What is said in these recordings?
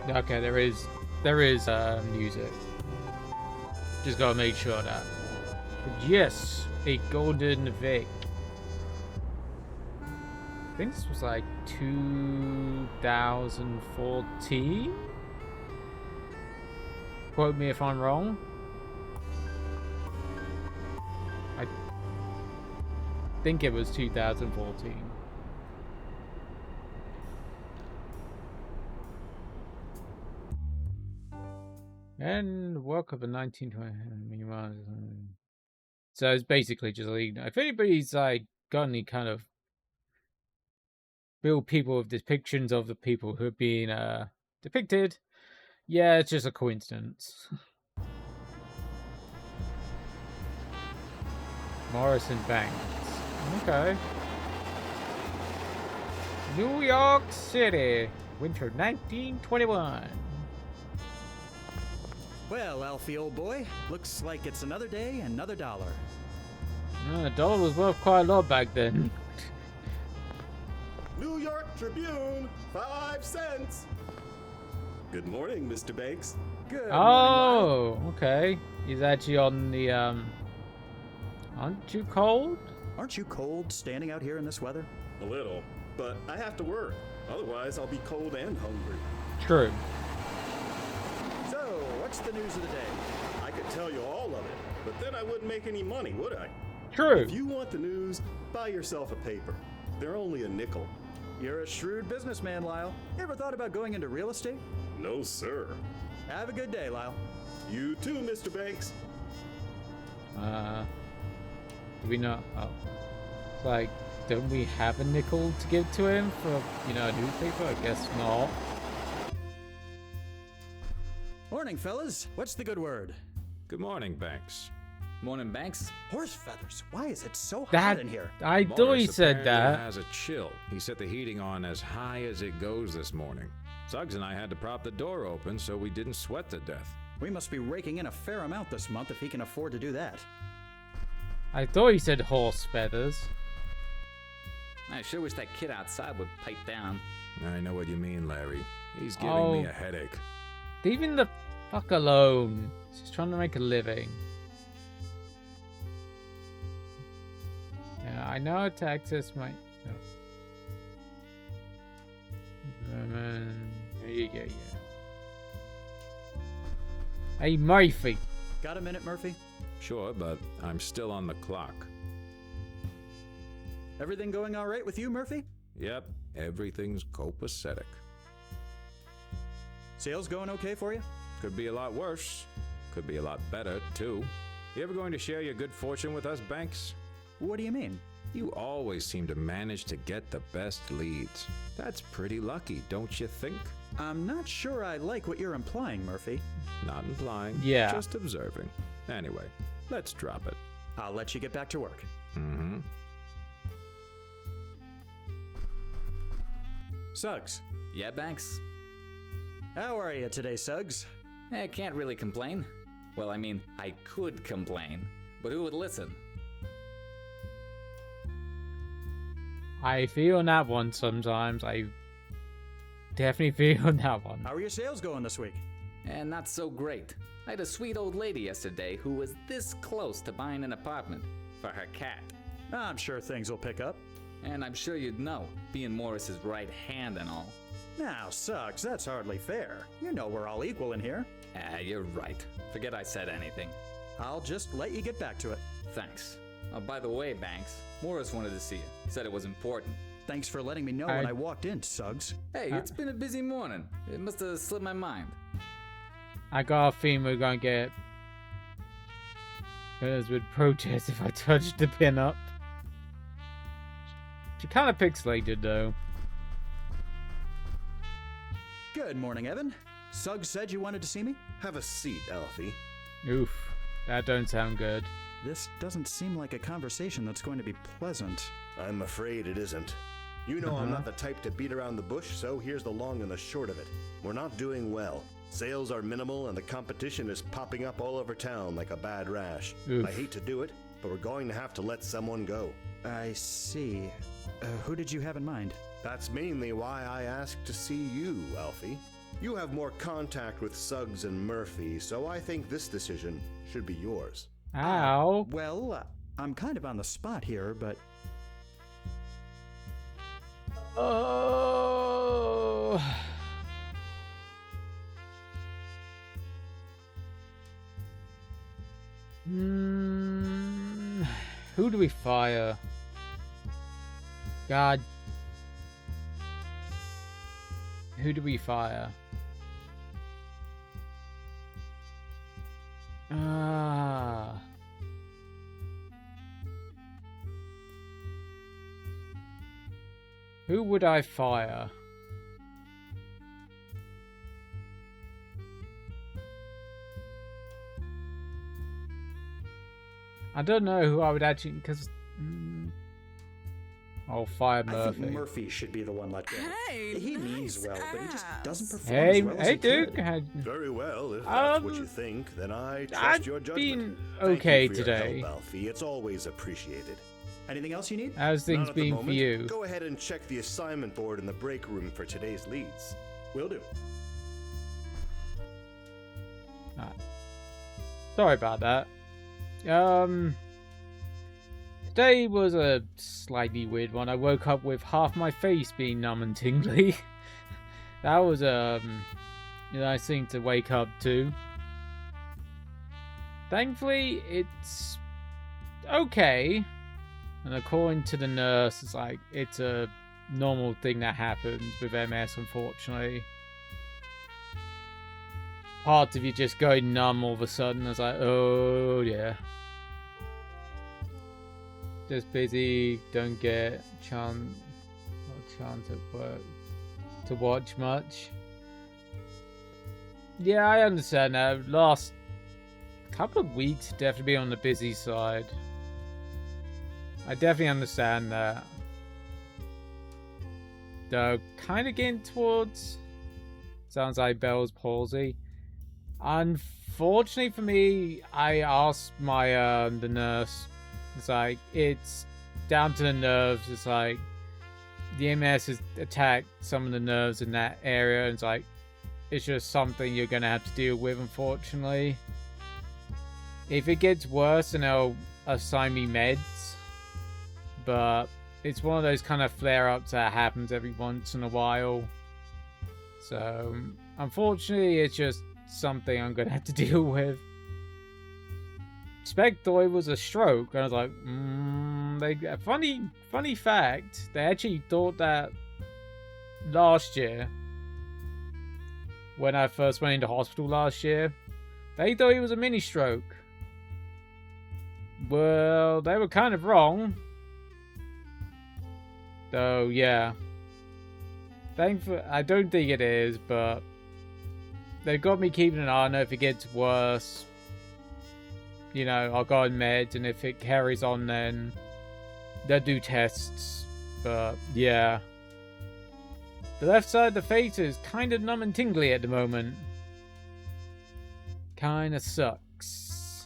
Okay, there is music. Just gotta make sure of that. But yes, a golden Vic. I think this was like 2014. Quote me if I'm wrong. I think it was 2014. And welcome to 1920. So it's basically just like, if anybody's like got any kind of real people with depictions of the people who are being depicted, yeah, it's just a coincidence. Morrison Banks. Okay. New York City, winter 1921. Well, Alfie, old boy, looks like it's another day, another dollar. The dollar was worth quite a lot back then. New York Tribune, 5 cents. Good morning, Mr. Banks. Good morning, Oh, okay. He's actually on the Aren't you cold? Lyle. Aren't you cold standing out here in this weather? A little, but I have to work. Otherwise, I'll be cold and hungry. True. So, what's the news of the day? I could tell you all of it, but then I wouldn't make any money, would I? True. If you want the news, buy yourself a paper. They're only a nickel. You're a shrewd businessman, Lyle. You ever thought about going into real estate? No, sir. Have a good day, Lyle. You too, Mr. Banks. Do we not? Oh. It's like, don't we have a nickel to give to him for, a newspaper? I guess not. Morning, fellas. What's the good word? Good morning, Banks. Morning, Banks. Horse feathers. Why is it so hot That, in here? I thought he Morris said apparently that. has a chill. He set the heating on as high as it goes this morning. Suggs and I had to prop the door open so we didn't sweat to death. We must be raking in a fair amount this month if he can afford to do that. I thought he said horse feathers. I sure wish that kid outside would pipe down. I know what you mean, Larry. He's giving Oh. me a headache. Leave him the fuck alone. He's just trying to make a living. Yeah, I know Texas might. No. Yeah. Hey, Murphy. Got a minute, Murphy? Sure, but I'm still on the clock. Everything going all right with you, Murphy? Yep, everything's copacetic. Sales going okay for you? Could be a lot worse. Could be a lot better, too. You ever going to share your good fortune with us, Banks? What do you mean? You always seem to manage to get the best leads. That's pretty lucky, don't you think? I'm not sure I like what you're implying, Murphy. Not implying, Yeah. just observing. Anyway, let's drop it. I'll let you get back to work. Mm-hmm. Suggs, Yeah, Banks? how are you today, Suggs? I can't really complain. Well, I mean, I could complain, but who would listen? I feel on that one sometimes. I definitely feel on that one. How are your sales going this week? And not so great. I had a sweet old lady yesterday who was this close to buying an apartment for her cat. I'm sure things will pick up. And I'm sure you'd know, being Morris's right hand and all. Now, Suggs, that's hardly fair. You know we're all equal in here. Ah, you're right. Forget I said anything. I'll just let you get back to it. Thanks. Oh, by the way, Banks, Morris wanted to see you. He said it was important. Thanks for letting me know when I walked in, Suggs. Hey, it's been a busy morning. It must have slipped my mind. I got a feeling we're gonna get Girls would protest if I touched the pin up. She kind of pixelated though. Good morning, Evan. Suggs said you wanted to see me? Have a seat, Alfie. Oof, that don't sound good. This doesn't seem like a conversation that's going to be pleasant. I'm afraid it isn't. You know I'm not the type to beat around the bush, so here's the long and the short of it. We're not doing well. Sales are minimal and the competition is popping up all over town like a bad rash. Oof. I hate to do it, but we're going to have to let someone go. I see. Who did you have in mind? That's mainly why I asked to see you, Alfie. You have more contact with Suggs and Murphy, so I think this decision should be yours. Ow. Well, I'm kind of on the spot here, but Oh. Who do we fire? God. Who do we fire? Who would I fire? I don't know who I would actually, because I'll fire I Murphy. think Murphy should be the one let go. Hey, He means nice well, but he just doesn't perform Hey, as well as hey, he Duke. could. Very well, if that's what you Um, think, then I trust I've your judgment. been Thank okay you for today. Your help, Alfie. It's always appreciated. Anything else you need? How's things Not at the been for moment. you? Go ahead and check the assignment board in the break room for today's leads. Will do. Sorry about that. Today was a slightly weird one. I woke up with half my face being numb and tingly. That was a nice thing to wake up to. Thankfully, it's okay. And according to the nurse, it's a normal thing that happens with MS, unfortunately. Part of you just going numb all of a sudden. I was like, oh yeah. Just busy, don't get chance at work to watch much. Yeah, I understand that. Last couple of weeks definitely on the busy side. I definitely understand that. Though, kind of getting towards. Sounds like Bell's palsy. Unfortunately for me, I asked my the nurse. It's like it's down to the nerves. It's like the MS has attacked some of the nerves in that area. And it's like it's just something you're gonna have to deal with, unfortunately. If it gets worse, then they'll assign me meds. But it's one of those kind of flare-ups that happens every once in a while. So, unfortunately, it's just something I'm going to have to deal with. Spec thought it was a stroke, and I was like, funny fact, they actually thought that last year, when I first went into hospital last year, they thought it was a mini stroke. Well, they were kind of wrong. So, yeah. I don't think it is, but they've got me keeping an eye on it. If it gets worse, you know, I'll go on meds, and if it carries on, then they'll do tests. But, yeah. The left side of the face is kind of numb and tingly at the moment. Kind of sucks.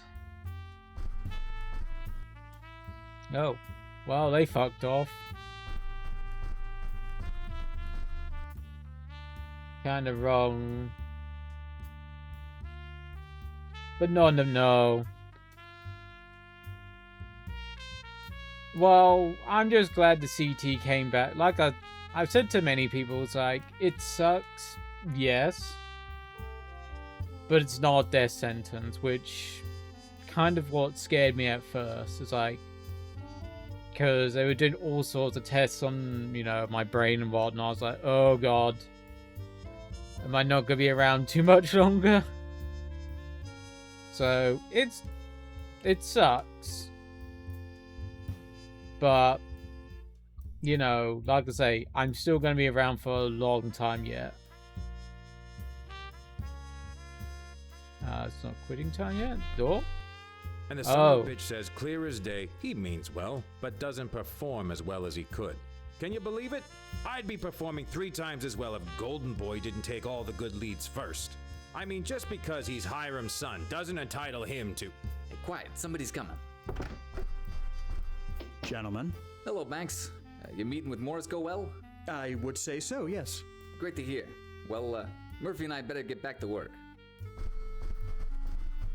Oh. Well, they fucked off. Kind of wrong. But no. Well, I'm just glad the CT came back. Like I've said to many people, it's like, it sucks, yes. But it's not a death sentence, which kind of what scared me at first. It's like, because they were doing all sorts of tests on, you know, my brain and whatnot. I was like, oh god. Am I not going to be around too much longer? So, it sucks. But, you know, like I say, I'm still going to be around for a long time yet. It's not quitting time yet. Door? And the son of a bitch says clear as day he means well, but doesn't perform as well as he could. Can you believe it? I'd be performing 3 times as well if Golden Boy didn't take all the good leads first. I mean, just because he's Hiram's son doesn't entitle him to... Hey, quiet. Somebody's coming. Gentlemen, Hello, Banks. Your meeting with Morris go well? I would say so, yes. Great to hear. Well, Murphy and I better get back to work.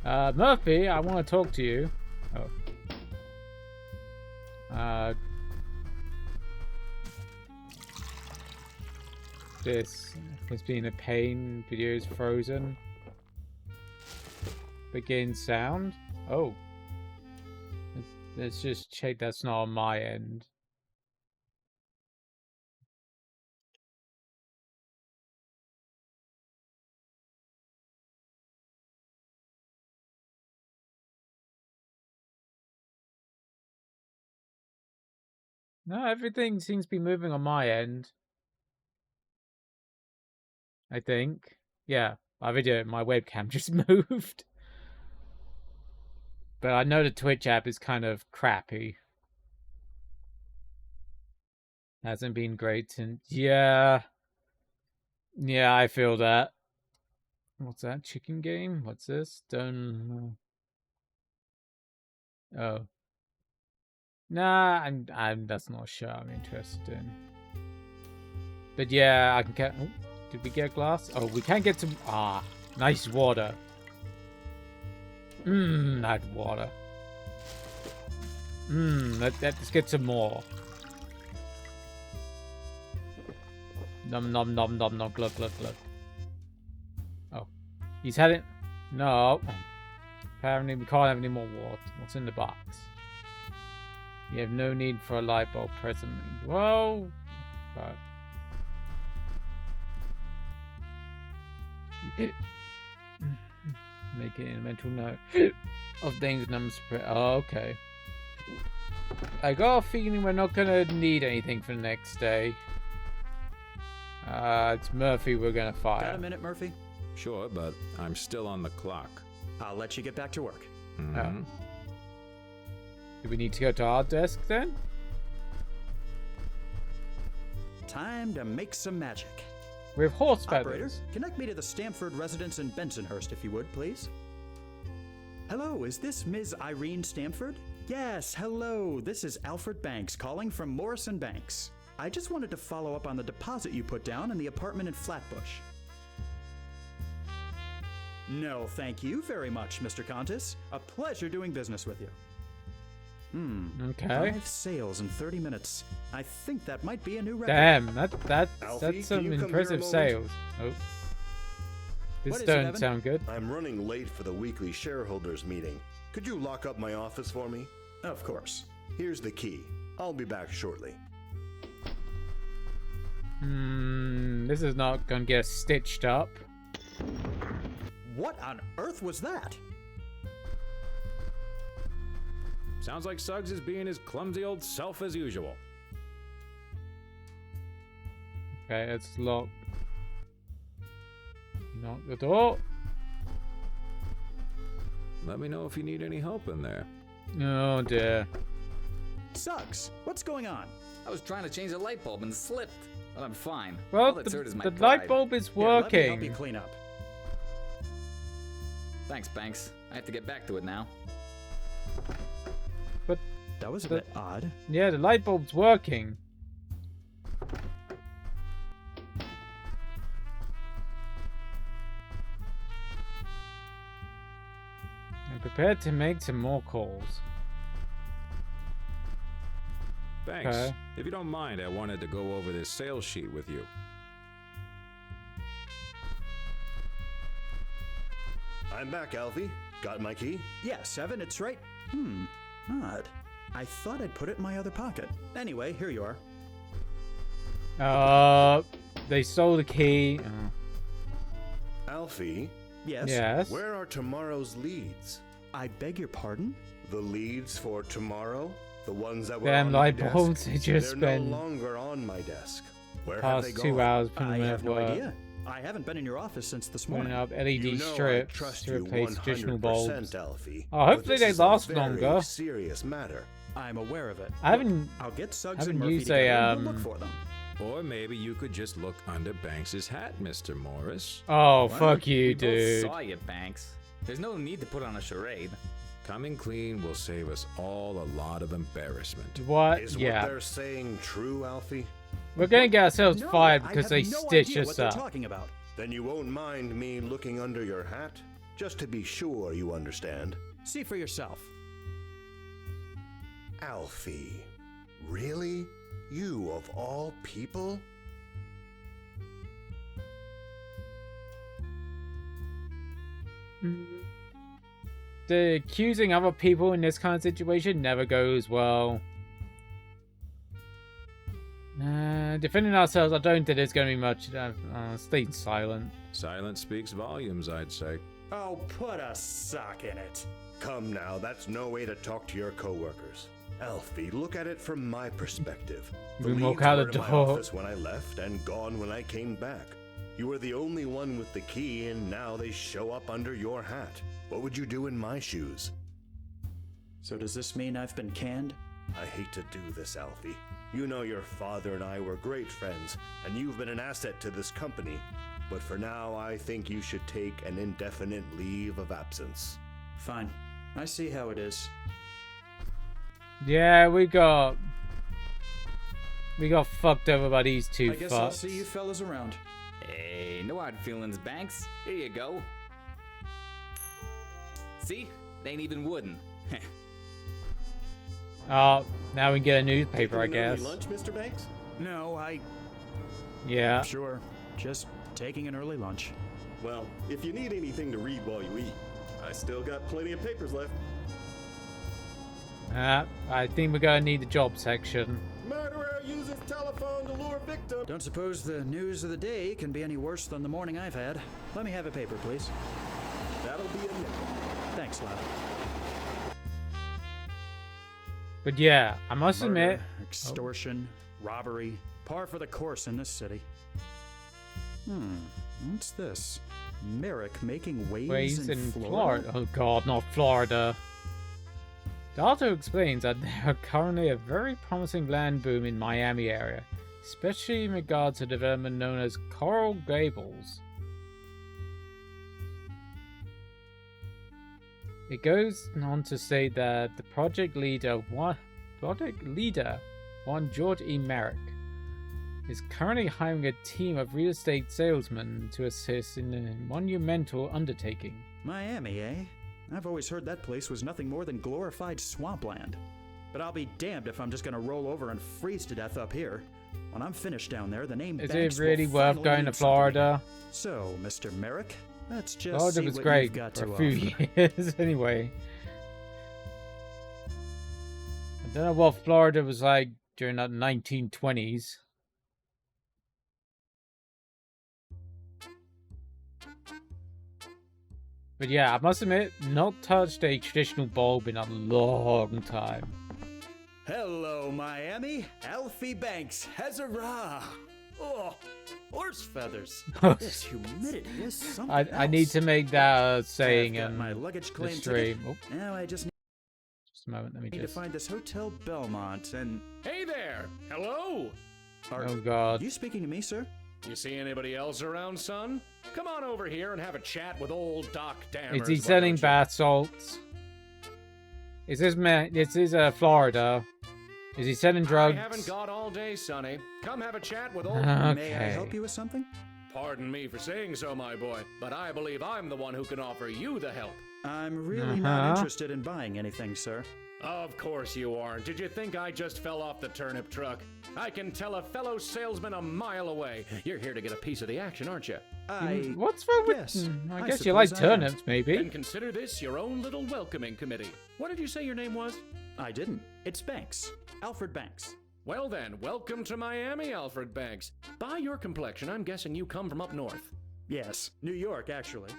Murphy, I want to talk to you. This has been a pain. Video is frozen. Begin sound. Oh. Let's just check that's not on my end. No, everything seems to be moving on my end. I think. Yeah, my webcam just moved. But I know the Twitch app is kind of crappy. Hasn't been great since... Yeah. Yeah, I feel that. What's that? Chicken game? What's this? Don't... Oh. Nah, I'm that's not a show I'm interested in. But yeah, I can get... Oh, did we get glass? Oh, we can get some... Ah, nice water. That water. Let's get some more. Nom nom nom nom nom glug glug glug. Oh, he's had it. No, apparently we can't have any more water. What's in the box? You have no need for a light bulb presently. Whoa. God. Make it a mental note of things numbers. Oh, okay. I got a feeling we're not gonna need anything for the next day. It's Murphy we're gonna fire. Got a minute, Murphy? Sure, but I'm still on the clock. I'll let you get back to work. Mhm. Do we need to go to our desk then? Time to make some magic. With horse Operator, feathers. connect me to the Stamford residence in Bensonhurst, if you would, please. Hello, is this Ms. Irene Stamford? Yes, hello. This is Alfred Banks calling from Morrison Banks. I just wanted to follow up on the deposit you put down in the apartment in Flatbush. No, thank you very much, Mr. Contis. A pleasure doing business with you. Okay. 5 sales in 30 minutes. I think that might be a new record. Damn, Alfie, that's some can you come impressive here a moment? sales. Oh. This What is it, don't Evan? sound good. I'm running late for the weekly shareholders meeting. Could you lock up my office for me? Of course. Here's the key. I'll be back shortly. This is not gonna get stitched up. What on earth was that? Sounds like Suggs is being his clumsy old self as usual. Okay, it's locked. Knock the door. Let me know if you need any help in there. Oh dear. Suggs, what's going on? I was trying to change a light bulb and slipped, but I'm fine. All Well, that's hurt is my the pride. light bulb is Here, let me help you working. clean up. Thanks, Banks. I have to get back to it now. But That was a But- bit odd. yeah, the light bulb's working. I'm prepared to make some more calls. Thanks. Okay. If you don't mind, I wanted to go over this sales sheet with you. I'm back, Alfie. Got my key? Yes, Evan, it's right. Odd. I thought I'd put it in my other pocket. Anyway, here you are. They stole the key. Alfie, Yes? Yes. where are tomorrow's leads? I beg your pardon? The leads for tomorrow? The ones that were Damn on my light desk? bulbs, they just They're spent no longer on my desk. Where have past they 2 gone? hours putting I them have at no work. idea. I haven't been in your office since this Putting morning. up LED You know I strips trust to you replace traditional bulbs. 100%, Alfie. Oh, but hopefully this they is a last very longer. serious matter. I'm aware of it. I haven't. I'll get Suggs haven't and Murphy used together a, and we'll look for them. Or maybe you could just look under Banks's hat, Mr. Morris. Oh, What? fuck you, We both dude. saw you, Banks. There's no need to put on a charade. Coming clean will save us all a lot of embarrassment. What? Is what Yeah. they're saying true, Alfie? We're gonna get ourselves No, fired I because have they no stitched idea what us they're up. talking about. Then you won't mind me looking under your hat? Just to be sure you understand. See for yourself. Alfie. Really? You of all people? The accusing other people in this kind of situation never goes well. Defending ourselves, I don't think there's going to be much. Stay silent. Silence speaks volumes, I'd say. Oh, put a sock in it. Come now, that's no way to talk to your coworkers. Alfie, look at it from my perspective. The We leads walk out were the in my door. office when I left and gone when I came back. You were the only one with the key, and now they show up under your hat. What would you do in my shoes? So does this mean I've been canned? I hate to do this, Alfie. You know your father and I were great friends, and you've been an asset to this company. But for now, I think you should take an indefinite leave of absence. Fine. I see how it is. Yeah, we got fucked over by these two I guess I'll fucks. see you fellas around. Hey, no hard feelings, Banks. Here you go. See? They ain't even wooden. Oh, now we can get a newspaper, I Taking an early guess. lunch, Mr. Banks? No, Yeah. Sure. Just taking an early lunch. Well, if you need anything to read while you eat, I still got plenty of papers left. I think we're gonna need the job section. Murderer uses telephone to lure victim. Don't suppose the news of the day can be any worse than the morning I've had. Let me have a paper, please. That'll be a nickel. Thanks, lad. But yeah, I must admit, Extortion, robbery, par for the course in this city. What's this? Merrick making waves, waves in in Florida? Florida. Oh god, not Florida. The author explains that there are currently a very promising land boom in Miami area, especially in regards to development known as Coral Gables. It goes on to say that the project leader, one George E. Merrick, is currently hiring a team of real estate salesmen to assist in a monumental undertaking. Miami, eh? I've always heard that place was nothing more than glorified swampland. But I'll be damned if I'm just gonna roll over and freeze to death up here. When I'm finished down there, the name Is Banks it really will worth finally going to mean something Florida? So, Mr. Merrick, let's just Florida see was what great you've got for to a few offer. years anyway. I don't know what Florida was like during that 1920s. But yeah, I must admit, not touched a traditional bulb in a long time. Hello, Miami. Alfie Banks. Huzzah! Oh, horse feathers. This humidity is something I need else. to make that saying I've got in my luggage the claim stream. ticket. Oh, Now I just just a moment, let me need to just... find this Hotel Belmont and... Hey there! Hello! Are Oh god. you speaking to me, sir? You see anybody else around, son? Come on over here and have a chat with old Doc Dammers. Is he why selling don't you? bath salts? Is this man? This is Florida. Is he selling drugs? I haven't got all day, Sonny. Come have a chat with old... Okay. May I help you with something? Pardon me for saying so, my boy, but I believe I'm the one who can offer you the help. I'm really not interested in buying anything, sir. Of course you aren't. Did you think I just fell off the turnip truck? I can tell a fellow salesman a mile away. You're here to get a piece of the action, aren't you? What's wrong with? Yes, I I guess you like suppose I am. turnips, Then maybe. consider this your own little welcoming committee. What did you say your name was? I didn't. It's Banks. Alfred Banks. Well then, welcome to Miami, Alfred Banks. By your complexion, I'm guessing you come from up north. Yes, New York, actually.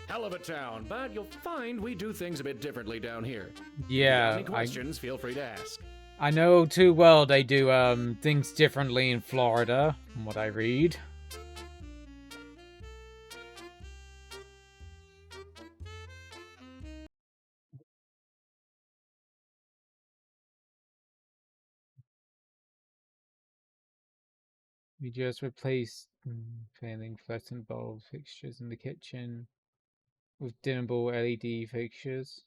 Hell of a town, but you'll find we do things a bit differently down here. Yeah, Any questions, feel free to ask. I know too well they do things differently in Florida, from what I read. We just replaced failing fluorescent bulb fixtures in the kitchen with dimmable LED fixtures.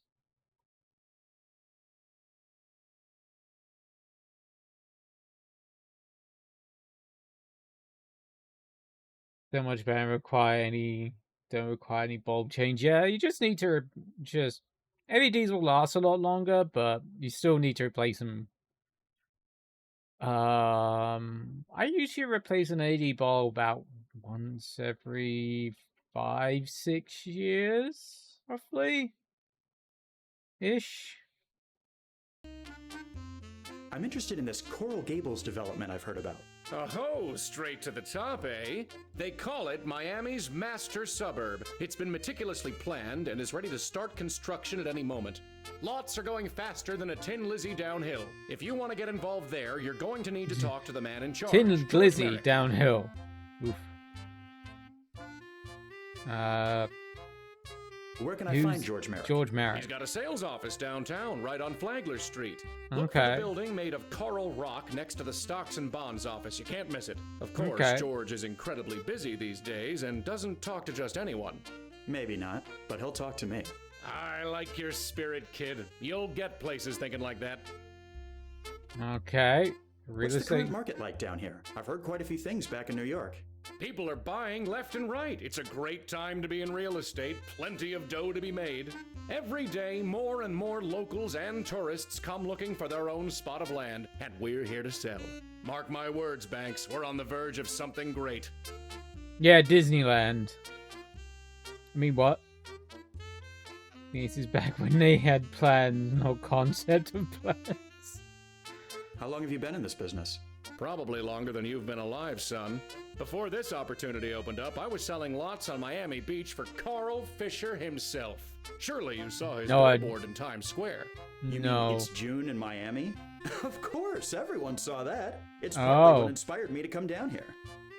Don't much better require any. Don't require any bulb change. Yeah, you just need to just LEDs will last a lot longer, but you still need to replace them. I usually replace an LED bulb about once every 5-6 years, roughly. Ish. I'm interested in this Coral Gables development I've heard about. Oh, straight to the top, eh? They call it Miami's master suburb. It's been meticulously planned and is ready to start construction at any moment. Lots are going faster than a Tin Lizzy downhill. If you want to get involved there, you're going to need to talk to the man in charge. Tin George Lizzy Merrick. downhill. Oof. Where can I Who's find George Merrick? George Merrick. He's got a sales office downtown, right on Flagler Street. Look for Okay. the building made of coral rock next to the Stocks and Bonds office. You can't miss it. Of course, Okay. George is incredibly busy these days and doesn't talk to just anyone. Maybe not, but he'll talk to me. I like your spirit, kid. You'll get places thinking like that. Okay. Real What's the current estate. market like down here? I've heard quite a few things back in New York. People are buying left and right. It's a great time to be in real estate. Plenty of dough to be made. Every day, more and more locals and tourists come looking for their own spot of land, and we're here to sell. Mark my words, Banks. We're on the verge of something great. Yeah, Disneyland. I mean, what? This is back when they had plans, no concept of plans. How long have you been in this business? Probably longer than you've been alive, son. Before this opportunity opened up, I was selling lots on Miami Beach for Carl Fisher himself. Surely you saw his No, I- billboard in Times Square. You No. mean it's June in Miami? Of course, everyone saw that. It's partly Oh. what inspired me to come down here.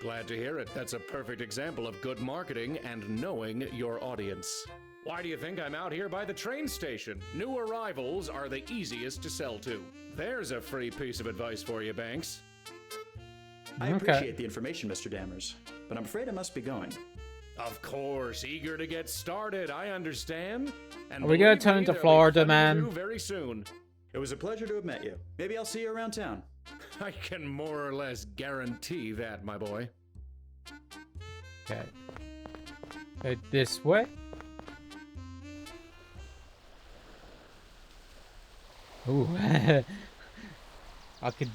Glad to hear it. That's a perfect example of good marketing and knowing your audience. Why do you think I'm out here by the train station? New arrivals are the easiest to sell to. There's a free piece of advice for you, Banks. I Okay. appreciate the information, Mr. Dammers, but I'm afraid I must be going. Of course, eager to get started, I understand. And Are we gonna believe turn me, into there'll be Florida, plenty to man? do very soon. It was a pleasure to have met you. Maybe I'll see you around town. I can more or less guarantee that, my boy. Okay. This way? Ooh. I could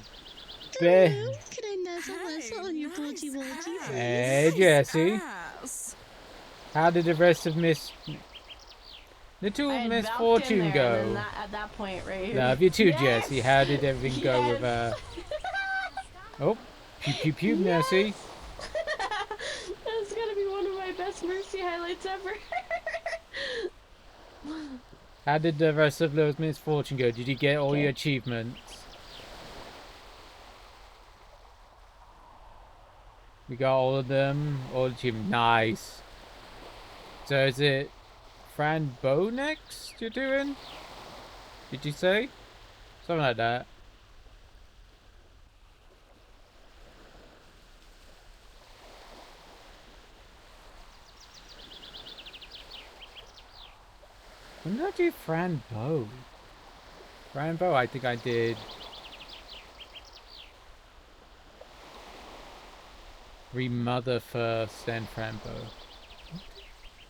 bear. Hello, can I nuzzle on your booty wooty? Hey, Jesse. How did the rest of Little I Miss jumped in Fortune there and go? then at that point, right here. Love you too, Yes! Jesse. How did everything go with Oh, pew pew pew, Mercy. That's gonna be one of my best Mercy highlights ever. How did the rest of Little Miss Fortune go? Did you get all your achievements? We got all of them. All achievements. Nice. So is it Fran Bow next you're doing? Did you say? Something like that. When did I do Fran Bow? Fran Bow, I think I did. Remother first, then Fran Bow.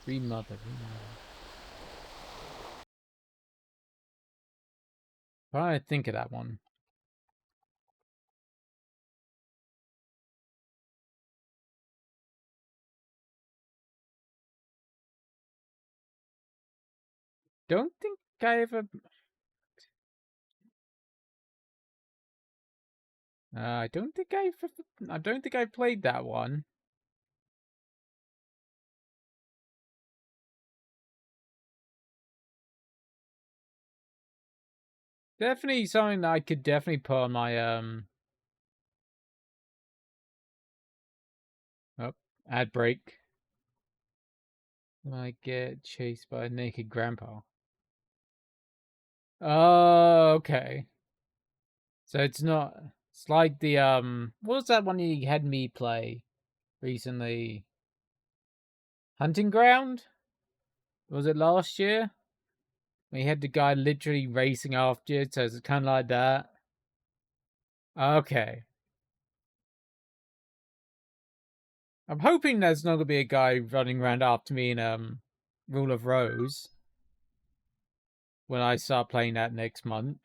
Remother. Trying to think of that one. Don't think I ever. I don't think I played that one. Definitely something that I could definitely put on my ad break. I get chased by a naked grandpa. Oh, okay. So it's not. It's like the what was that one you had me play recently? Hunting Ground? Was it last year? We had the guy literally racing after you, so it's kind of like that. Okay. I'm hoping there's not gonna be a guy running around after me in Rule of Rose when I start playing that next month.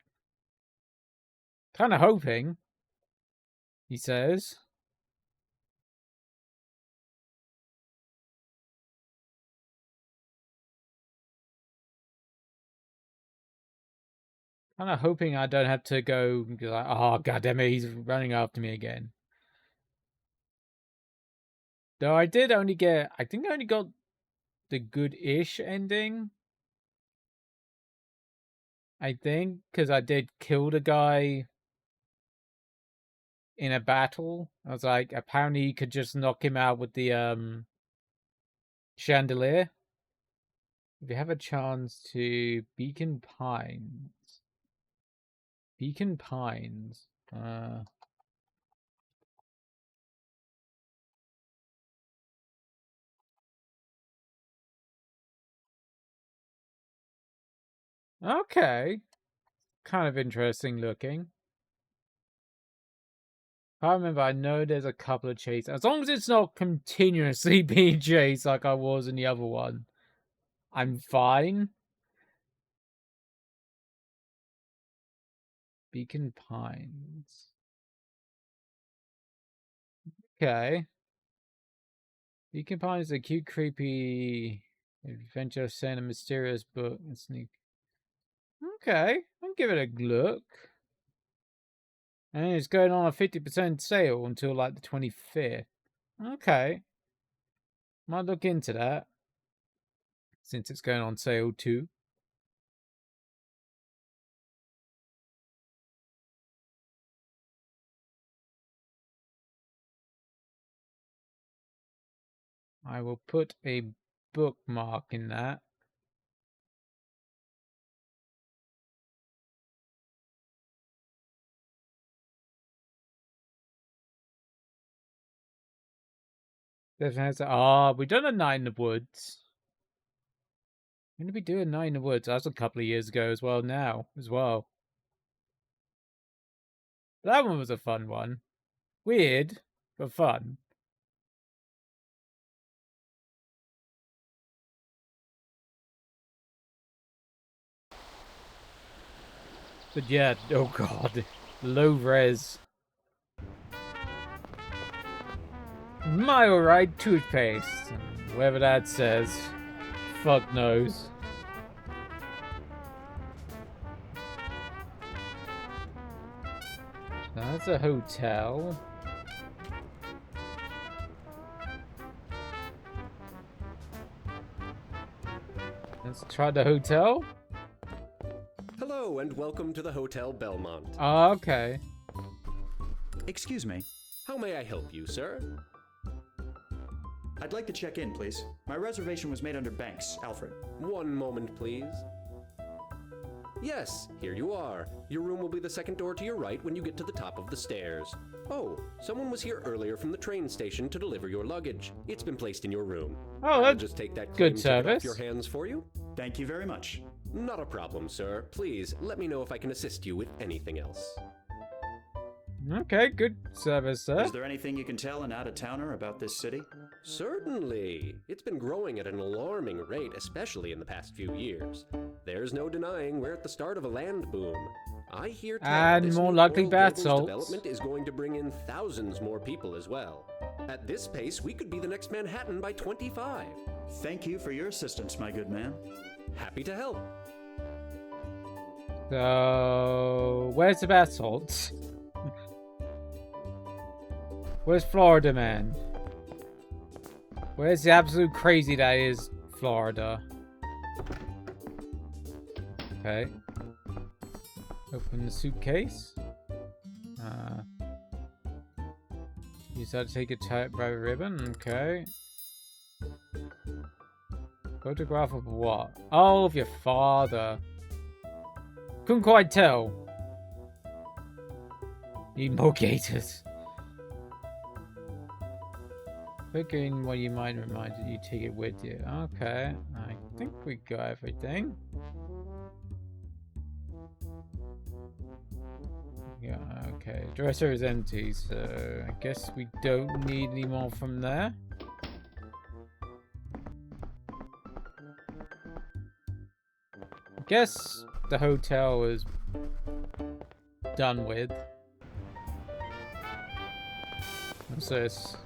Kind of hoping. He says. Kind of hoping I don't have to go like, oh god damn it, he's running after me again. Though I think I only got the good-ish ending. I think, because I did kill the guy in a battle. I was like, apparently you could just knock him out with the chandelier. If you have a chance to Beacon Pines. Beacon Pines. Okay. Kind of interesting looking. I remember, I know there's a couple of chases. As long as it's not continuously being chased like I was in the other one, I'm fine. Beacon Pines. Okay. Beacon Pines is a cute, creepy adventure set in a mysterious book and sneak. Okay, I'll give it a look. And it's going on a 50% sale until like the 25th. Okay. Might look into that. Since it's going on sale too. I will put a bookmark in that. We've done a Night in the Woods. When did we do a Night in the Woods? That was a couple of years ago as well now, as well. That one was a fun one. Weird, but fun. But yeah, oh god. Low res. Mile Ride toothpaste. Whatever that says. Fuck knows. That's a hotel. Let's try the hotel. Hello and welcome to the Hotel Belmont. Oh, okay. Excuse me. How may I help you, sir? I'd like to check in, please. My reservation was made under Banks, Alfred. One moment, please. Yes, here you are. Your room will be the second door to your right when you get to the top of the stairs. Oh, someone was here earlier from the train station to deliver your luggage. It's been placed in your room. Oh, I'll that's just take that good claim ticket service. off your hands for you. Thank you very much. Not a problem, sir. Please, let me know if I can assist you with anything else. Okay, good service, sir. Is there anything you can tell an out-of-towner about this city? Certainly. It's been growing at an alarming rate, especially in the past few years. There's no denying we're at the start of a land boom. I hear tell And this more new likely Oil bath Gables salts. development is going to bring in thousands more people as well. At this pace, we could be the next Manhattan by 25. Thank you for your assistance, my good man. Happy to help. So, where's the bath salts? Where's Florida Man? Where's the absolute crazy that is Florida? Okay. Open the suitcase. Use that to take a private ribbon. Okay. Photograph of what? Oh, of your father. Couldn't quite tell. Need more gators. Figuring what you might remind you take it with you. Okay, I think we got everything. Yeah, okay. Dresser is empty, so I guess we don't need any more from there. guess the hotel is done with. What's this?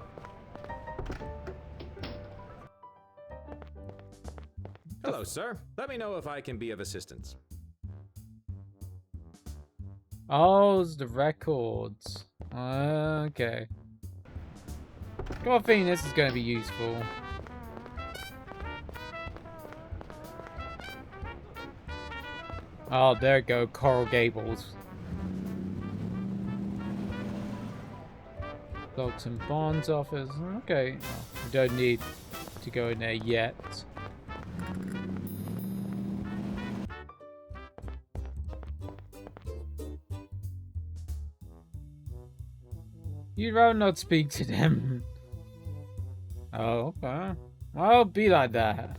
Hello, sir. Let me know if I can be of assistance. Oh, it's the records. Okay. Got a feeling this is going to be useful. Oh, there we go. Coral Gables. Stocks and Bonds office. Okay. Oh, don't need to go in there yet. You'd rather not speak to them. Oh, okay. I'll be like that.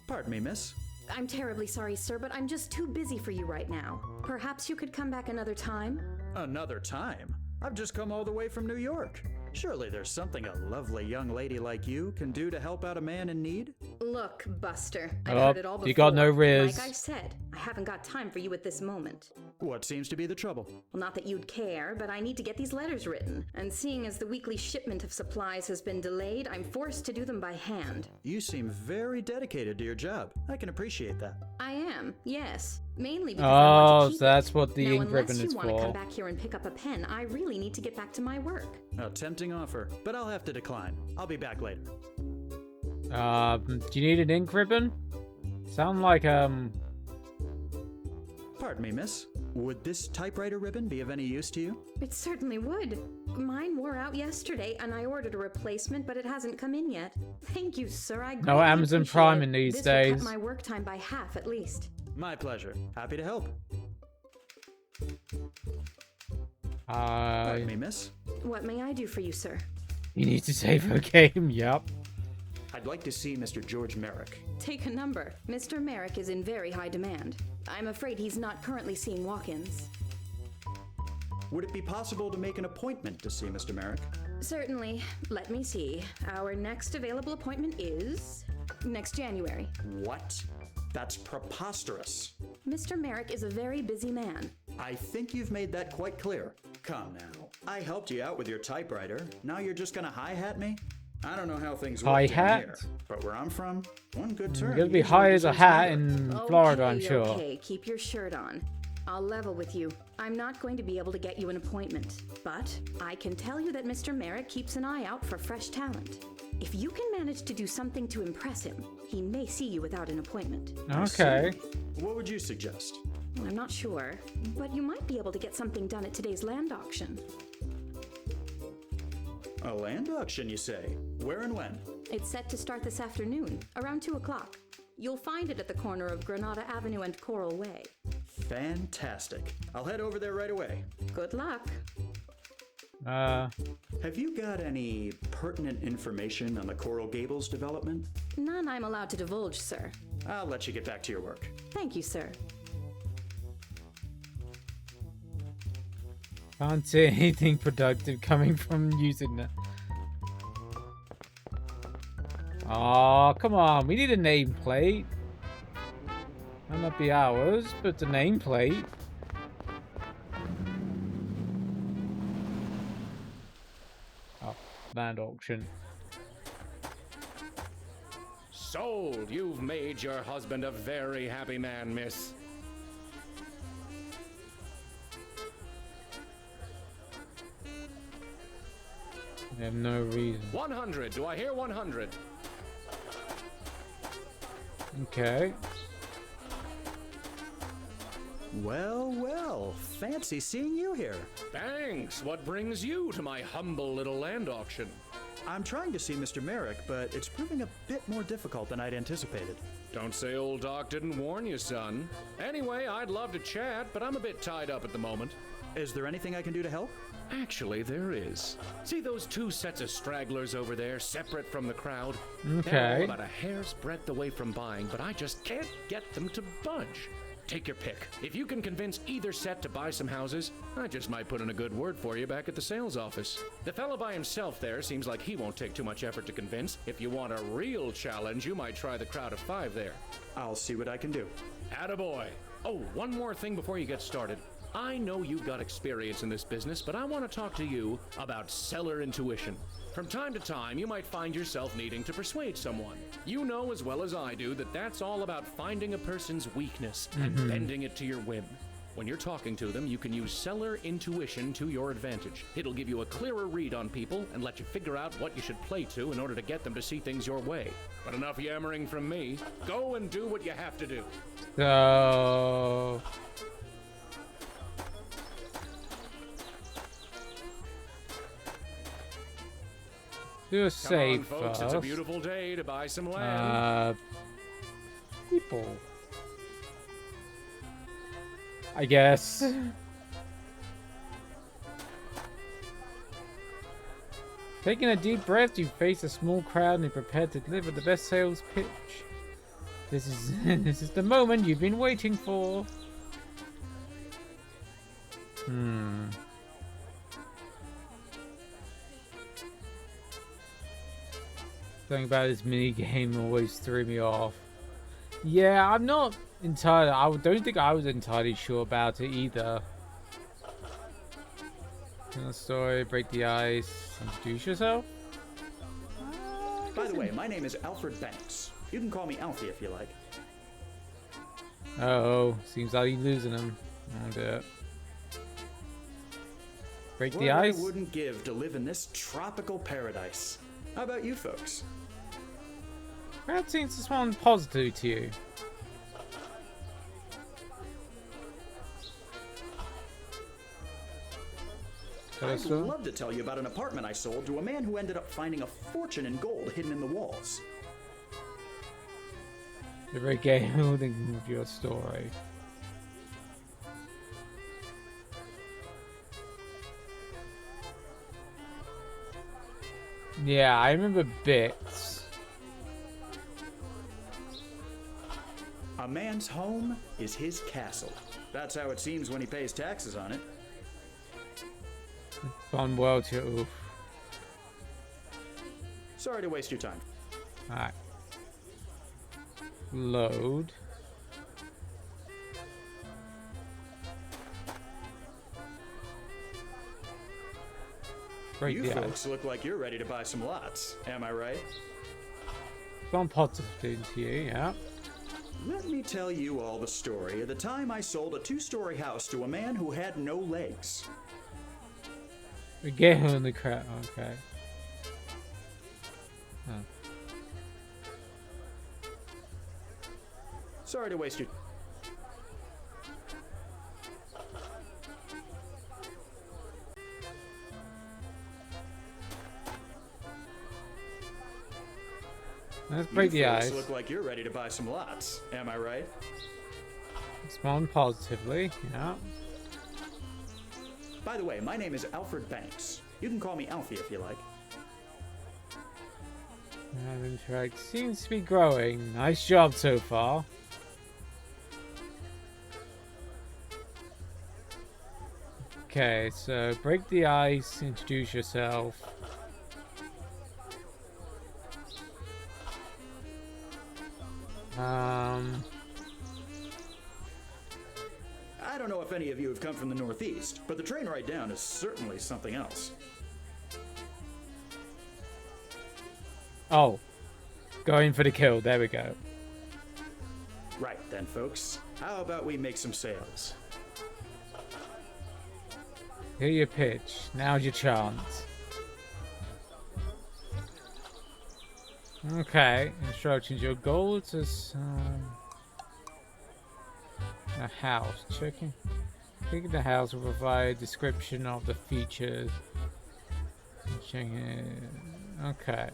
Pardon me, miss. I'm terribly sorry, sir, but I'm just too busy for you right now. Perhaps you could come back another time? Another time? I've just come all the way from New York. Surely there's something a lovely young lady like you can do to help out a man in need? Look, Buster, I've Oh, heard it all before. you got no riz. Like I said, I haven't got time for you at this moment. What seems to be the trouble? Well, not that you'd care, but I need to get these letters written. And seeing as the weekly shipment of supplies has been delayed, I'm forced to do them by hand. You seem very dedicated to your job. I can appreciate that. I am, yes. Mainly because I want Oh, to keep so that's it. what the now, ink ribbon unless is you want to come for. back here and pick up a pen, I really need to get back to my work. A tempting offer, but I'll have to decline. I'll be back later. Do you need an ink ribbon? Sound like, Pardon me, miss. Would this typewriter ribbon be of any use to you? It certainly would. Mine wore out yesterday, and I ordered a replacement, but it hasn't come in yet. Thank you, sir. I greatly Amazon appreciate Prime it. in these This will days. cut my work time by half, at least. My pleasure. Happy to help. Pardon me, miss. What may I do for you, sir? You need to save a game, yup. I'd like to see Mr. George Merrick. Take a number. Mr. Merrick is in very high demand. I'm afraid he's not currently seeing walk-ins. Would it be possible to make an appointment to see Mr. Merrick? Certainly. Let me see. Our next available appointment is next January. What? That's preposterous. Mr. Merrick is a very busy man. I think you've made that quite clear. Come now. I helped you out with your typewriter. Now you're just gonna hi-hat me? I don't know how things work down Hi-hat? here, but where I'm from, one good turn. You're gonna be usually high as a gets hat number. in Florida, I'm Okay, sure. Okay, keep your shirt on. I'll level with you. I'm not going to be able to get you an appointment, but I can tell you that Mr. Merrick keeps an eye out for fresh talent. If you can manage to do something to impress him, he may see you without an appointment. Okay. What would you suggest? Well, I'm not sure, but you might be able to get something done at today's land auction. A land auction, you say? Where and when? It's set to start this afternoon, around 2 o'clock. You'll find it at the corner of Granada Avenue and Coral Way. Fantastic. I'll head over there right away. Good luck. Have you got any pertinent information on the Coral Gables development? None I'm allowed to divulge, sir. I'll let you get back to your work. Thank you, sir. Can't see anything productive coming from using that. Oh, come on. We need a nameplate. Might not be ours, but the nameplate. Oh, land auction. Sold! You've made your husband a very happy man, miss. I have no reason. 100. Do I hear 100? Okay. Well, well. Fancy seeing you here. Thanks. What brings you to my humble little land auction? I'm trying to see Mr. Merrick, but it's proving a bit more difficult than I'd anticipated. Don't say old Doc didn't warn you, son. Anyway, I'd love to chat, but I'm a bit tied up at the moment. Is there anything I can do to help? Actually, there is. See those two sets of stragglers over there, separate from the crowd? They're Okay. all about a hair's breadth away from buying, but I just can't get them to budge. Take your pick. If you can convince either set to buy some houses, I just might put in a good word for you back at the sales office. The fellow by himself there seems like he won't take too much effort to convince. If you want a real challenge, you might try the crowd of 5 there. I'll see what I can do. Attaboy. Oh, one more thing before you get started. I know you've got experience in this business, but I want to talk to you about seller intuition. From time to time, you might find yourself needing to persuade someone. You know as well as I do that that's all about finding a person's weakness and bending it to your whim. When you're talking to them, you can use seller intuition to your advantage. It'll give you a clearer read on people and let you figure out what you should play to in order to get them to see things your way. But enough yammering from me. Go and do what you have to do. So... do a save Come on, folks, first. it's a beautiful day to buy some land. People. I guess. Taking a deep breath, you face a small crowd and you prepare to deliver the best sales pitch. This is this is the moment you've been waiting for. Something about this mini game always threw me off. Yeah, I'm not entirely. I don't think I was entirely sure about it either. Tell a story, break the ice, introduce yourself. By the way, my name is Alfred Banks. You can call me Alfie if you like. Oh, seems like you're losing him. I'll do it. Break the What ice. I wouldn't give to live in this tropical paradise. How about you folks? Crowd seems to respond positive to you. I'd love to tell you about an apartment I sold to a man who ended up finding a fortune in gold hidden in the walls. The regaling of your story. Yeah, I remember bits. A man's home is his castle. That's how it seems when he pays taxes on it. Fun world to oof. Sorry to waste your time. Alright. Load. Break You the folks ice. look like you're ready to buy some lots. Am I right? Fun positive to you, yeah. Let me tell you all the story of the time I sold a 2-story house to a man who had no legs. Regaling the crowd. Okay. Huh. Sorry to waste your... Let's break the folks ice. look like you're ready to buy some lots. Am I right? Respond positively, yeah. By the way, my name is Banks. You can call me Alfie if you like. Interact seems to be growing. Nice job so far. Okay, so break the ice, introduce yourself. I don't know if any of you have come from the Northeast, but the train ride down is certainly something else. Oh, going for the kill. There we go. Right then, folks. How about we make some sales? Hear your pitch. Now's your chance. Okay, instructions. Your goal is a house. Checking the house will provide a description of the features. Checking it. Okay.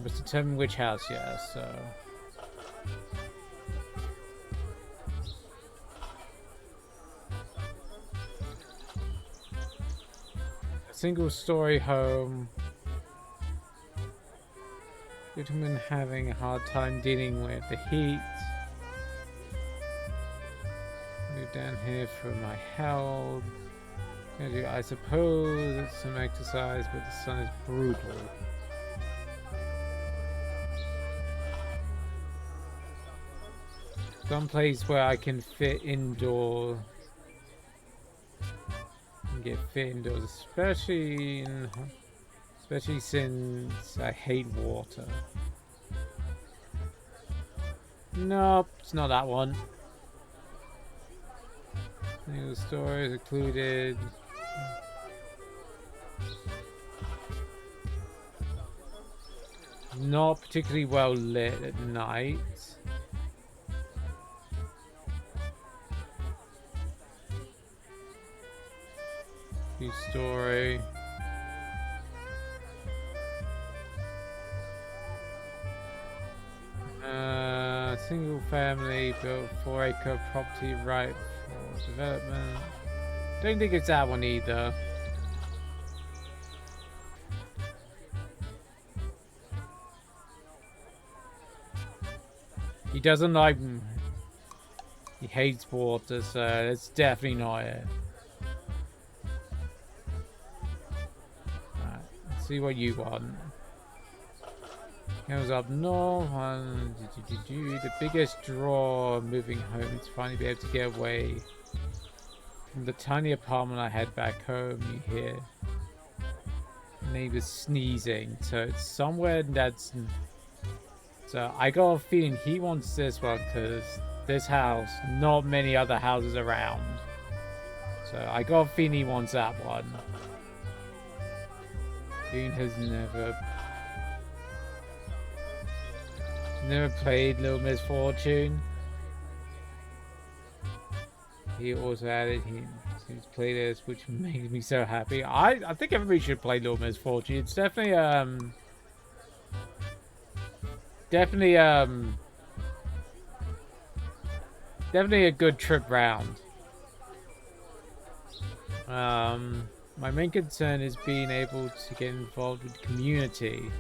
Let's determine which house, yeah, so. A single-story home. Gentleman having a hard time dealing with the heat. Move down here for my health. Gonna do, I suppose, some exercise, but the sun is brutal. Some place where I can fit indoors. Get fit indoors, especially since I hate water. Nope, it's not that one. Single stories included. Not particularly well lit at night. Story. Single family built 4-acre property right for development. Don't think it's that one either. He doesn't like. He hates water, so it's definitely not it. See what you want. Comes up north. The biggest draw moving home to finally be able to get away from the tiny apartment I had back home. You hear neighbors sneezing, so it's somewhere that's. So I got a feeling he wants this one because this house, not many other houses around. So I got a feeling he wants that one. Boone has never played Little Miss Fortune. He also added he's played this, which makes me so happy. I think everybody should play Little Miss Fortune. It's definitely definitely a good trip round. My main concern is being able to get involved with the community.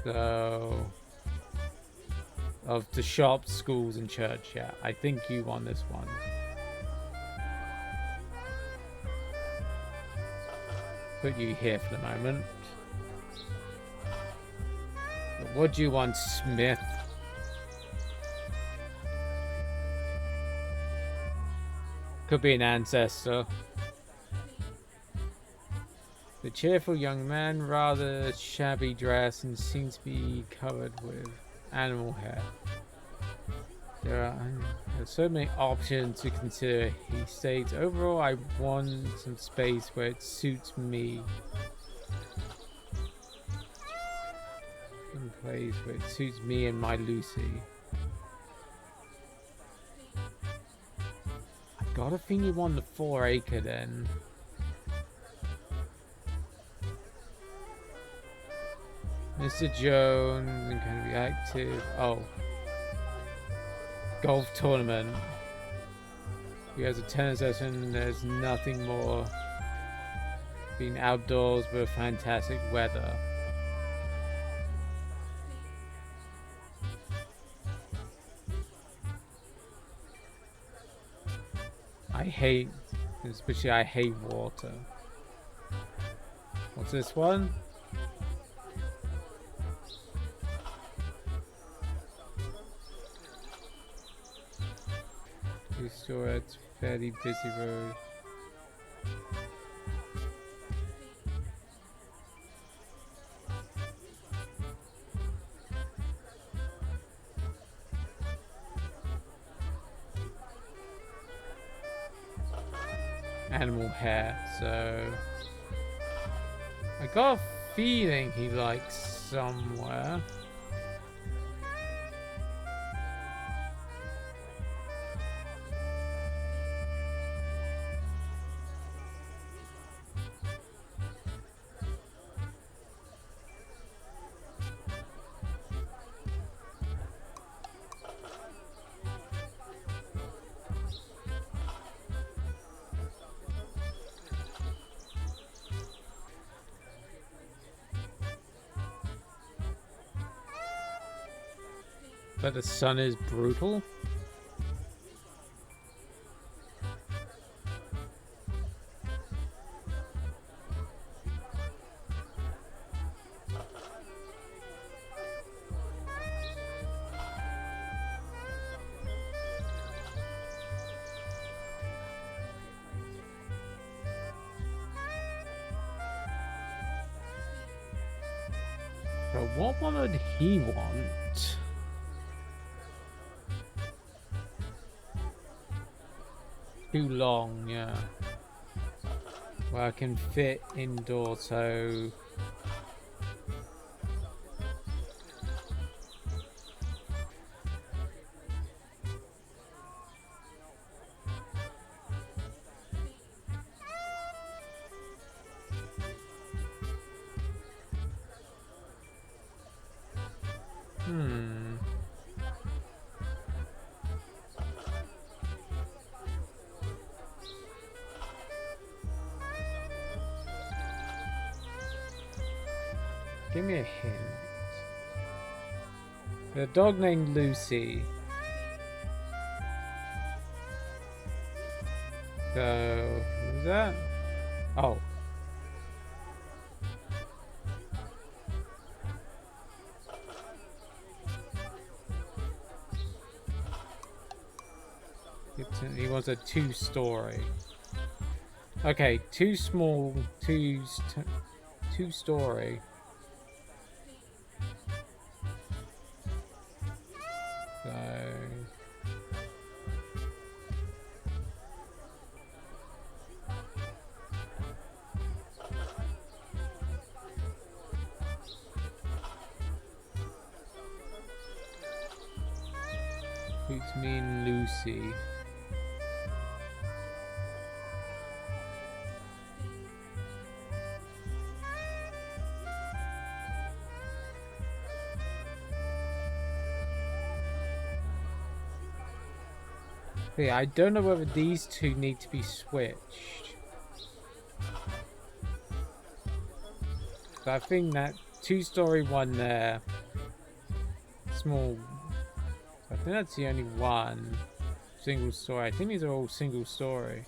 So, of the shops, schools, and church, yeah. I think you won this one. Put you here for the moment. But what do you want, Smith? Could be an ancestor. The cheerful young man, rather shabby dress, and seems to be covered with animal hair. There are so many options to consider. He states, overall, I want some space where it suits me. Some place where it suits me and my Lucy. Got a thing you want the 4-acre then. Mr. Jones and can be active. Oh. Golf tournament. He has a tennis lesson. There's nothing more. Being outdoors with fantastic weather. Especially I hate water. What's this one? You saw it's fairly busy road. Animal hair, so I got a feeling he likes somewhere. But the sun is brutal. So what would he want? Too long, yeah. Well, I can fit indoors, so... Give me a hint. The dog named Lucy. So, who's that? Oh. He wants a 2-story. Okay, two-story. So... Suits me and Lucy. Yeah, I don't know whether these two need to be switched. So I think that 2-story one there, small. I think that's the only one single story. I think these are all single story.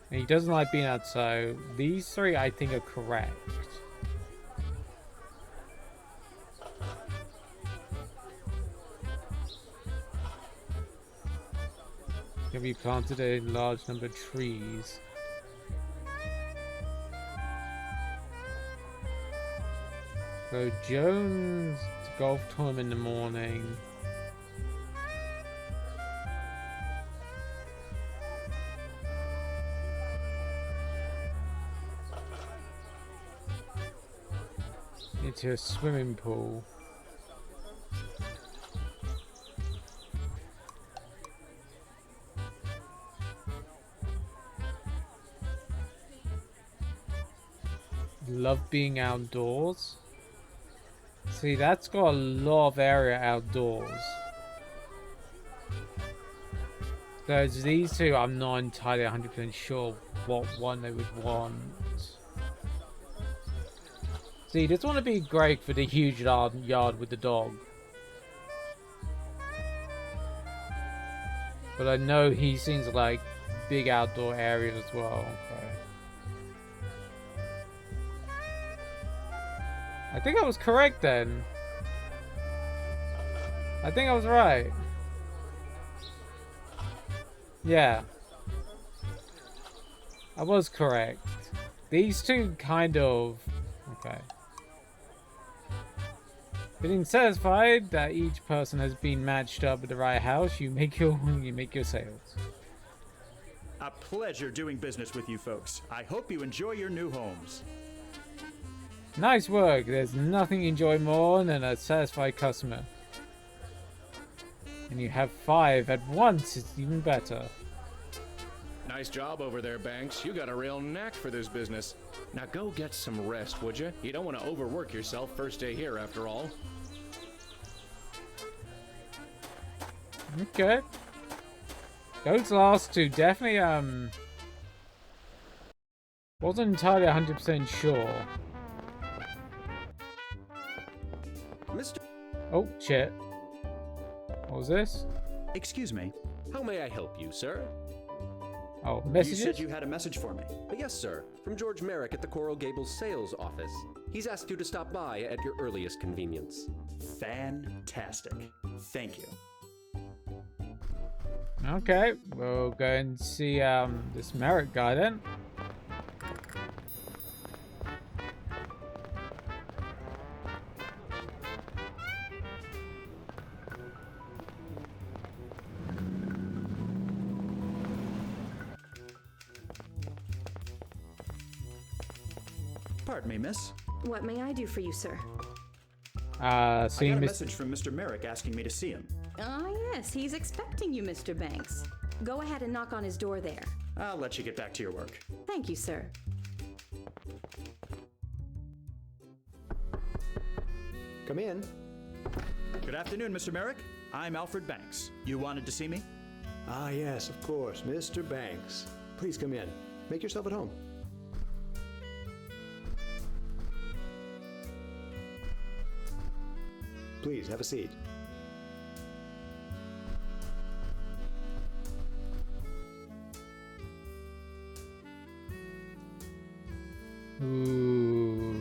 And he doesn't like being out, so these three I think are correct. Can be planted a large number of trees. So Jones golf tournament in the morning. Into a swimming pool. Love being outdoors. See, that's got a lot of area outdoors. So it's these two, I'm not entirely 100% sure what one they would want. See, this one would be great for the huge yard with the dog. But I know he seems like big outdoor areas as well. Okay. I think I was correct then. I think I was right. Yeah. I was correct. These two kind of... Okay. Feeling satisfied that each person has been matched up with the right house, you make your sales. A pleasure doing business with you folks. I hope you enjoy your new homes. Nice work. There's nothing you enjoy more than a satisfied customer. And you have 5 at once. It's even better. Nice job over there, Banks. You got a real knack for this business. Now go get some rest, would you? You don't want to overwork yourself first day here, after all. Okay. Those last two definitely, wasn't entirely 100% sure. Mr. Oh, shit. What was this? Excuse me. How may I help you, sir? Oh, messages? You said you had a message for me. Yes, sir. From George Merrick at the Coral Gables sales office. He's asked you to stop by at your earliest convenience. Fantastic. Thank you. Okay, we'll go and see this Merrick guy then. Pardon me, miss. What may I do for you, sir? I Seeing got a Miss. message from Mr. Merrick asking me to see him. Ah, yes, he's expecting you, Mr. Banks. Go ahead and knock on his door there. I'll let you get back to your work. Thank you, sir. Come in. Good afternoon, Mr. Merrick. I'm Alfred Banks. You wanted to see me? Ah, yes, of course, Mr. Banks. Please come in. Make yourself at home. Please, have a seat. Ooh.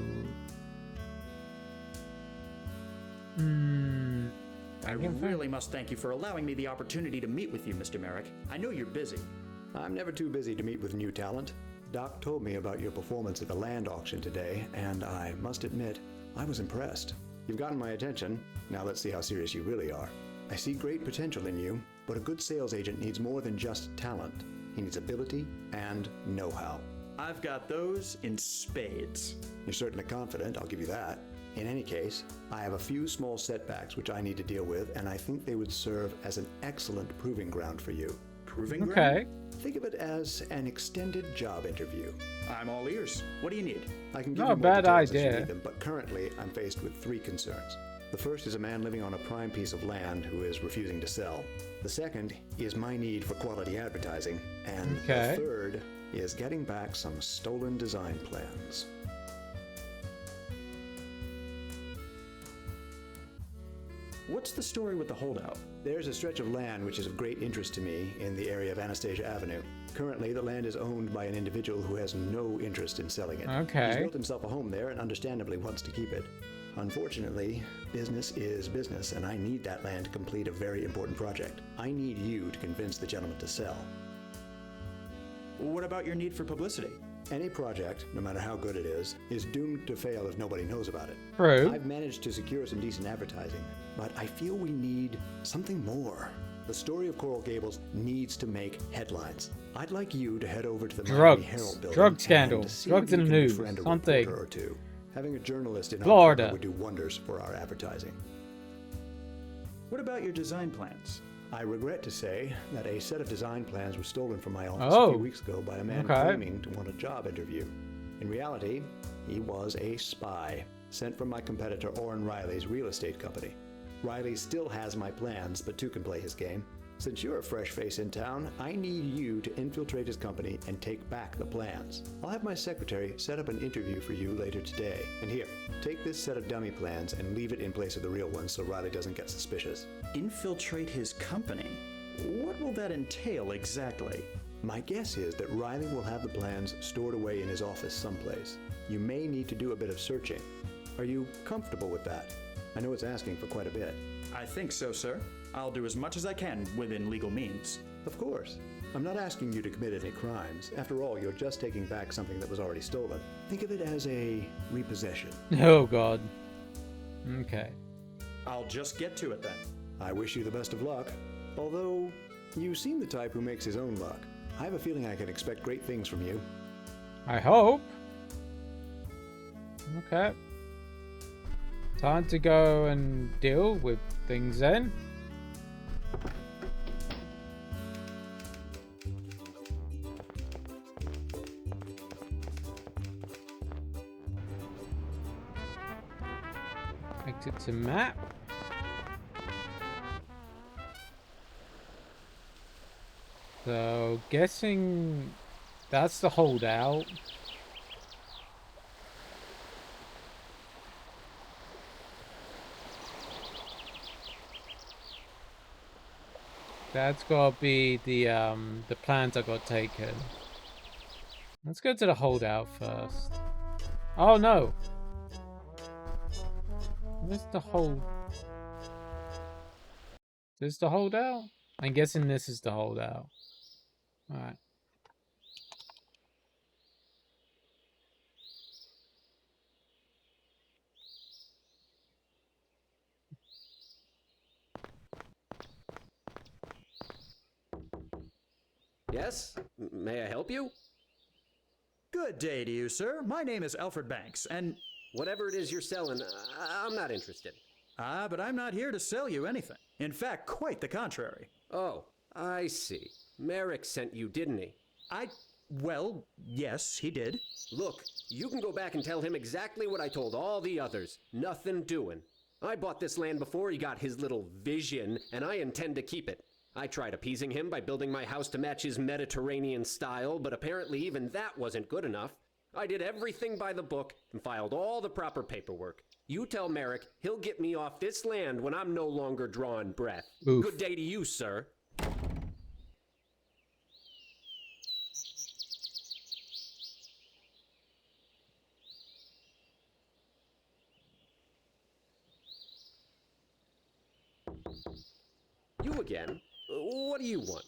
I really must thank you for allowing me the opportunity to meet with you, Mr. Merrick. I know you're busy. I'm never too busy to meet with new talent. Doc told me about your performance at the land auction today, and I must admit, I was impressed. You've gotten my attention. Now let's see how serious you really are. I see great potential in you, but a good sales agent needs more than just talent. He needs ability and know-how. I've got those in spades. You're certainly confident, I'll give you that. In any case, I have a few small setbacks which I need to deal with, and I think they would serve as an excellent proving ground for you. Proving ground? Okay. Think of it as an extended job interview. I'm all ears. What do you need? I can give Not you a more bad details as you idea. need them, but currently I'm faced with 3 concerns. The first is a man living on a prime piece of land who is refusing to sell. The second is my need for quality advertising. And Okay. the third is getting back some stolen design plans. What's the story with the holdout? There's a stretch of land which is of great interest to me in the area of Anastasia Avenue. Currently, the land is owned by an individual who has no interest in selling it. Okay. He's built himself a home there and understandably wants to keep it. Unfortunately, business is business, and I need that land to complete a very important project. I need you to convince the gentleman to sell. What about your need for publicity? Any project, no matter how good it is doomed to fail if nobody knows about it. True. I've managed to secure some decent advertising, but I feel we need something more. The story of Coral Gables needs to make headlines. I'd like you to head over to the Miami Herald building. Drug scandal. and see Drugs if in you the can news. befriend a Something. reporter or two. Having a journalist in our Florida. cover would do wonders for our advertising. What about your design plans? I regret to say that a set of design plans was stolen from my office Oh. a few weeks ago by a man Okay. claiming to want a job interview. In reality, he was a spy sent from my competitor Orrin Riley's real estate company. Riley still has my plans, but 2 can play his game. Since you're a fresh face in town, I need you to infiltrate his company and take back the plans. I'll have my secretary set up an interview for you later today. And here, take this set of dummy plans and leave it in place of the real ones so Riley doesn't get suspicious. Infiltrate his company? What will that entail exactly? My guess is that Riley will have the plans stored away in his office someplace. You may need to do a bit of searching. Are you comfortable with that? I know it's asking for quite a bit. I think so, sir. I'll do as much as I can within legal means. Of course. I'm not asking you to commit any crimes. After all, you're just taking back something that was already stolen. Think of it as a repossession. Oh god. Okay. I'll just get to it then. I wish you the best of luck. Although, you seem the type who makes his own luck. I have a feeling I can expect great things from you. I hope. Okay. Time to go and deal with things then. Exit to map. So, guessing that's the holdout. That's gotta be the plans I got taken. Let's go to the holdout first. Oh no! Where's the hold? This the holdout? I'm guessing this is the holdout. Alright. Yes? May I help you? Good day to you, sir. My name is Alfred Banks, and... Whatever it is you're selling, I'm not interested. But I'm not here to sell you anything. In fact, quite the contrary. Oh, I see. Merrick sent you, didn't he? Well, yes, he did. Look, you can go back and tell him exactly what I told all the others. Nothing doing. I bought this land before he got his little vision, and I intend to keep it. I tried appeasing him by building my house to match his Mediterranean style, but apparently even that wasn't good enough. I did everything by the book and filed all the proper paperwork. You tell Merrick he'll get me off this land when I'm no longer drawing breath. Oof. Good day to you, sir. You again? What do you want?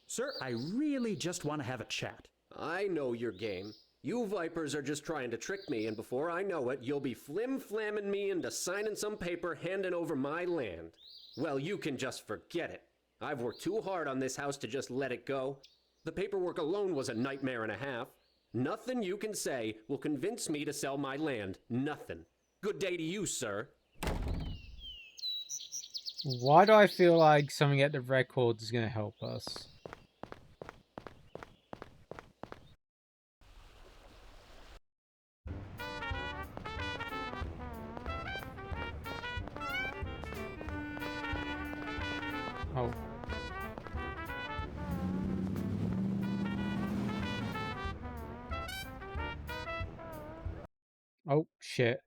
Sir, I really just want to have a chat. I know your game. You Vipers are just trying to trick me, and before I know it, you'll be flim-flamming me into signing some paper handing over my land. Well, you can just forget it. I've worked too hard on this house to just let it go. The paperwork alone was a nightmare and a half. Nothing you can say will convince me to sell my land. Nothing. Good day to you, sir. Why do I feel like something at the records is going to help us? Oh. Oh, shit.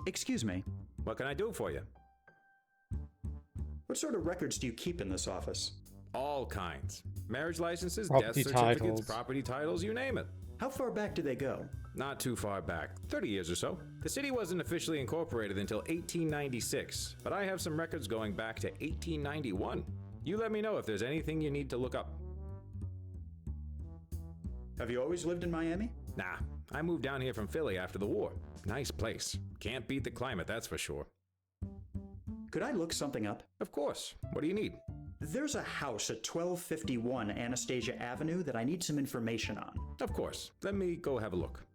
Excuse me. What can I do for you? What sort of records do you keep in this office? All kinds. Marriage licenses, Property death certificates, titles. property titles, you name it. How far back do they go? Not too far back, 30 years or so. The city wasn't officially incorporated until 1896, but I have some records going back to 1891. You let me know if there's anything you need to look up. Have you always lived in Miami? Nah, I moved down here from Philly after the war. Nice place. Can't beat the climate, that's for sure. Could I look something up? Of course. What do you need? There's a house at 1251 Anastasia Avenue that I need some information on. Of course. Let me go have a look.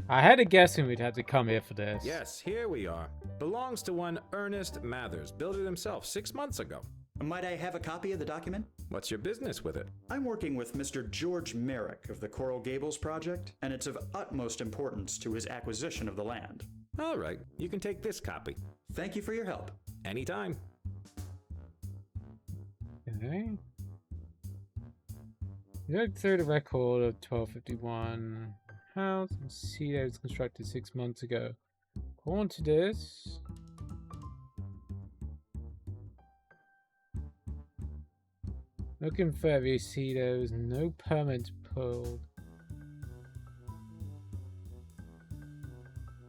I had a guessing we'd have to come here for this. Yes, here we are. Belongs to one Ernest Mathers. Built it himself 6 months ago. Might I have a copy of the document? What's your business with it? I'm working with Mr. George Merrick of the Coral Gables project, and it's of utmost importance to his acquisition of the land. All right, you can take this copy. Thank you for your help. Anytime. Okay. You look through the record of 1251 house and see that it was constructed 6 months ago. According to this, looking further, you see there was no permit pulled.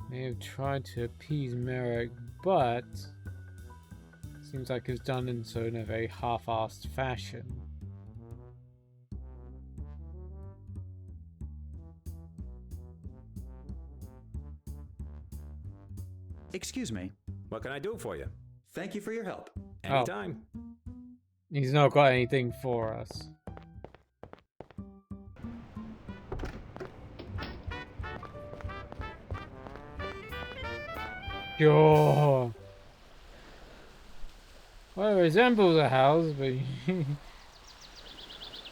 May have tried to appease Merrick, but seems like it was done in a very half-assed fashion. Excuse me. What can I do for you? Thank you for your help. Anytime. He's not got anything for us. Sure. Well, it resembles a house, but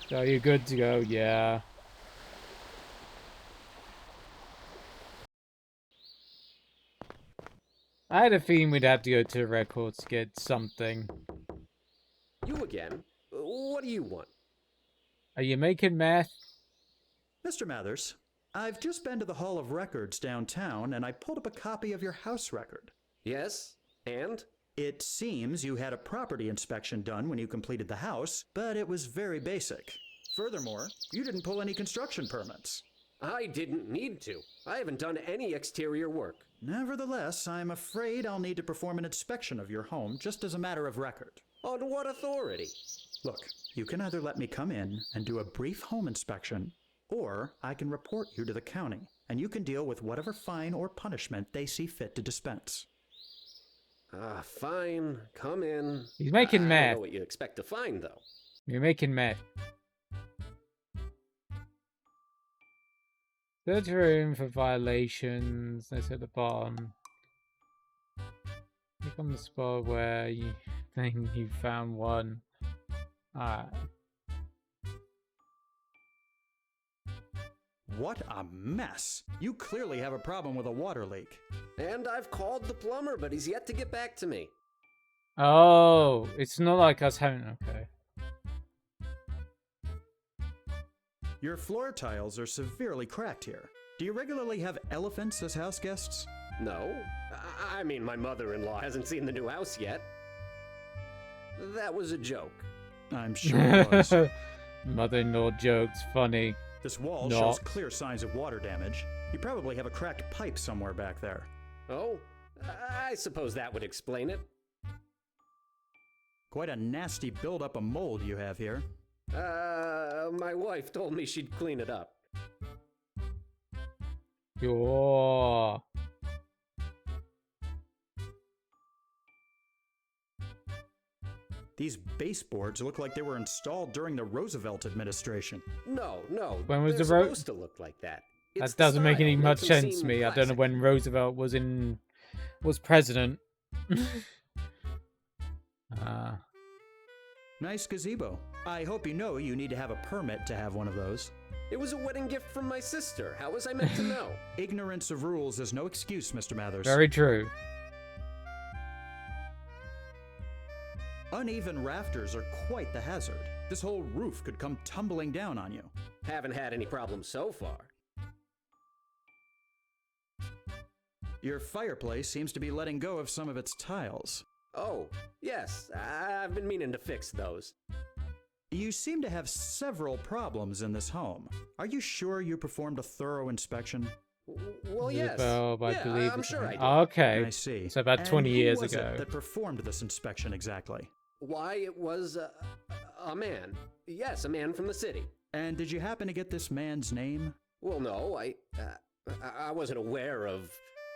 so you're good to go, yeah. I had a feeling we'd have to go to the records to get something. You again? What do you want? Are you making meth? Mr. Mathers, I've just been to the Hall of Records downtown, and I pulled up a copy of your house record. Yes? And? It seems you had a property inspection done when you completed the house, but it was very basic. Furthermore, you didn't pull any construction permits. I didn't need to. I haven't done any exterior work. Nevertheless, I'm afraid I'll need to perform an inspection of your home just as a matter of record. On what authority? Look, you can either let me come in and do a brief home inspection, Or I can report you to the county, and you can deal with whatever fine or punishment they see fit to dispense. Fine. Come in. He's making I meth. don't know what you expect to find, though. You're making meth. Search room for violations. That's at the bottom. Click on the spot where you think you found one. Alright. What a mess! You clearly have a problem with a water leak. And I've called the plumber, but he's yet to get back to me. Oh, it's not like us having. Okay. Your floor tiles are severely cracked here. Do you regularly have elephants as house guests? No. I mean, my mother-in-law hasn't seen the new house yet. That was a joke. I'm sure it was. Mother-in-law jokes, funny. This wall Not. shows clear signs of water damage. You probably have a cracked pipe somewhere back there. Oh, I suppose that would explain it. Quite a nasty buildup of mold you have here. My wife told me she'd clean it up. Yo. These baseboards look like they were installed during the Roosevelt administration. No. When was they're the supposed to look like that. It's That doesn't the make any style, much makes them sense to seem me. I don't know classic. when Roosevelt was president. Nice gazebo. I hope you know you need to have a permit to have one of those. It was a wedding gift from my sister. How was I meant to know? Ignorance of rules is no excuse, Mr. Mathers. Very true. Uneven rafters are quite the hazard. This whole roof could come tumbling down on you. Haven't had any problems so far. Your fireplace seems to be letting go of some of its tiles. Oh, yes. I've been meaning to fix those. You seem to have several problems in this home. Are you sure you performed a thorough inspection? Well, yes. Isabel, I Yeah, believe I'm it's sure I did. Okay. I see. So about And 20 who years was ago. it that performed this inspection exactly? Why, it was a man. Yes, a man from the city. And did you happen to get this man's name? Well, no, I wasn't aware of...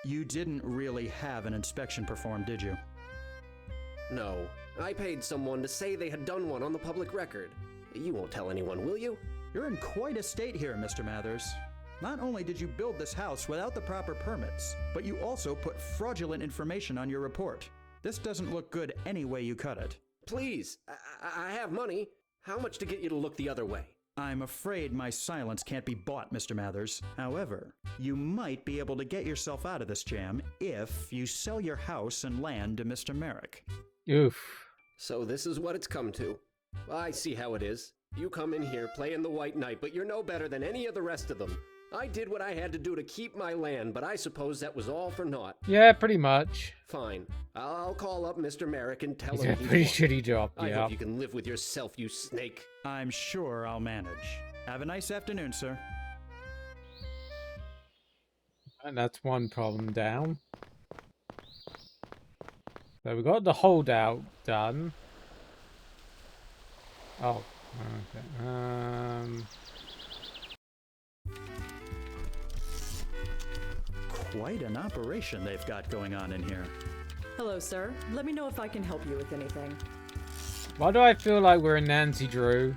You didn't really have an inspection performed, did you? No. I paid someone to say they had done one on the public record. You won't tell anyone, will you? You're in quite a state here, Mr. Mathers. Not only did you build this house without the proper permits, but you also put fraudulent information on your report. This doesn't look good any way you cut it. Please, I have money. How much to get you to look the other way? I'm afraid my silence can't be bought, Mr. Mathers. However, you might be able to get yourself out of this jam if you sell your house and land to Mr. Merrick. Oof. So this is what it's come to. I see how it is. You come in here playing the white knight, but you're no better than any of the rest of them. I did what I had to do to keep my land, but I suppose that was all for naught. Yeah, pretty much. Fine. I'll call up Mr. Merrick and tell He's him got a he's pretty won. shitty job. I Yeah. hope you can live with yourself, you snake. I'm sure I'll manage. Have a nice afternoon, sir. And that's one problem down. So we got the holdout done. Oh, okay. Quite an operation they've got going on in here. Hello, sir. Let me know if I can help you with anything. Why do I feel like we're in Nancy Drew?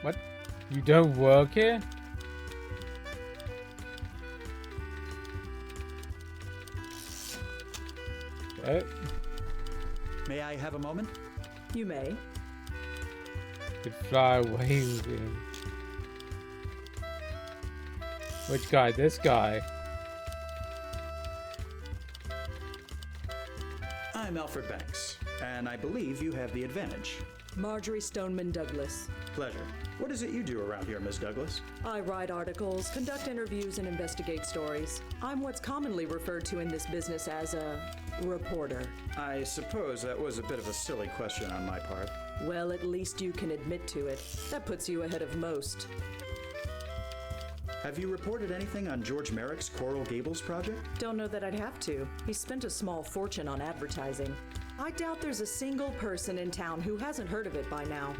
What? You don't work here? Okay. May I have a moment? You may. Could fly away with him. Which guy? This guy. I'm Alfred Banks, and I believe you have the advantage. Marjorie Stoneman Douglas. Pleasure. What is it you do around here, Miss Douglas? I write articles, conduct interviews, and investigate stories. I'm what's commonly referred to in this business as a reporter. I suppose that was a bit of a silly question on my part. Well, at least you can admit to it. That puts you ahead of most. Have you reported anything on George Merrick's Coral Gables project? Don't know that I'd have to. He spent a small fortune on advertising. I doubt there's a single person in town who hasn't heard of it by now.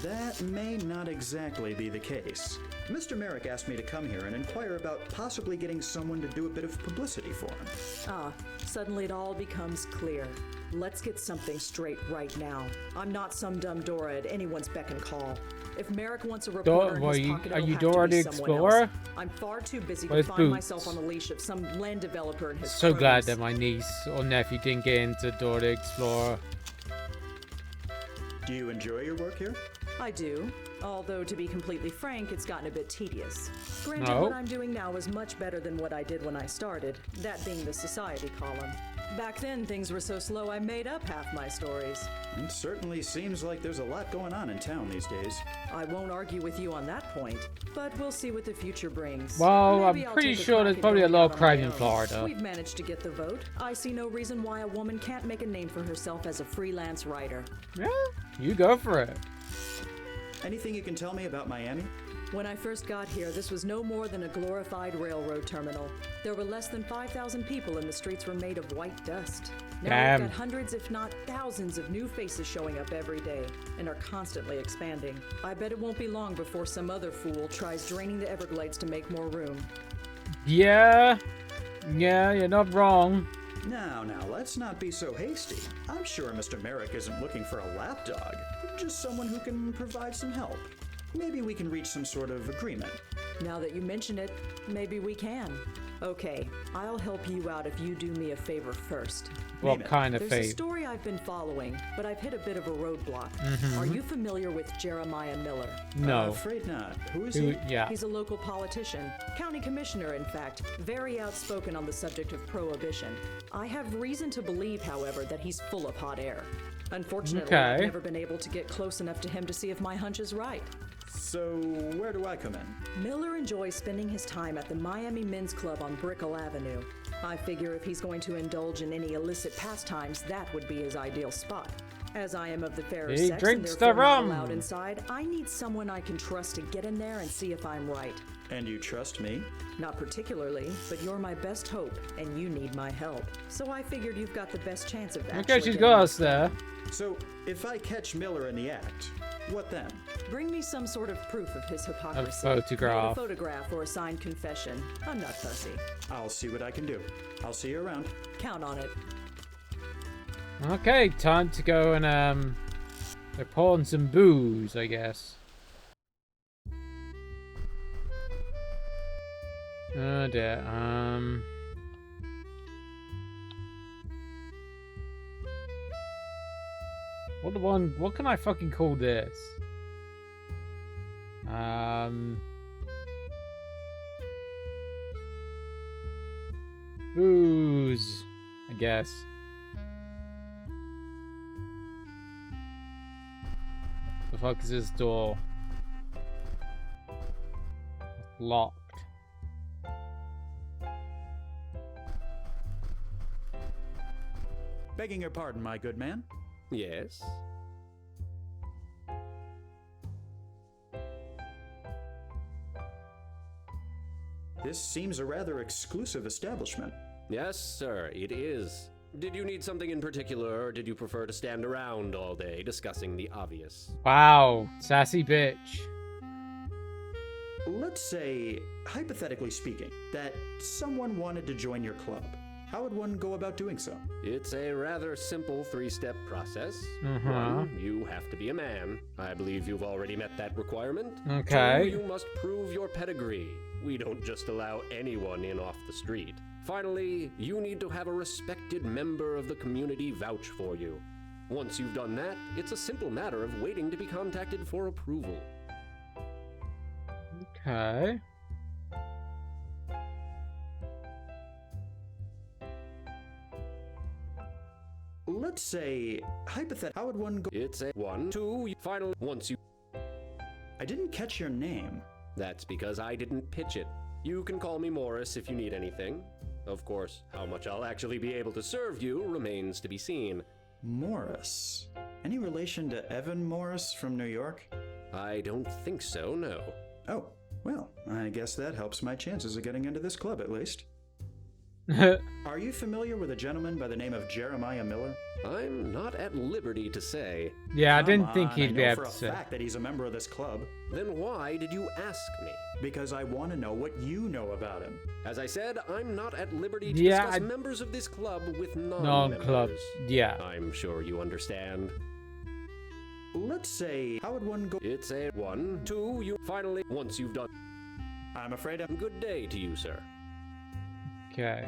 That may not exactly be the case. Mr. Merrick asked me to come here and inquire about possibly getting someone to do a bit of publicity for him. Ah, suddenly it all becomes clear. Let's get something straight right now. I'm not some dumb Dora at anyone's beck and call. If Merrick wants a reporter in his pocket, are it'll you have to Dora be the someone Explorer? else. I'm far too busy Where's to find Boots? myself on the leash of some land developer and his So glad cronies. that my niece or nephew didn't get into Dora the Explorer. Do you enjoy your work here? I do. Although, to be completely frank, it's gotten a bit tedious. Granted, No. what I'm doing now is much better than what I did when I started, that being the society column. Back then, things were so slow I made up half my stories. It certainly seems like there's a lot going on in town these days. I won't argue with you on that point, but we'll see what the future brings. Well, Maybe I'm I'll pretty take a sure crack there's at probably a going lot out of on crime my in own. Florida. We've managed to get the vote. I see no reason why a woman can't make a name for herself as a freelance writer. Yeah, you go for it. Anything you can tell me about Miami? When I first got here, this was no more than a glorified railroad terminal. There were less than 5,000 people and the streets were made of white dust. Now Damn. we've got hundreds, if not thousands, of new faces showing up every day and are constantly expanding. I bet it won't be long before some other fool tries draining the Everglades to make more room. Yeah, you're not wrong. Now, let's not be so hasty. I'm sure Mr. Merrick isn't looking for a lapdog, just someone who can provide some help. Maybe we can reach some sort of agreement. Now that you mention it, maybe we can. Okay, I'll help you out if you do me a favor first. What kind of There's a favor? story I've been following, but I've hit a bit of a roadblock. Mhm. Are you familiar with Jeremiah Miller? No. Afraid not. Who is Who- he? yeah. He's a local politician, county commissioner, in fact, very outspoken on the subject of prohibition. I have reason to believe, however, that he's full of hot air. Unfortunately, I've Okay. never been able to get close enough to him to see if my hunch is right. So, where do I come in? Miller enjoys spending his time at the Miami Men's Club on Brickell Avenue. I figure if he's going to indulge in any illicit pastimes, that would be his ideal spot. As I am of the fairer He sex and drinks the therefore not rum. allowed inside, I need someone I can trust to get in there and see if I'm right. And you trust me? Not particularly, but you're my best hope, and you need my help. So I figured you've got the best chance of actually Okay, she's getting got it. us there. So, if I catch Miller in the act, what then? Bring me some sort of proof of his hypocrisy. photograph. A photograph or a signed confession. I'm not fussy. I'll see what I can do. I'll see you around. Count on it. Okay, time to go and they're pouring some booze, I guess. Oh dear. What can I fucking call this? Booze, I guess. The fuck is this door? Locked. Begging your pardon, my good man. Yes? This seems a rather exclusive establishment. Yes, sir, it is. Did you need something in particular, or did you prefer to stand around all day discussing the obvious? Wow, sassy bitch. Let's say, hypothetically speaking, that someone wanted to join your club. How would one go about doing so? It's a rather simple three-step process. Uh-huh. 1, you have to be a man. I believe you've already met that requirement. Okay. 2, you must prove your pedigree. We don't just allow anyone in off the street. Finally, you need to have a respected member of the community vouch for you. Once you've done that, it's a simple matter of waiting to be contacted for approval. Okay. Let's say, hypothetically, how would one go? It's a 1, 2, finally, once you... I didn't catch your name. That's because I didn't pitch it. You can call me Morris if you need anything. Of course, how much I'll actually be able to serve you remains to be seen. Morris. Any relation to Evan Morris from New York? I don't think so, no. Oh, Well, I guess that helps my chances of getting into this club at least. Are you familiar with a gentleman by the name of Jeremiah Miller? I'm not at liberty to say. Yeah, I didn't Come think on, he'd I be know able for to a say. fact that he's a member of this club. Then why did you ask me? Because I want to know what you know about him. As I said, I'm not at liberty to Yeah, discuss members of this club with Non-club. non-members. Yeah. I'm sure you understand. Let's say, how would one go? It's a 1, 2, you finally, once you've done. I'm afraid I'm... Good day to you, sir. Okay.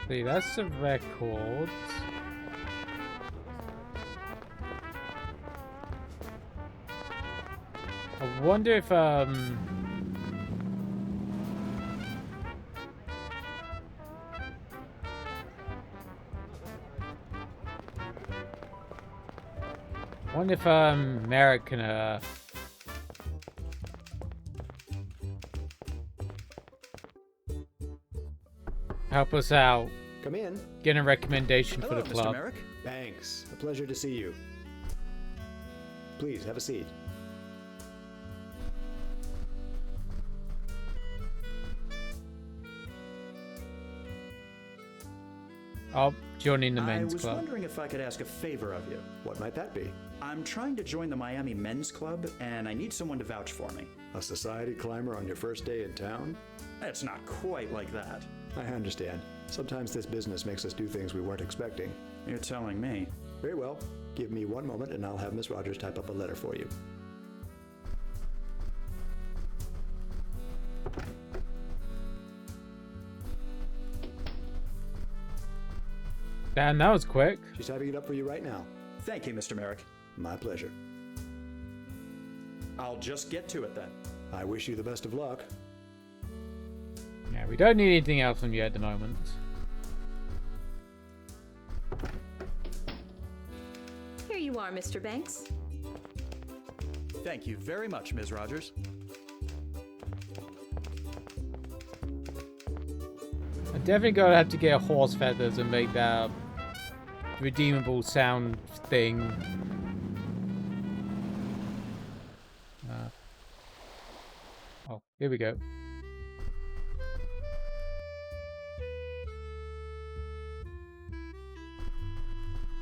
See, that's the records. I wonder if Merrick can help us out. Come in. Get a recommendation Hello, for the club. Mr. Merrick. Banks, a pleasure to see you. Please, have a seat. Oh, joining the I men's was club. wondering if I could ask a favor of you. What might that be? I'm trying to join the Miami Men's Club, and I need someone to vouch for me. A society climber on your first day in town? It's not quite like that. I understand. Sometimes this business makes us do things we weren't expecting. You're telling me. Very well. Give me 1 moment and I'll have Miss Rogers type up a letter for you. Damn, that was quick. She's typing it up for you right now. Thank you, Mr. Merrick. My pleasure. I'll just get to it then. I wish you the best of luck. Yeah, we don't need anything else from you at the moment. Here you are, Mr. Banks. Thank you very much, Ms. Rogers. I'm definitely gonna have to get horse feathers and make that redeemable sound thing. Oh, here we go.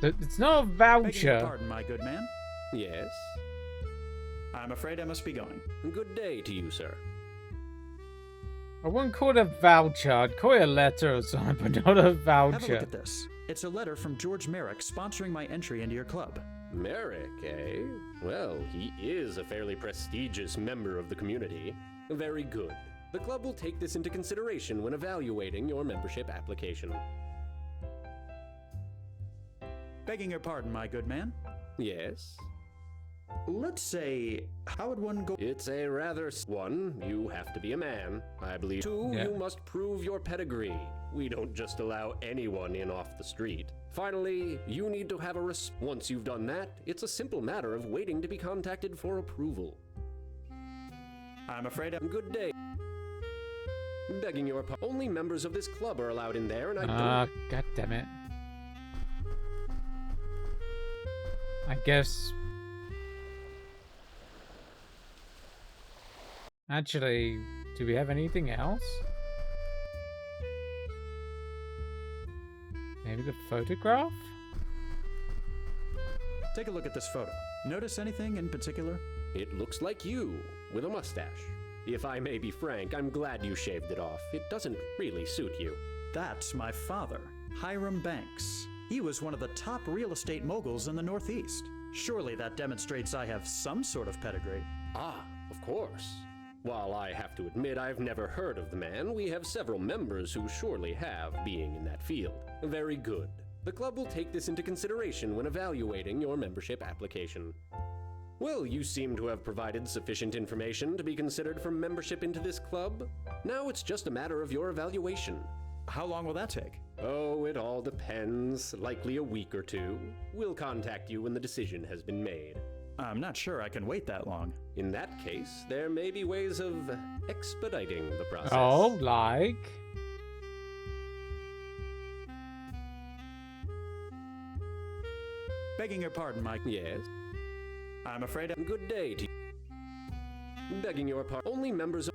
It's not a Begging your voucher. pardon, my good man. Yes? I'm afraid I must be going. Good day to you, sir. I wouldn't call it a voucher. I'd call it a letter or something, but not a Have a look voucher. at this. It's a letter from George Merrick sponsoring my entry into your club. Merrick, eh? Well, he is a fairly prestigious member of the community. Very good. The club will take this into consideration when evaluating your membership application. Begging your pardon, my good man. Yes? Let's say, how would one go? It's a rather... 1, you have to be a man, I believe. 2, Yeah. you must prove your pedigree. We don't just allow anyone in off the street. Finally, you need to have a Once you've done that, it's a simple matter of waiting to be contacted for approval. I'm afraid I'm... Good day. Begging your pardon. Only members of this club are allowed in there, and I Ah, don't... god damn it. I guess. Actually, do we have anything else? Maybe the photograph? Take a look at this photo. Notice anything in particular? It looks like you, with a mustache. If I may be frank, I'm glad you shaved it off. It doesn't really suit you. That's my father, Hiram Banks. He was one of the top real estate moguls in the Northeast. Surely that demonstrates I have some sort of pedigree. Ah, of course. While I have to admit I've never heard of the man, we have several members who surely have, being in that field. Very good. The club will take this into consideration when evaluating your membership application. Well, you seem to have provided sufficient information to be considered for membership into this club. Now it's just a matter of your evaluation. How long will that take? Oh, it all depends. Likely a week or 2. We'll contact you when the decision has been made. I'm not sure I can wait that long. In that case, there may be ways of expediting the process. Oh, like? Begging your pardon, Mike. Yes. I'm afraid. Good day to you. Begging your pardon. Only members of.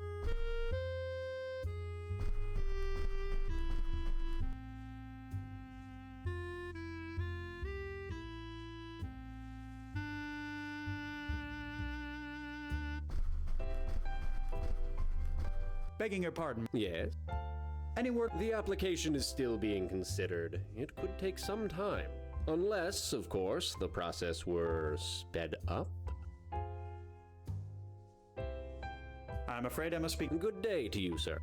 Begging your pardon. Yes. Any word? The application is still being considered. It could take some time. Unless, of course, the process were sped up. I'm afraid I must be. Good day to you, sir.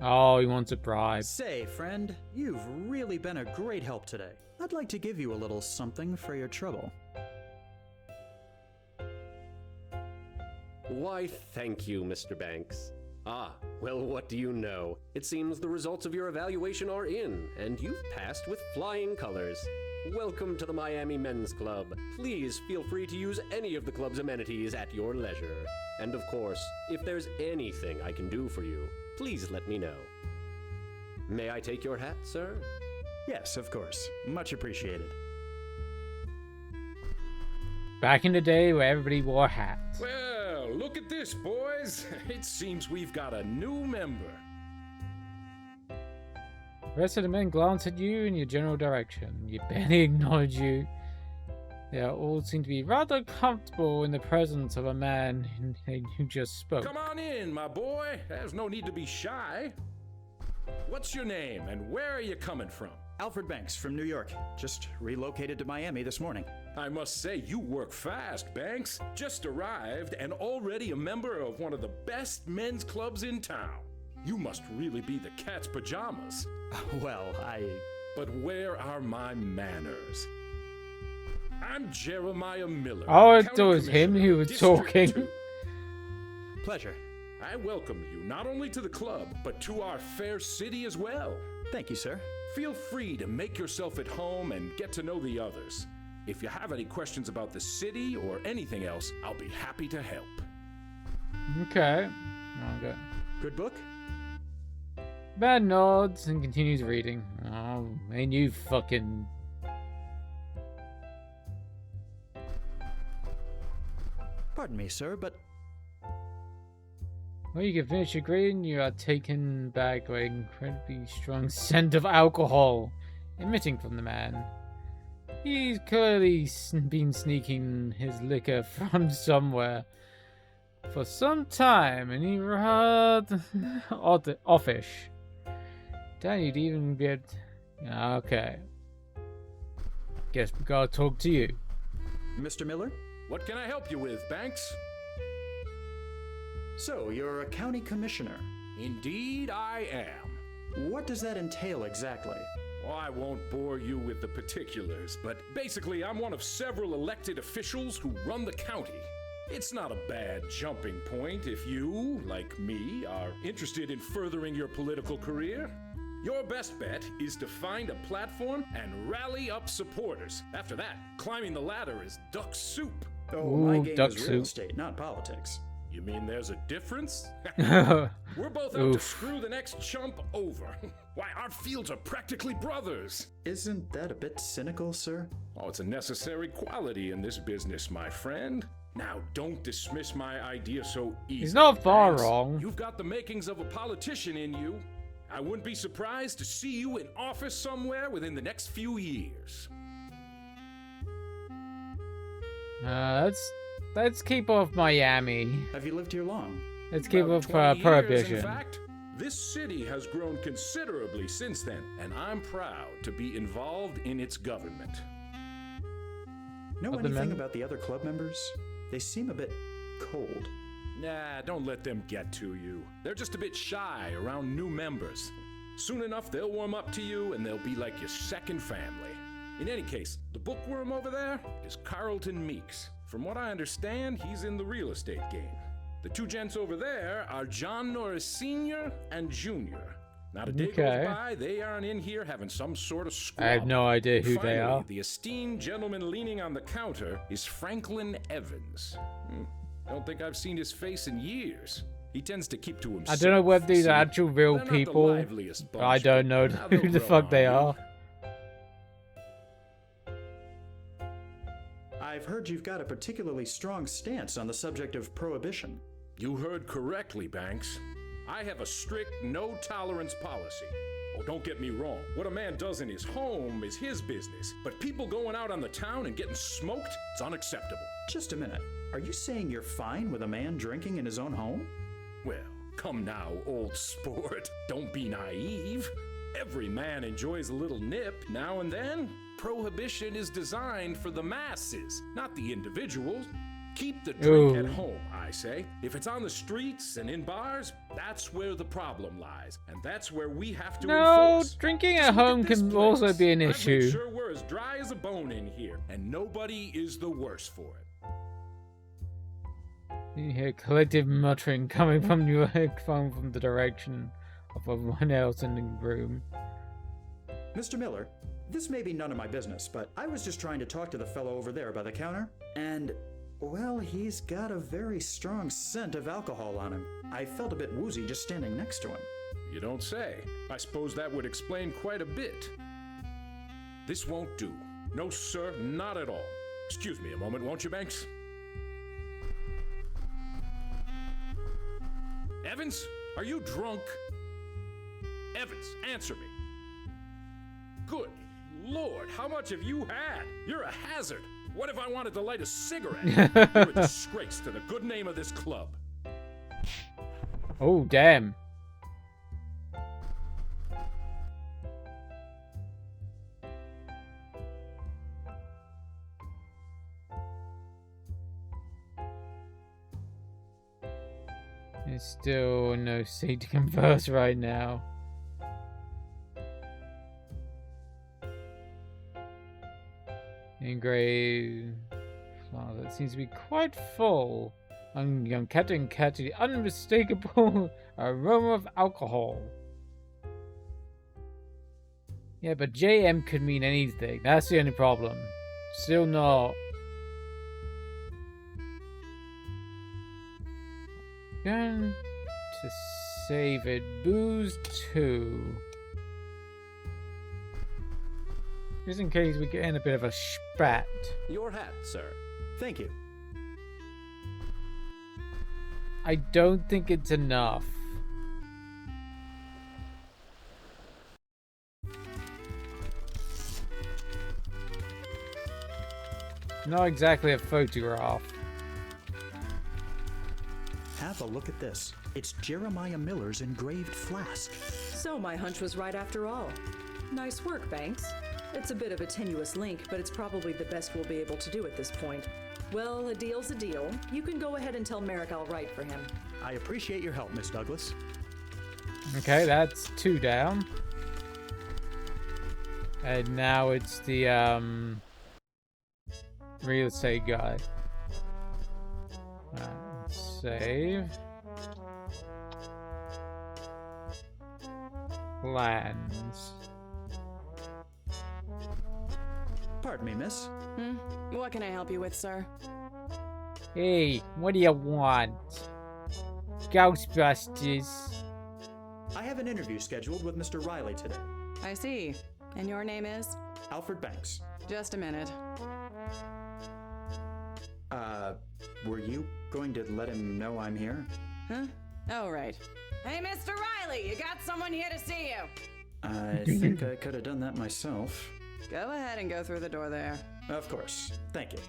Oh, he wants a bribe. Say, friend, you've really been a great help today. I'd like to give you a little something for your trouble. Why, thank you, Mr. Banks. Ah, well, what do you know? It seems the results of your evaluation are in, and you've passed with flying colors. Welcome to the Miami Men's Club. Please feel free to use any of the club's amenities at your leisure. And of course, if there's anything I can do for you, please let me know. May I take your hat, sir? Yes, of course. Much appreciated. Back in the day where everybody wore hats. Well, look at this, boys. It seems we've got a new member. The rest of the men glance at you in your general direction. You barely acknowledge you. They all seem to be rather comfortable in the presence of a man who just spoke. Come on in, my boy. There's no need to be shy. What's your name and where are you coming from? Alfred Banks from New York. Just relocated to Miami this morning. I must say, you work fast, Banks. Just arrived and already a member of one of the best men's clubs in town. You must really be the cat's pajamas. Well, But where are my manners? I'm Jeremiah Miller. Oh, it County was him Commissioner, who was District talking. 2. Pleasure. I welcome you not only to the club, but to our fair city as well. Thank you, sir. Feel free to make yourself at home and get to know the others. If you have any questions about the city or anything else, I'll be happy to help. Okay. Good book? Man nods and continues reading. Oh, and you fucking... Pardon me, sir, but... When you can finish your reading, you are taken back by an incredibly strong scent of alcohol emitting from the man. He's clearly been sneaking his liquor from somewhere for some time, and he rather offish. Damn, you'd even get... Okay. Guess we gotta talk to you. Mr. Miller? What can I help you with, Banks? So, you're a county commissioner. Indeed, I am. What does that entail exactly? Well, I won't bore you with the particulars, but basically I'm one of several elected officials who run the county. It's not a bad jumping point if you, like me, are interested in furthering your political career. Your best bet is to find a platform and rally up supporters. After that, climbing the ladder is duck soup. Oh, my Ooh, game duck is soup. real estate, not politics. You mean there's a difference? We're both out to Oof. screw the next chump over. Why, our fields are practically brothers. Isn't that a bit cynical, sir? Oh, it's a necessary quality in this business, my friend. Now, don't dismiss my idea so easily. He's not far Banks. wrong. You've got the makings of a politician in you. I wouldn't be surprised to see you in office somewhere within the next few years. Let's keep off Miami. Have you lived here long? Let's keep About off 20 years, Prohibition. in fact, this city has grown considerably since then, and I'm proud to be involved in its government. Know Of the anything men? about the other club members? They seem a bit cold. Nah, don't let them get to you. They're just a bit shy around new members. Soon enough, they'll warm up to you and they'll be like your second family. In any case, the bookworm over there is Carlton Meeks. From what I understand, he's in the real estate game. The two gents over there are John Norris Sr. and Jr. Not a day Okay. goes by, they aren't in here having some sort of I squabble. have no idea who Finally, they are. the esteemed gentleman leaning on the counter is Franklin Evans. Don't think I've seen his face in years. He tends to keep to I himself. don't know whether these see. are actual real They're not the people. liveliest But I bunch, don't know but now who they'll the grow fuck on they you. are. heard you've got a particularly strong stance on the subject of prohibition. You heard correctly, Banks. I have a strict no-tolerance policy. Oh, don't get me wrong. What a man does in his home is his business. But people going out on the town and getting smoked, it's unacceptable. Just a minute. Are you saying you're fine with a man drinking in his own home? Well, come now, old sport. Don't be naive. Every man enjoys a little nip now and then. Prohibition is designed for the masses, not the individuals. Keep the drink at home, I say. If it's on the streets and in bars, that's where the problem lies. And that's where we have to enforce. Drinking at home can also be an I've issue. made sure we're as dry as a bone in here, and nobody is the worse for it. You hear collective muttering coming from from the direction of everyone else in the room. Mr. Miller, this may be none of my business, but I was just trying to talk to the fellow over there by the counter, and, well, he's got a very strong scent of alcohol on him. I felt a bit woozy just standing next to him. You don't say. I suppose that would explain quite a bit. This won't do. No, sir, not at all. Excuse me a moment, won't you, Banks? Evans, are you drunk? Evans, answer me. Good Lord, how much have you had? You're a hazard. What if I wanted to light a cigarette? You're a disgrace to the good name of this club. Oh, damn. There's still no seat to converse right now. Engraved closet seems to be quite full. I'm catching the unmistakable aroma of alcohol. Yeah, but JM could mean anything. That's the only problem. Still not. Going to save it. Booze 2. Just in case we get in a bit of a spat. Your hat, sir. Thank you. I don't think it's enough. Not exactly a photograph. Have a look at this. It's Jeremiah Miller's engraved flask. So my hunch was right after all. Nice work, Banks. It's a bit of a tenuous link, but it's probably the best we'll be able to do at this point. Well, a deal's a deal. You can go ahead and tell Merrick I'll write for him. I appreciate your help, Miss Douglas. Okay, that's 2 down. And now it's the real estate guy. Save. Lands. Pardon me, miss. What can I help you with, sir? Hey, what do you want? Ghostbusters. I have an interview scheduled with Mr. Riley today. I see. And your name is? Alfred Banks. Just a minute. Were you going to let him know I'm here? Huh? Oh, right. Hey, Mr. Riley, you got someone here to see you. I think I could have done that myself. Go ahead and go through the door there. Of course. Thank you.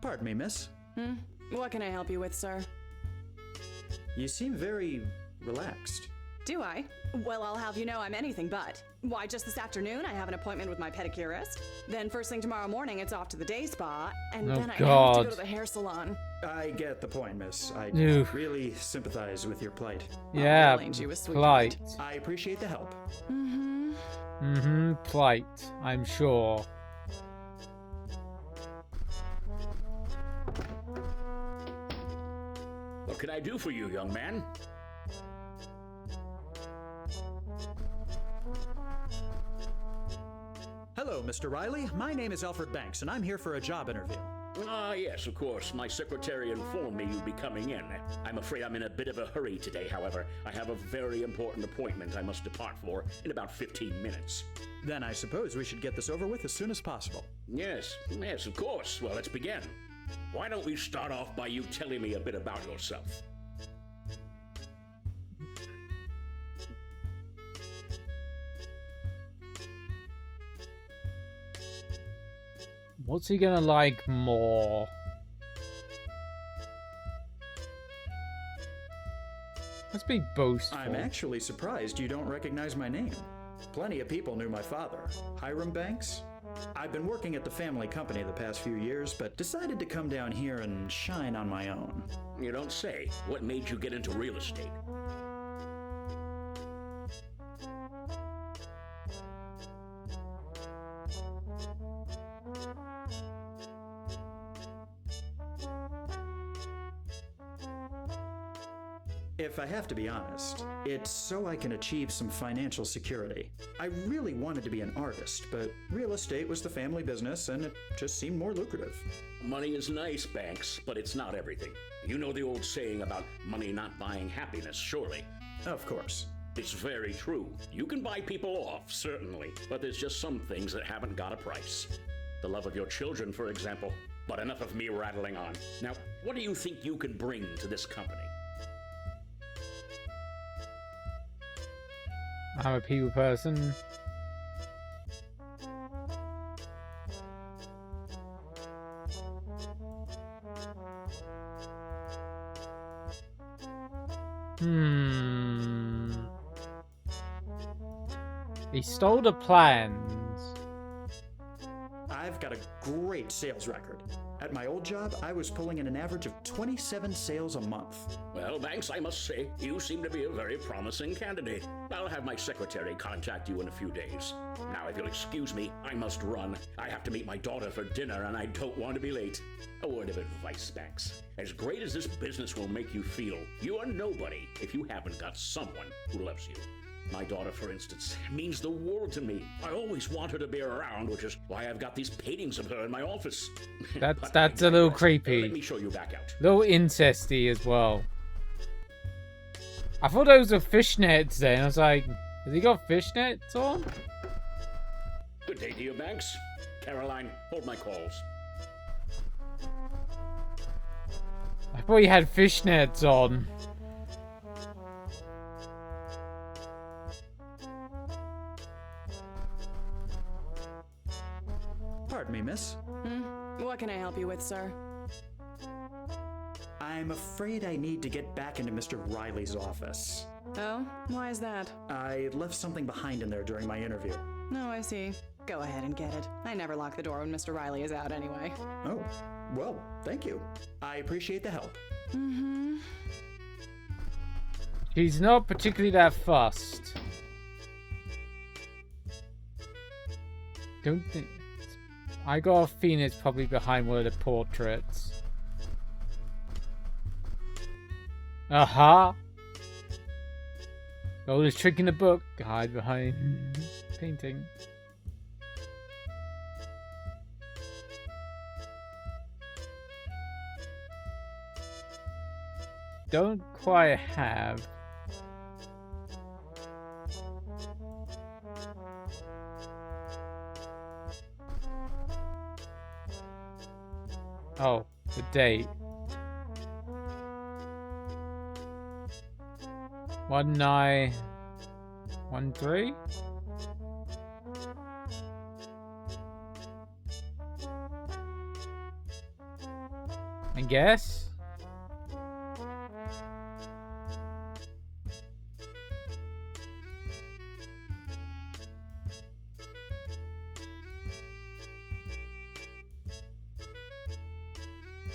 Pardon me, miss. What can I help you with, sir? You seem very relaxed. Do I? Well, I'll have you know I'm anything but. Why, just this afternoon I have an appointment with my pedicurist. Then first thing tomorrow morning it's off to the day spa. And then I have to go to the hair salon. I get the point, miss. I really sympathize with your plight. Yeah, Oh, ain't you a plight. I appreciate the help. Plight, I'm sure. What can I do for you, young man? Hello, Mr. Riley. My name is Alfred Banks, and I'm here for a job interview. Ah, yes, of course. My secretary informed me you'd be coming in. I'm afraid I'm in a bit of a hurry today, however. I have a very important appointment I must depart for in about 15 minutes. Then I suppose we should get this over with as soon as possible. Yes, of course. Well, let's begin. Why don't we start off by you telling me a bit about yourself? What's he gonna like more? Let's be boastful. I'm actually surprised you don't recognize my name. Plenty of people knew my father, Hiram Banks. I've been working at the family company the past few years, but decided to come down here and shine on my own. You don't say. What made you get into real estate? If I have to be honest, it's so I can achieve some financial security. I really wanted to be an artist, but real estate was the family business and it just seemed more lucrative. Money is nice, Banks, but it's not everything. You know the old saying about money not buying happiness, surely? Of course. It's very true. You can buy people off, certainly, but there's just some things that haven't got a price. The love of your children, for example. But enough of me rattling on. Now, what do you think you can bring to this company? I'm a people person. He stole the plans. I've got a great sales record. At my old job, I was pulling in an average of 27 sales a month. Well, Banks, I must say, you seem to be a very promising candidate. I'll have my secretary contact you in a few days. Now, if you'll excuse me, I must run. I have to meet my daughter for dinner, and I don't want to be late. A word of advice, Banks. As great as this business will make you feel, you are nobody if you haven't got someone who loves you. My daughter, for instance, means the world to me. I always want her to be around, which is why I've got these paintings of her in my office. That's a little creepy. Let me show you back out. A little incesty as well. I thought those were fishnets then. I was like, has he got fishnets on? Good day to you, Banks. Caroline, hold my calls. I thought he had fishnets on. Pardon me, miss. What can I help you with, sir? I'm afraid I need to get back into Mr. Riley's office. Oh? Why is that? I left something behind in there during my interview. Oh, I see. Go ahead and get it. I never lock the door when Mr. Riley is out anyway. Oh, well, thank you. I appreciate the help. He's not particularly that fussed. Don't think... I got a feeling it's probably behind one of the portraits. Aha! The oldest trick in the book. Hide behind painting. Don't quite have. Oh, the date. 1913? I guess.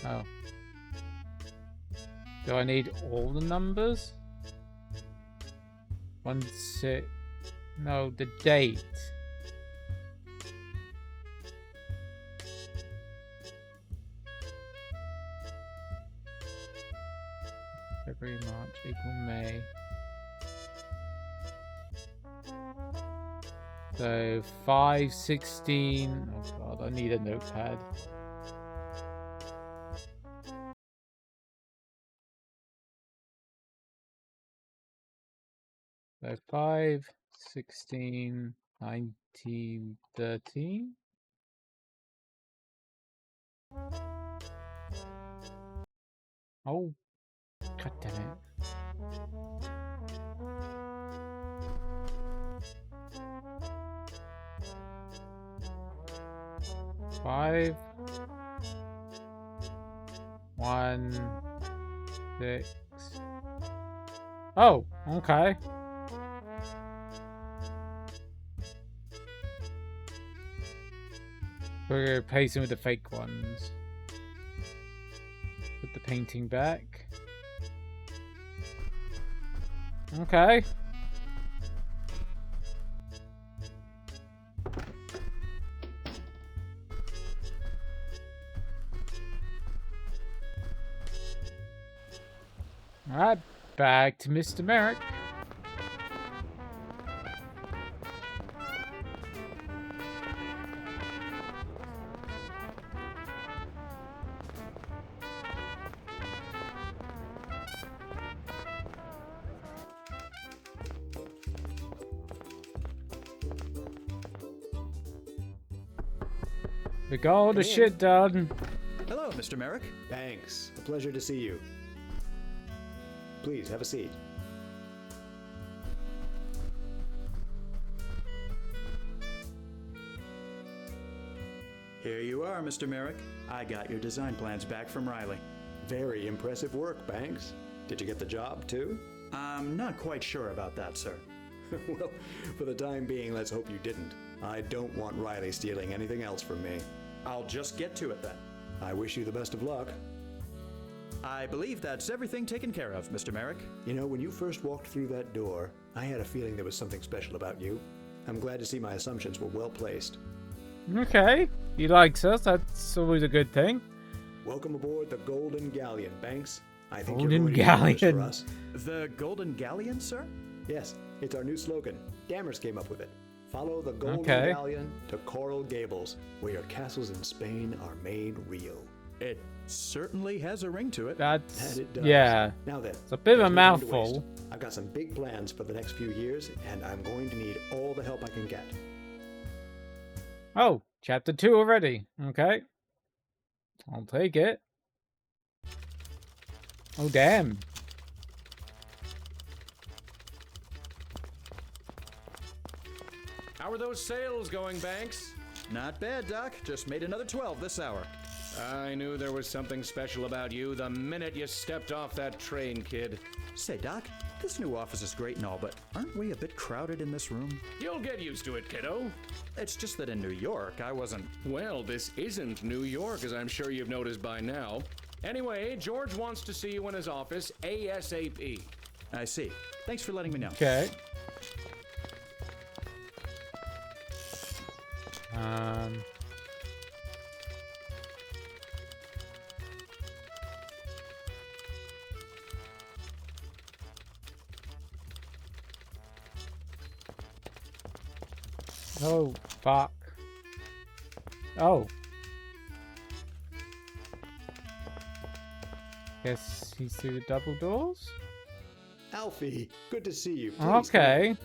Oh. Do I need all the numbers? 16. No, the date. February, March, April, May. So 5/16. Oh god, I need a notepad. So 5, 16, 19, 13. Oh, god damn it. Five, 1, 6. Oh, okay. We're replacing with the fake ones. Put the painting back. Okay. Alright, back to Mr. Merrick. We got all the shit done. Hello, Mr. Merrick. Thanks. A pleasure to see you. Please, have a seat. Here you are, Mr. Merrick. I got your design plans back from Riley. Very impressive work, Banks. Did you get the job, too? I'm not quite sure about that, sir. Well, for the time being, let's hope you didn't. I don't want Riley stealing anything else from me. I'll just get to it then. I wish you the best of luck. I believe that's everything taken care of, Mr. Merrick. You know, when you first walked through that door, I had a feeling there was something special about you. I'm glad to see my assumptions were well placed. Okay. He likes us. That's always a good thing. Welcome aboard the Golden Galleon, Banks. I think Golden you're going to do Galleon. for us. The Golden Galleon, sir? Yes, it's our new slogan. Dammers came up with it. Follow the Golden Okay. Galleon to Coral Gables, where your castles in Spain are made real. It certainly has a ring to it. That's, That it does. yeah. Now then, It's a bit of a there's no time to mouthful. waste. I've got some big plans for the next few years, and I'm going to need all the help I can get. Oh, chapter 2 already. Okay. I'll take it. Oh, damn. How are those sales going, Banks? Not bad, Doc. Just made another 12 this hour. I knew there was something special about you the minute you stepped off that train, kid. Say, Doc, this new office is great and all, but aren't we a bit crowded in this room? You'll get used to it, kiddo. It's just that in New York, I wasn't... Well, this isn't New York, as I'm sure you've noticed by now. Anyway, George wants to see you in his office ASAP. I see. Thanks for letting me know. Okay. Oh, fuck. Oh. Guess he's through the double doors? Alfie, good to see you. Please, Okay.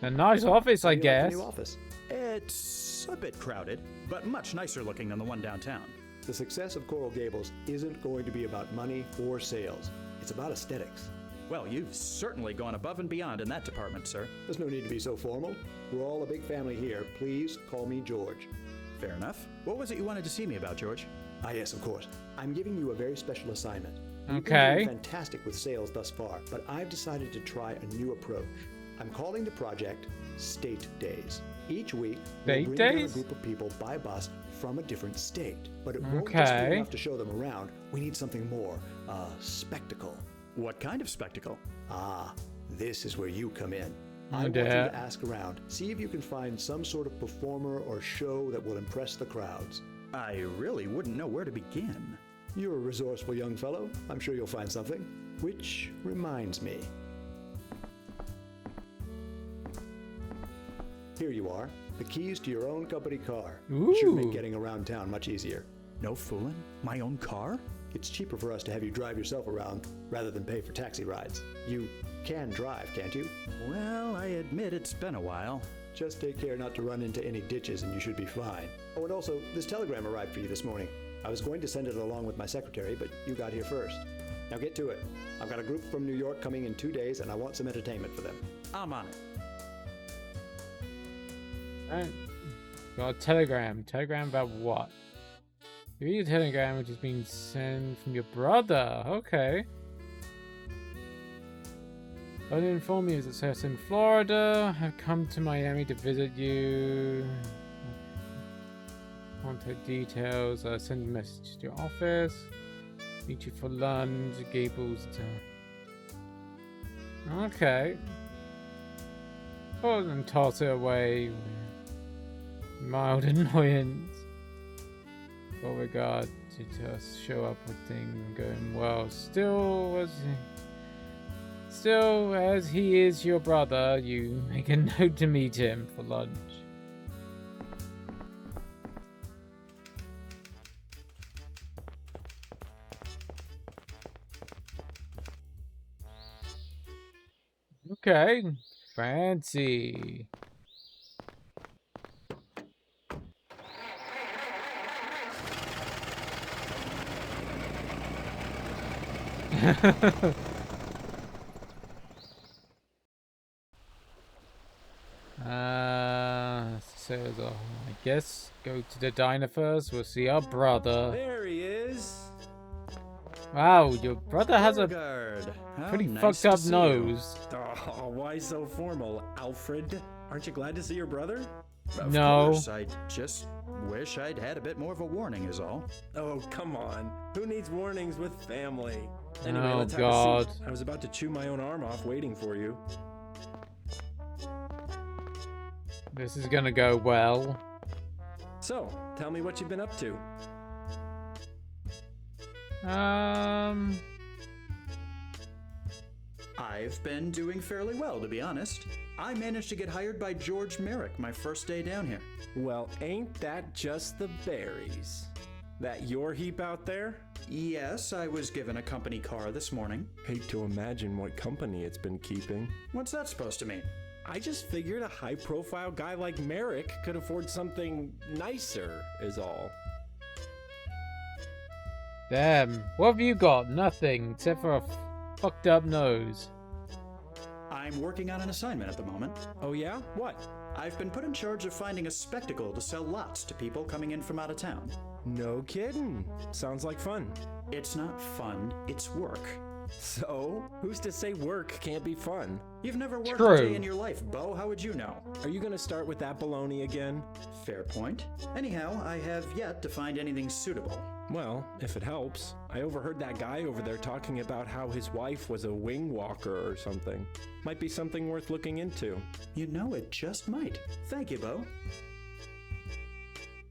A nice office, I come in. How do you like guess. the new office? It's a bit crowded, but much nicer looking than the one downtown. The success of Coral Gables isn't going to be about money or sales. It's about aesthetics. Well, you've certainly gone above and beyond in that department, sir. There's no need to be so formal. We're all a big family here. Please call me George. Fair enough. What was it you wanted to see me about, George? Ah, yes, of course. I'm giving you a very special assignment. You've been Okay. doing fantastic with sales thus far, but I've decided to try a new approach. I'm calling the project State Days. Each week, we'll State bring down a Days? group of people by bus from a different state. But it won't just be Okay. enough to show them around. We need something more. A spectacle. What kind of spectacle? Ah, this is where you come in. Oh, I want dear. you to ask around, see if you can find some sort of performer or show that will impress the crowds. I really wouldn't know where to begin. You're a resourceful young fellow. I'm sure you'll find something. Which reminds me. Here you are. The keys to your own company car. It should Ooh. make getting around town much easier. No fooling? My own car? It's cheaper for us to have you drive yourself around rather than pay for taxi rides. You can drive, can't you? Well, I admit it's been a while. Just take care not to run into any ditches and you should be fine. Oh, and also, this telegram arrived for you this morning. I was going to send it along with my secretary, but you got here first. Now get to it. I've got a group from New York coming in 2 days, and I want some entertainment for them. I'm on it. Alright. Got a telegram. Telegram about what? You read a telegram which has been sent from your brother. Okay. I will inform you that Cess in Florida have come to Miami to visit you. Contact details. Send a message to your office. Meet you for lunch. Gables. Okay. Oh, and toss it away. Mild annoyance. Well, regard to just show up with things going well. Still, as he is your brother, you make a note to meet him for lunch. Okay, fancy. So I guess go to the diner first. We'll see our brother. There he is. Wow, your brother has a pretty fucked up nose. Oh, why so formal, Alfred? Aren't you glad to see your brother? Of no. course, I just wish I'd had a bit more of a warning is all. Oh, come on. Who needs warnings with family? Anyway, Oh, let's God. have a seat. I was about to chew my own arm off waiting for you. This is gonna go well. So, tell me what you've been up to. I've been doing fairly well, to be honest. I managed to get hired by George Merrick my first day down here. Well, ain't that just the berries? That your heap out there? Yes, I was given a company car this morning. Hate to imagine what company it's been keeping. What's that supposed to mean? I just figured a high-profile guy like Merrick could afford something nicer, is all. Damn, what have you got? Nothing, except for a fucked up nose. I'm working on an assignment at the moment. Oh yeah? What? I've been put in charge of finding a spectacle to sell lots to people coming in from out of town. No kidding. Sounds like fun. It's not fun, it's work. So, who's to say work can't be fun? You've never worked True. a day in your life, Bo. How would you know? Are you gonna start with that baloney again? Fair point. Anyhow, I have yet to find anything suitable. Well, if it helps, I overheard that guy over there talking about how his wife was a wing walker or something. Might be something worth looking into. You know, it just might. Thank you, Bo.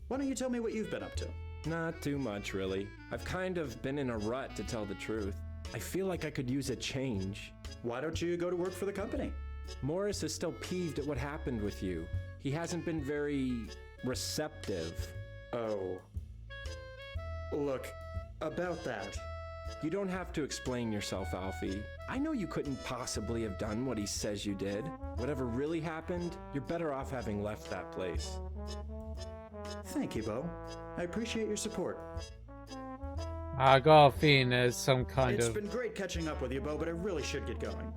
Why don't you tell me what you've been up to? Not too much, really. I've kind of been in a rut, to tell the truth. I feel like I could use a change. Why don't you go to work for the company? Morris is still peeved at what happened with you. He hasn't been very receptive. Oh. Look, about that. You don't have to explain yourself, Alfie. I know you couldn't possibly have done what he says you did. Whatever really happened, you're better off having left that place. Thank you, Bo. I appreciate your support. I got a feeling there's some kind It's of... been great catching up with you, Bo, but I really should get going.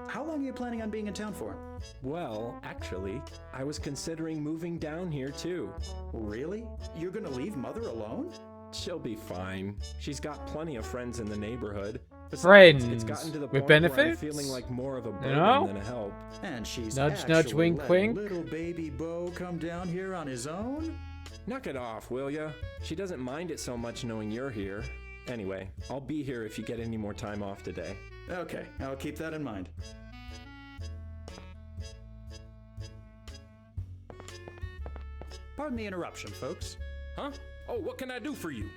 How long are you planning on being in town for? Well, actually, I was considering moving down here too. Really? You're gonna leave Mother alone? She'll be fine. She's got plenty of friends in the neighborhood. Besides, Friends it's gotten to the with point where I'm benefits? feeling like more of a burden know? than a help. And she's Nudge, actually nudge, wink, letting wink. little baby Bo come down here on his own? Knock it off, will ya? She doesn't mind it so much knowing you're here. Anyway, I'll be here if you get any more time off today. Okay, I'll keep that in mind. Pardon the interruption, folks. Huh? Oh, what can I do for you?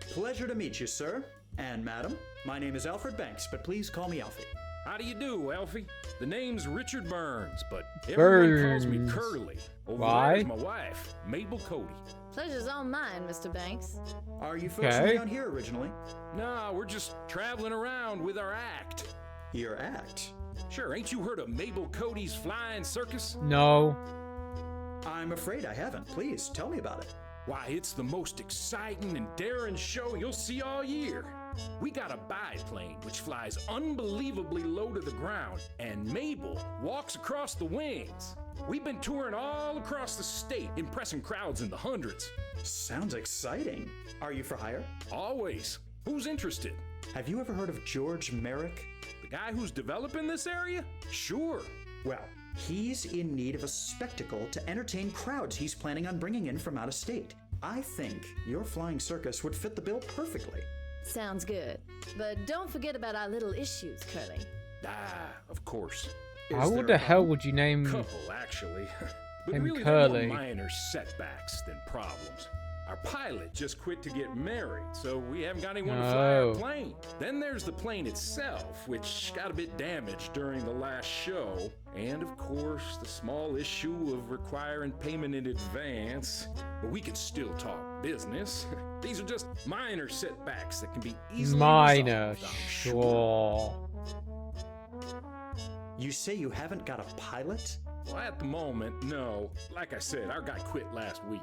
Pleasure to meet you, sir. And madam, my name is Alfred Banks, but please call me Alfie. How do you do, Alfie? The name's Richard Burns, but everyone calls me Burns. Curly. Over Why? there's my wife, Mabel Cody. Pleasure's all mine, Mr. Banks. Are you folks Okay. down here originally? Nah, we're just traveling around with our act. Your act? Sure, ain't you heard of Mabel Cody's Flying Circus? No. I'm afraid I haven't. Please, tell me about it. Why, it's the most exciting and daring show you'll see all year. We got a biplane which flies unbelievably low to the ground, and Mabel walks across the wings. We've been touring all across the state, impressing crowds in the hundreds. Sounds exciting. Are you for hire? Always. Who's interested? Have you ever heard of George Merrick? The guy who's developing this area? Sure. Well, he's in need of a spectacle to entertain crowds he's planning on bringing in from out of state. I think your flying circus would fit the bill perfectly. Sounds good. But don't forget about our little issues, Curly. Ah, of course. How the hell would you name Couple, actually. But him really, Curly? they're more minor setbacks than problems. Our pilot just quit to get married, so we haven't got anyone to fly our Oh. plane. Then there's the plane itself, which got a bit damaged during the last show. And of course, the small issue of requiring payment in advance. But we can still talk business. These are just minor setbacks that can be easily minor? resolved, I'm Sure. You say you haven't got a pilot? Well, at the moment, no. Like I said, our guy quit last week.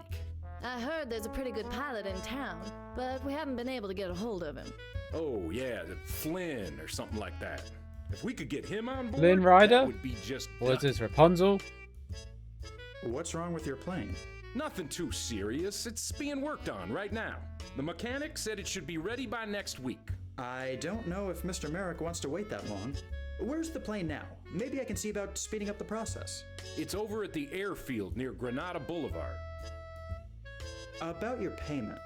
I heard there's a pretty good pilot in town, but we haven't been able to get a hold of him. Oh, yeah, the Flynn or something like that. If we could get him on board, Flynn Rider? that would be just Or is this Rapunzel? What's wrong with your plane? nothing too serious. It's being worked on right now. The mechanic said it should be ready by next week. I don't know if Mr. Merrick wants to wait that long. Where's the plane now? Maybe I can see about speeding up the process. It's over at the airfield near Granada Boulevard. About your payment.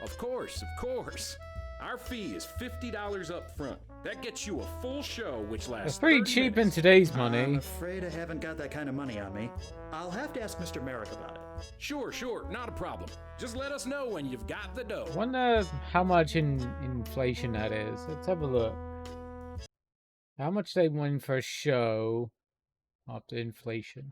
Of course, of course. Our fee is $50 up front. That gets you a full show, which lasts That's pretty 30 cheap minutes. in today's I'm money. afraid I haven't got that kind of money on me. I'll have to ask Mr. Merrick about it. Sure, not a problem. Just let us know when you've got the dough. Wonder how much in inflation that is. Let's have a look. How much they win for a show after inflation?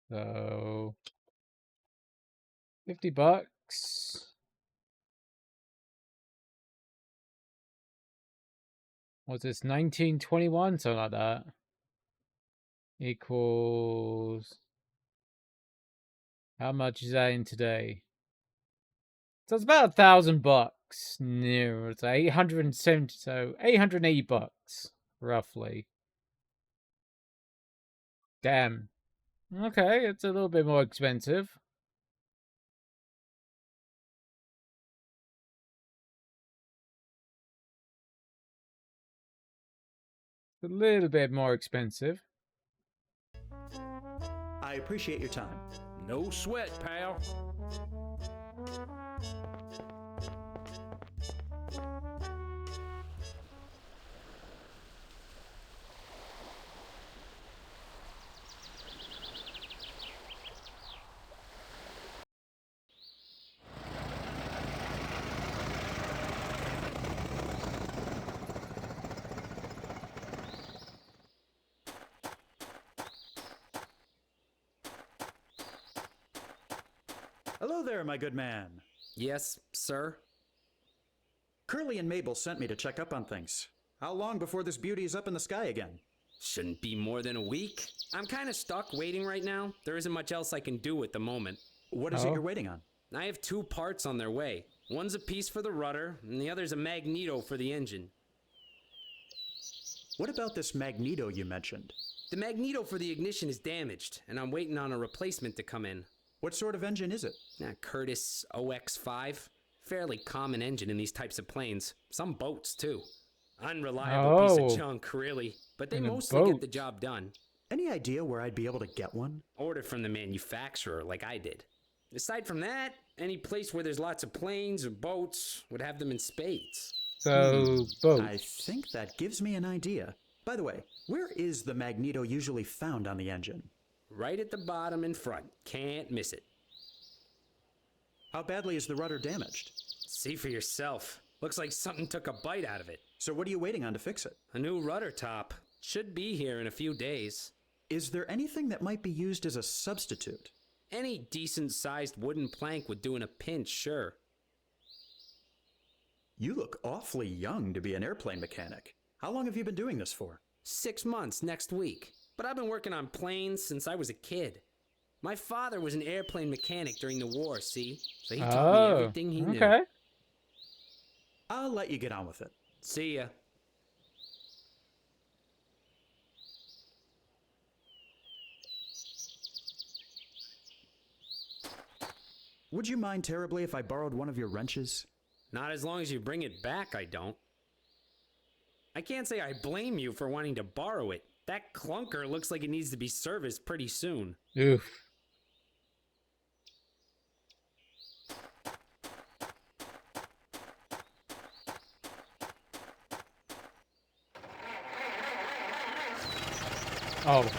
So $50. What's this? 1921, something like that. Equals. How much is that in today? So it's about $1,000 near. It's 870. So $880 roughly. Damn. Okay, it's a little bit more expensive. A little bit more expensive. I appreciate your time. No sweat, pal. Hello there, my good man. Yes, sir? Curly and Mabel sent me to check up on things. How long before this beauty is up in the sky again? Shouldn't be more than a week. I'm kind of stuck waiting right now. There isn't much else I can do at the moment. What is it you're waiting on? I have 2 parts on their way. One's a piece for the rudder, and the other's a magneto for the engine. What about this magneto you mentioned? The magneto for the ignition is damaged, and I'm waiting on a replacement to come in. What sort of engine is it? Curtiss OX5. Fairly common engine in these types of planes. Some boats, too. Unreliable piece of junk, really. But they mostly get the job done. Any idea where I'd be able to get one? Order from the manufacturer, like I did. Aside from that, any place where there's lots of planes or boats would have them in spades. So, boats. I think that gives me an idea. By the way, where is the magneto usually found on the engine? Right at the bottom in front. Can't miss it. How badly is the rudder damaged? See for yourself. Looks like something took a bite out of it. So what are you waiting on to fix it? A new rudder top. Should be here in a few days. Is there anything that might be used as a substitute? Any decent-sized wooden plank would do in a pinch, sure. You look awfully young to be an airplane mechanic. How long have you been doing this for? 6 months next week. But I've been working on planes since I was a kid. My father was an airplane mechanic during the war, see? So he taught me everything he knew. Okay. I'll let you get on with it. See ya. Would you mind terribly if I borrowed one of your wrenches? Not as long as you bring it back, I don't. I can't say I blame you for wanting to borrow it. That clunker looks like it needs to be serviced pretty soon. Oof. Oh,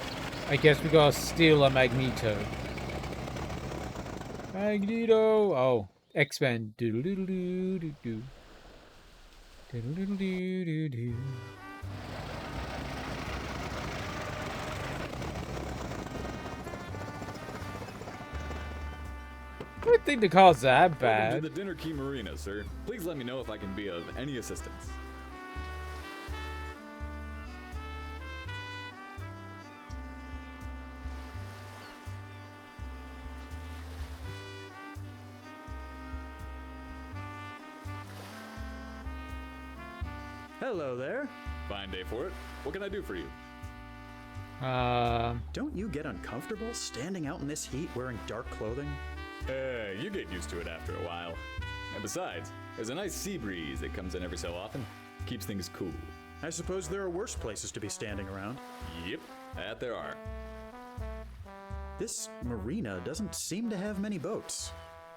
I guess we gotta steal a Magneto. Magneto! Oh, X-Men. Do-do-do-do-do-do. Do-do-do-do-do-do. I don't think the car's that bad. Welcome to the Dinner Key Marina, sir. Please let me know if I can be of any assistance. Hello there. Fine day for it. What can I do for you? Don't you get uncomfortable standing out in this heat wearing dark clothing? You get used to it after a while. And besides, there's a nice sea breeze that comes in every so often. Keeps things cool. I suppose there are worse places to be standing around. Yep, that there are. This marina doesn't seem to have many boats.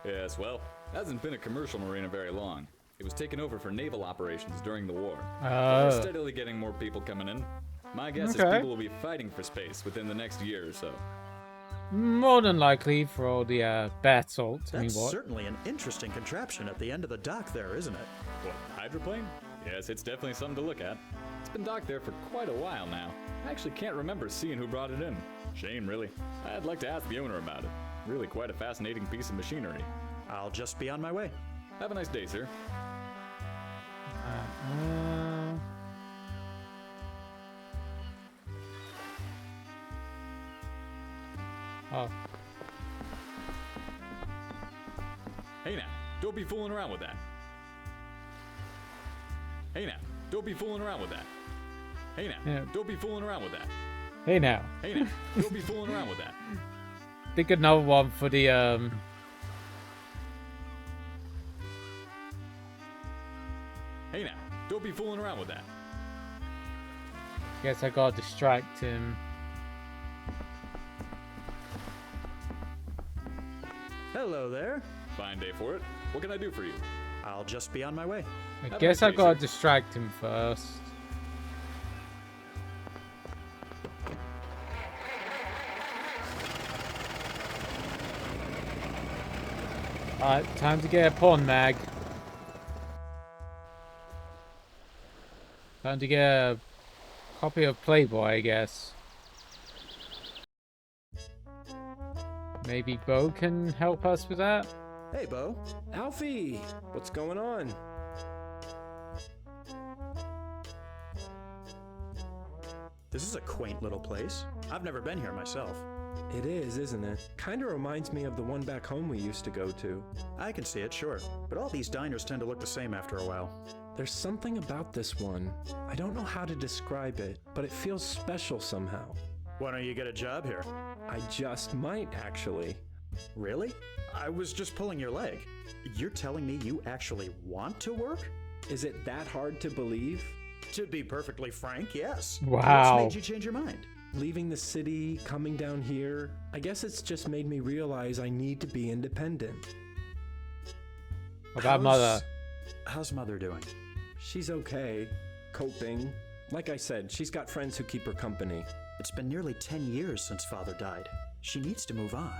Yes, well, hasn't been a commercial marina very long. It was taken over for naval operations during the war. We're steadily getting more people coming in. My guess is people will be fighting for space within the next year or so. More than likely for all the bath salts. That's certainly an interesting contraption at the end of the dock there, isn't it? What, hydroplane? Yes, it's definitely something to look at. It's been docked there for quite a while now. I actually can't remember seeing who brought it in. Shame, really. I'd like to ask the owner about it. Really quite a fascinating piece of machinery. I'll just be on my way. Have a nice day, sir. Oh. Hey now, don't be fooling around with that. Hey now, don't be fooling around with that. Hey now, don't be fooling around with that. Hey now. Hey now, don't be fooling around with that. Think another one for the Hey now, don't be fooling around with that. Guess I gotta distract him. Hello there. Fine day for it. What can I do for you? I'll just be on my way. I guess I gotta distract him first. Alright, time to get a pawn mag. Time to get a copy of Playboy, I guess. Maybe Bo can help us with that? Hey, Bo. Alfie, what's going on? This is a quaint little place. I've never been here myself. It is, isn't it? Kinda reminds me of the one back home we used to go to. I can see it, sure. But all these diners tend to look the same after a while. There's something about this one. I don't know how to describe it, but it feels special somehow. Why don't you get a job here? I just might, actually. Really? I was just pulling your leg. You're telling me you actually want to work? Is it that hard to believe? To be perfectly frank, yes. Wow. What's made you change your mind? Leaving the city, coming down here, I guess it's just made me realize I need to be independent. What about Mother? How's Mother doing? She's okay. Coping. Like I said, she's got friends who keep her company. It's been nearly 10 years since Father died. She needs to move on.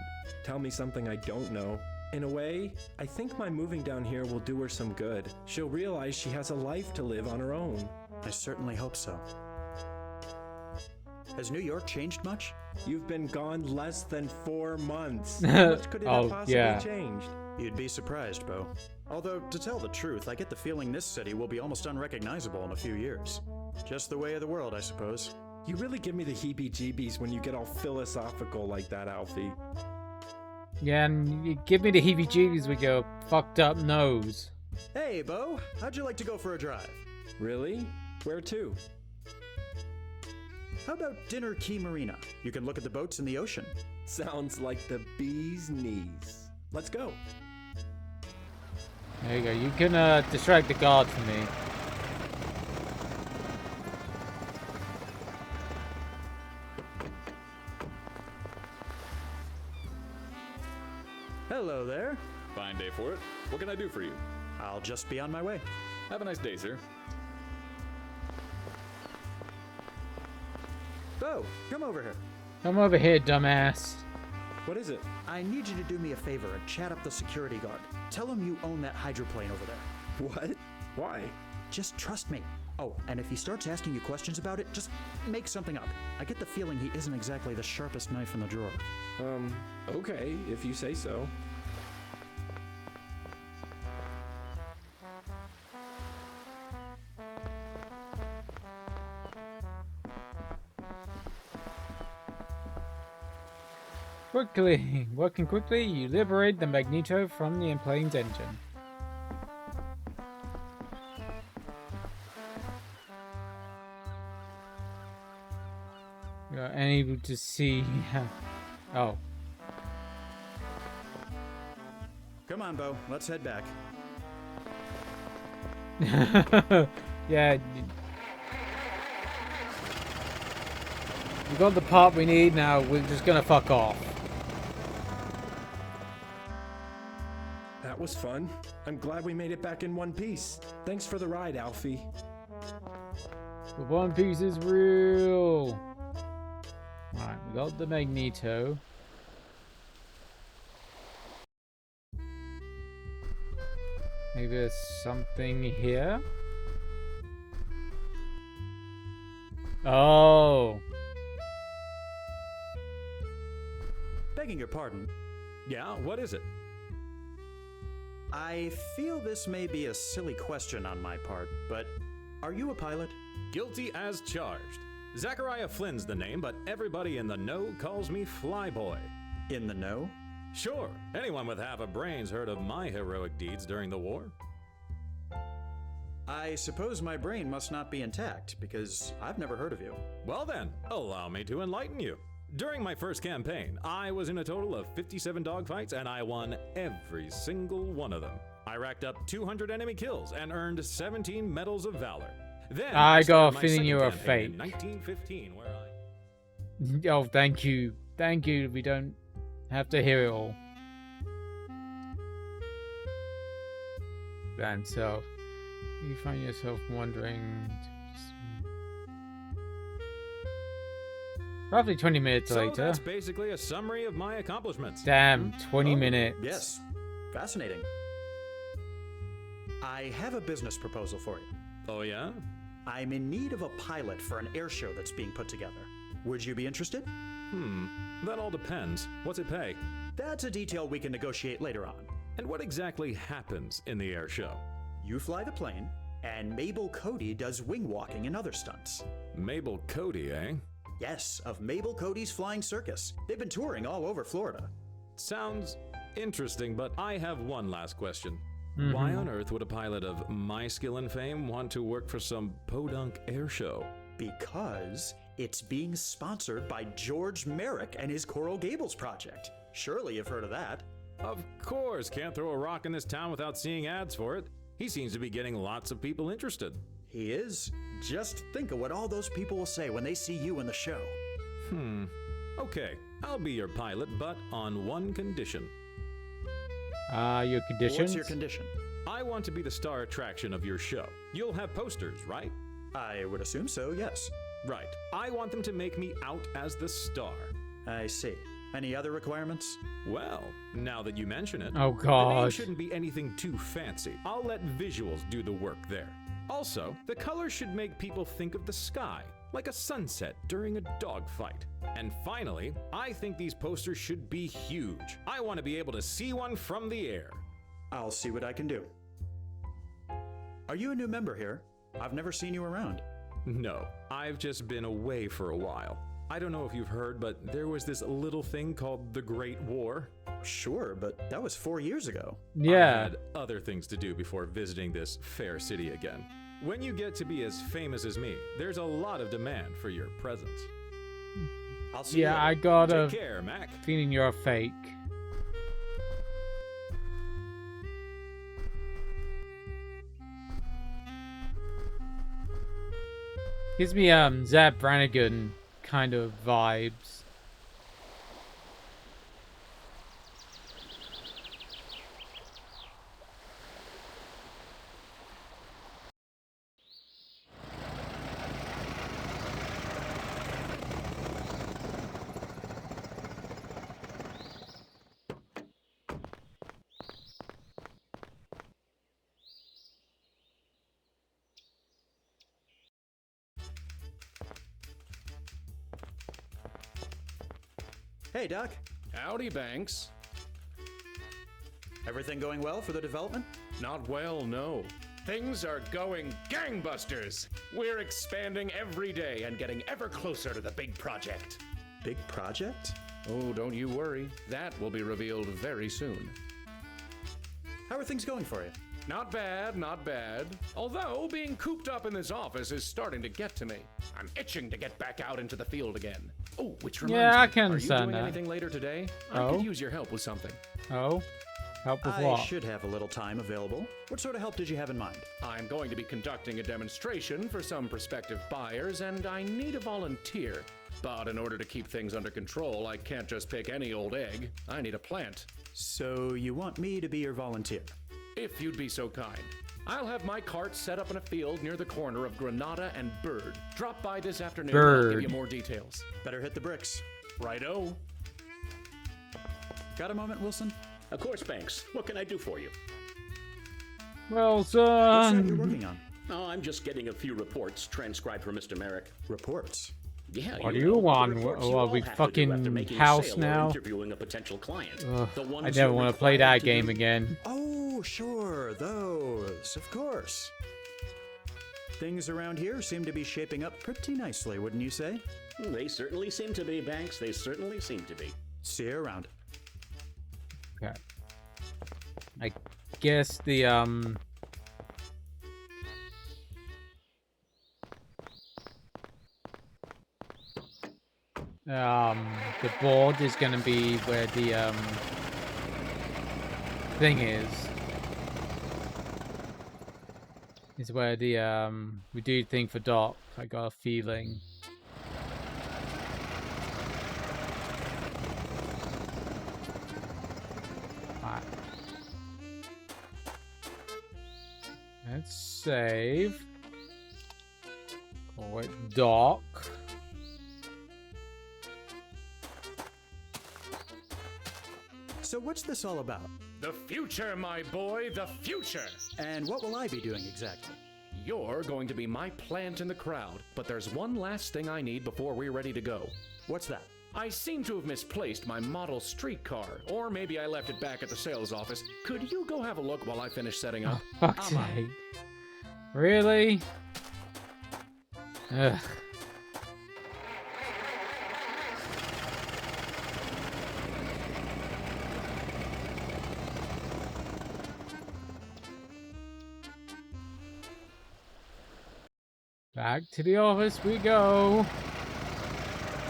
Tell me something I don't know. In a way, I think my moving down here will do her some good. She'll realize she has a life to live on her own. I certainly hope so. Has New York changed much? You've been gone less than 4 months. How much could it have possibly changed? You'd be surprised, Bo. Although, to tell the truth, I get the feeling this city will be almost unrecognizable in a few years. Just the way of the world, I suppose. You really give me the heebie-jeebies when you get all philosophical like that, Alfie. Yeah, and you give me the heebie-jeebies with your fucked up nose. Hey, Bo, how'd you like to go for a drive? Really? Where to? How about Dinner Key Marina? You can look at the boats in the ocean. Sounds like the bee's knees. Let's go. There you go. You can distract the guard for me. Hello there. Fine day for it. What can I do for you? I'll just be on my way. Have a nice day, sir. Bo, come over here. Come over here, dumbass. What is it? I need you to do me a favor and chat up the security guard. Tell him you own that hydroplane over there. What? Why? Just trust me. Oh, and if he starts asking you questions about it, just make something up. I get the feeling he isn't exactly the sharpest knife in the drawer. Okay, if you say so. Working quickly, you liberate the Magneto from the plane's engine. You are unable to see. Oh. Come on, Bo. Let's head back. Yeah. We got the part we need now. We're just gonna fuck off. That was fun. I'm glad we made it back in one piece. Thanks for the ride, Alfie. The One Piece is real. Alright, we got the Magneto. Maybe there's something here. Oh. Begging your pardon. Yeah, what is it? I feel this may be a silly question on my part, but are you a pilot? Guilty as charged. Zachariah Flynn's the name, but everybody in the know calls me Flyboy. In the know? Sure. Anyone with half a brain's heard of my heroic deeds during the war. I suppose my brain must not be intact, because I've never heard of you. Well then, allow me to enlighten you. During my first campaign, I was in a total of 57 dogfights, and I won every single one of them. I racked up 200 enemy kills and earned 17 medals of valor. Then I got a my feeling you're a second fake. campaign in 1915, where I... Oh, thank you. Thank you. We don't have to hear it all. And so, you find yourself wondering... Roughly 20 minutes So later. that's basically a summary of my accomplishments. Damn, 20 minutes. Yes. Fascinating. I have a business proposal for you. Oh yeah? I'm in need of a pilot for an air show that's being put together. Would you be interested? That all depends. What's it pay? That's a detail we can negotiate later on. And what exactly happens in the air show? You fly the plane, and Mabel Cody does wing walking and other stunts. Mabel Cody, eh? Yes, of Mabel Cody's Flying Circus. They've been touring all over Florida. Sounds interesting, but I have one last question. Why on earth would a pilot of my skill and fame want to work for some podunk air show? Because it's being sponsored by George Merrick and his Coral Gables project. Surely you've heard of that. Of course, can't throw a rock in this town without seeing ads for it. He seems to be getting lots of people interested. He is. Just think of what all those people will say when they see you in the show. Okay, I'll be your pilot, but on one condition. Your conditions? What's your condition? I want to be the star attraction of your show. You'll have posters, right? I would assume so, yes. Right. I want them to make me out as the star. I see. Any other requirements? Well, now that you mention it, Oh, the name God. shouldn't be anything too fancy. I'll let visuals do the work there. Also, the color should make people think of the sky, like a sunset during a dogfight. And finally, I think these posters should be huge. I want to be able to see one from the air. I'll see what I can do. Are you a new member here? I've never seen you around. No, I've just been away for a while. I don't know if you've heard, but there was this little thing called the Great War. Sure, but that was 4 years ago. Yeah. I had other things to do before visiting this fair city again. When you get to be as famous as me, there's a lot of demand for your presence. I'll see you Yeah, later. I got a Take care, Mac. feeling you're a fake. Gives me Zap Brannigan kind of vibes. Hey, Doc. Howdy, Banks. Everything going well for the development? Not well, no. Things are going gangbusters. We're expanding every day and getting ever closer to the big project. Big project? Oh, don't you worry. That will be revealed very soon. How are things going for you? Not bad, not bad. Although, being cooped up in this office is starting to get to me. I'm itching to get back out into the field again. Oh, which reminds Yeah, I me, can are you understand doing that. anything later today? I Oh? could use your help with something. Oh? Help with I what? should have a little time available. What sort of help did you have in mind? I'm going to be conducting a demonstration for some prospective buyers, and I need a volunteer. But in order to keep things under control, I can't just pick any old egg. I need a plant. So you want me to be your volunteer? If you'd be so kind. I'll have my cart set up in a field near the corner of Granada and Bird. Drop by this afternoon and I'll give you more details. Better hit the bricks. Righto. Got a moment, Wilson? Of course, Banks. What can I do for you? Well What's that you're done. working on? Oh, I'm just getting a few reports transcribed for Mr. Merrick. Reports? Yeah, What do know, you the want? reports What, you all we have to do fucking after making a house sale or now? interviewing a potential client. Ugh, The ones I never you're want to play required that to game do- again. Oh, sure, those. Of course. Things around here seem to be shaping up pretty nicely, wouldn't you say? They certainly seem to be, Banks. They certainly seem to be. See you around. Okay. I guess the the board is gonna be where the thing is. Is where the we do thing for Doc. I got a feeling. Alright. Let's save. Call it Doc. So what's this all about? The future, my boy, the future. And what will I be doing exactly? You're going to be my plant in the crowd, but there's one last thing I need before we're ready to go. What's that? I seem to have misplaced my model streetcar, or maybe I left it back at the sales office. Could you go have a look while I finish setting up? Fuck's sake. Really? Ugh. Back to the office we go.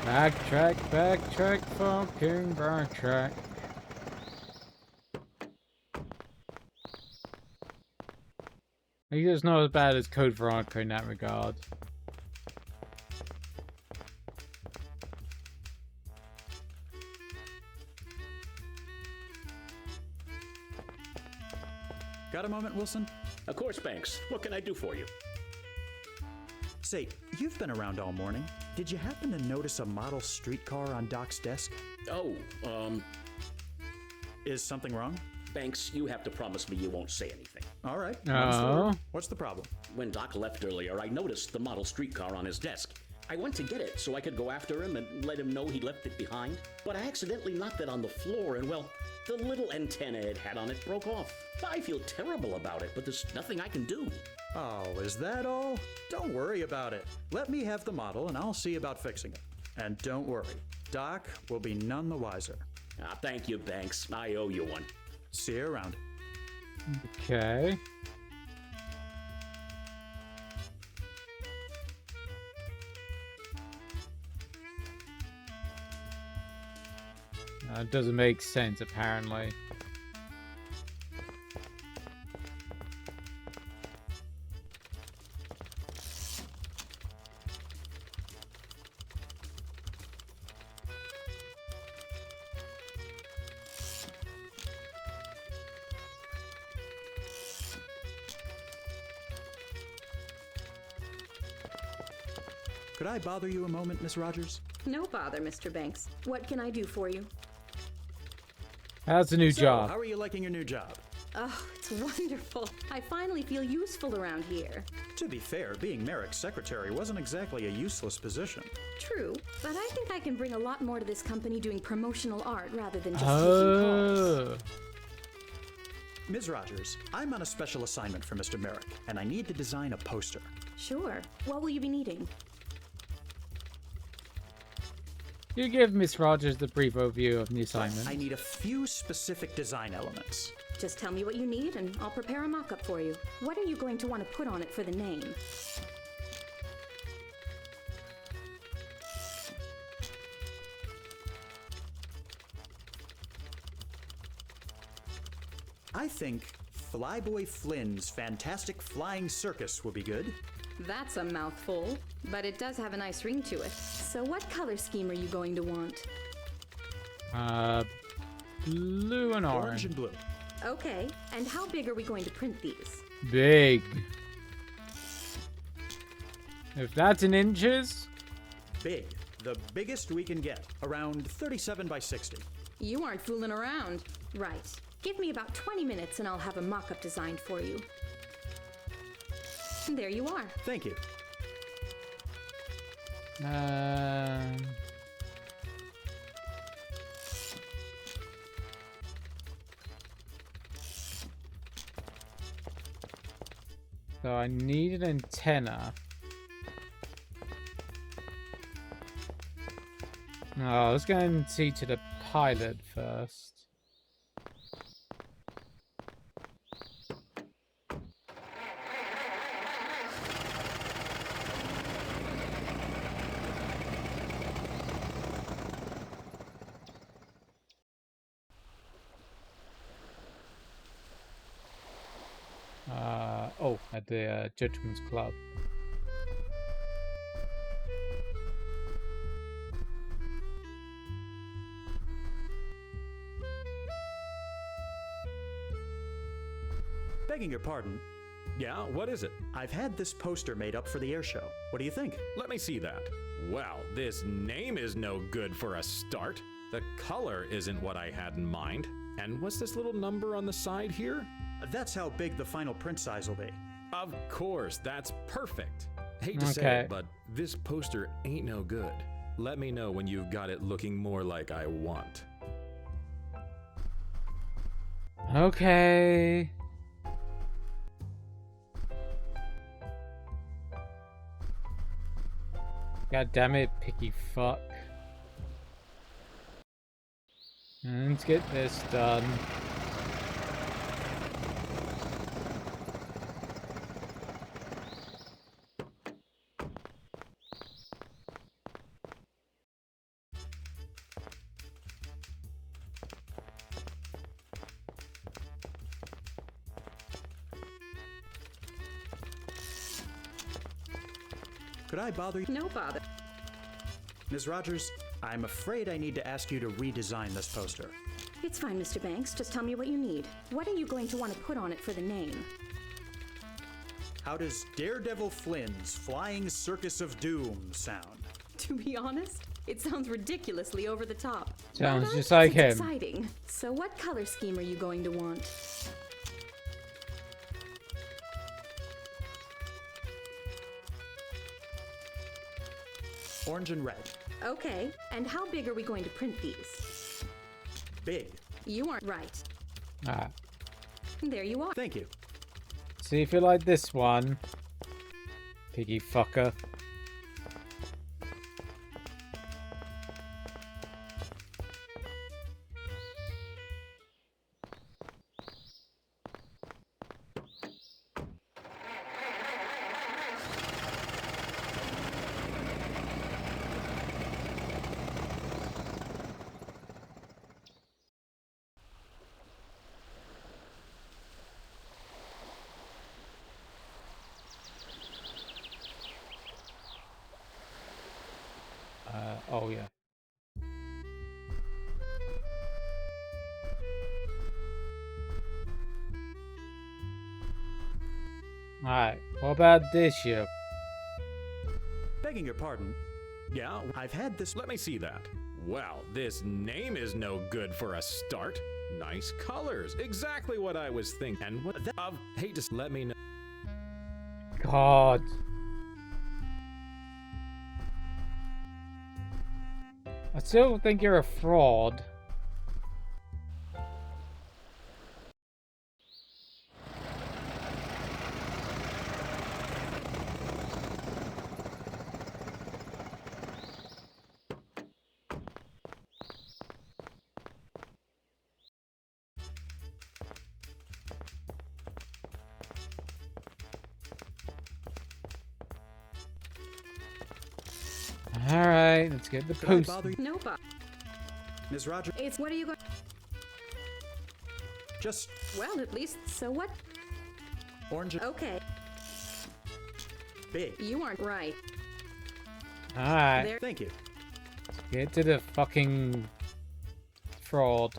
Backtrack, backtrack, fucking backtrack. I think it's not as bad as Code Veronica in that regard. Got a moment, Wilson? Of course, Banks. What can I do for you? Say, you've been around all morning. did you happen to notice a model streetcar on Doc's desk? Oh, Is something wrong? Banks, you have to promise me you won't say anything. All right. What's the problem? When Doc left earlier, I noticed the model streetcar on his desk. I went to get it so I could go after him and let him know he left it behind, but I accidentally knocked it on the floor and, well, the little antenna it had on it broke off. I feel terrible about it, but there's nothing I can do. Oh, is that all? Don't worry about it. Let me have the model and I'll see about fixing it. And don't worry, Doc will be none the wiser. Thank you, Banks. I owe you one. See you around. Okay. It doesn't make sense, apparently. Could I bother you a moment, Miss Rogers? No bother, Mr. Banks. What can I do for you? How's the new job? How are you liking your new job? Oh, it's wonderful. I finally feel useful around here. To be fair, being Merrick's secretary wasn't exactly a useless position. True, but I think I can bring a lot more to this company doing promotional art rather than just taking calls. Ms. Rogers, I'm on a special assignment for Mr. Merrick, and I need to design a poster. Sure. What will you be needing? You give Miss Rogers the brief overview of the assignment. I need a few specific design elements. Just tell me what you need and I'll prepare a mock-up for you. What are you going to want to put on it for the name? I think Flyboy Flynn's Fantastic Flying Circus will be good. That's a mouthful, but it does have a nice ring to it. So what color scheme are you going to want? Blue and orange. Orange and blue. Okay, and how big are we going to print these? Big. If that's in inches? Big. The biggest we can get. Around 37 by 60. You aren't fooling around. Right. Give me about 20 minutes and I'll have a mock-up designed for you. There you are. Thank you. So I need an antenna. Oh, let's go and see to the pilot first. At the Gentleman's Club. Begging your pardon. Yeah, what is it? I've had this poster made up for the air show. What do you think? Let me see that. Well, this name is no good for a start. The color isn't what I had in mind. And what's this little number on the side here? That's how big the final print size will be. Of course, that's perfect. Hate to say it, but this poster ain't no good. Let me know when you've got it looking more like I want. Okay. God damn it, picky fuck. Let's get this done. Could I bother you? No bother. Ms. Rogers, I'm afraid I need to ask you to redesign this poster. It's fine, Mr. Banks. Just tell me what you need. What are you going to want to put on it for the name? How does Daredevil Flynn's Flying Circus of Doom sound? To be honest, it sounds ridiculously over the top. Sounds But just I like guess it's him. Exciting. So what color scheme are you going to want? Orange and red. Okay, and how big are we going to print these? Big. You aren't right. Ah. There you are. Thank you. See if you like this one. Piggy fucker. Oh yeah. Alright, what about this ship? Begging your pardon. Yeah, I've had this. let me see that. Well, this name is no good for a start. Nice colors, exactly what I was thinking. And what hey, just let me know. God. I still think you're a fraud. Alright, let's get the Could I post. bother you? No, Bob. Ms. Roger, It's what are you going? just Well, at least so what? orange and Okay, big. you aren't right. Alright, There. Thank you. get to the fucking fraud.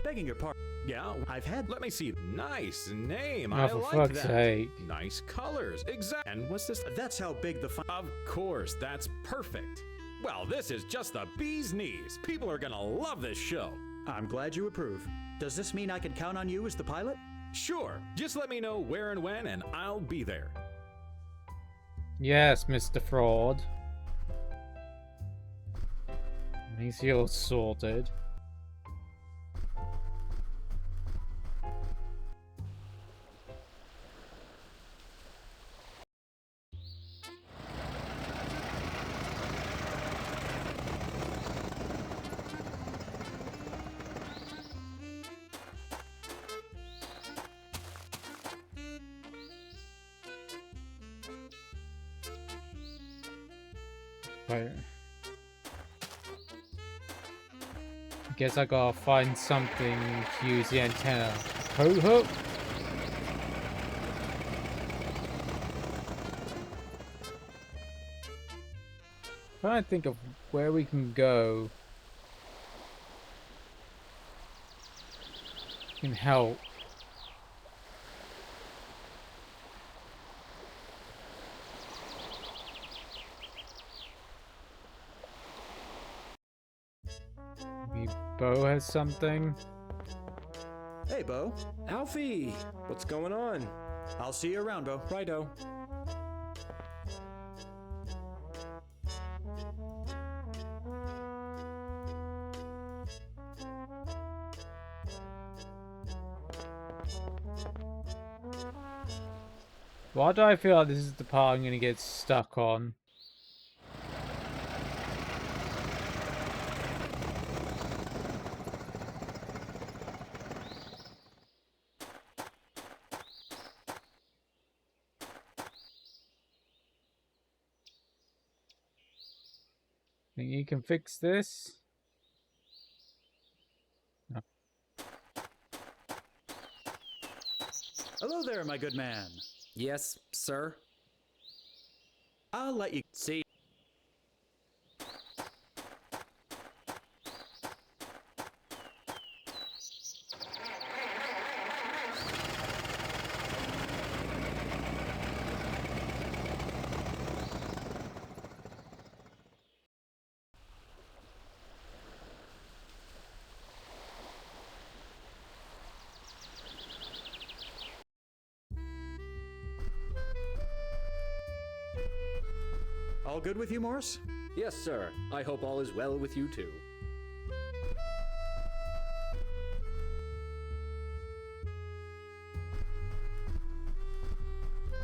Begging your pardon. Yeah, I've had. let me see. Nice name. Oh, I for like fuck's that. sake. Nice colors. Exact. And what's this? That's how big the. Of course, that's perfect. Well, this is just the bee's knees. People are gonna love this show. I'm glad you approve. Does this mean I can count on you as the pilot? Sure, just let me know where and when, and I'll be there. Yes, Mr. Fraud. He's all sorted. Wait. Guess I gotta find something to use the antenna. Coat hook? Trying to think of where we can go. Can help. Maybe Bo has something. Hey, Bo. Alfie, what's going on? I'll see you around, Bo. Righto. Why do I feel like this is the part I'm gonna get stuck on? Think you can fix this? No. Hello there, my good man. Yes, sir? I'll let you see. All good with you, Morris? Yes, sir. I hope all is well with you, too.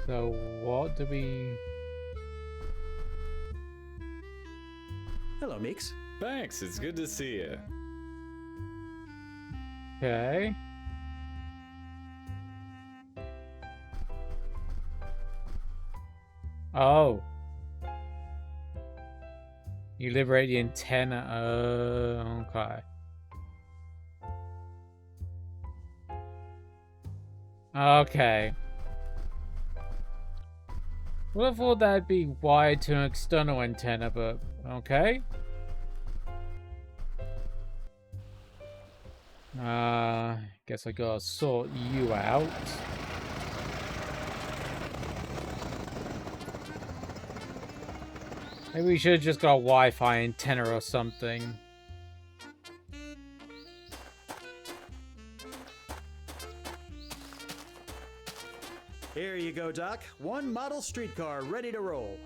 So, what do we... Hello, Meeks. Thanks, it's good to see you. Okay. Oh. You liberate the antenna. Okay. Okay. Would have thought that'd be wired to an external antenna, but okay. Guess I gotta sort you out. Maybe we should have just got a Wi-Fi antenna or something. Here you go, Doc. One model streetcar ready to roll.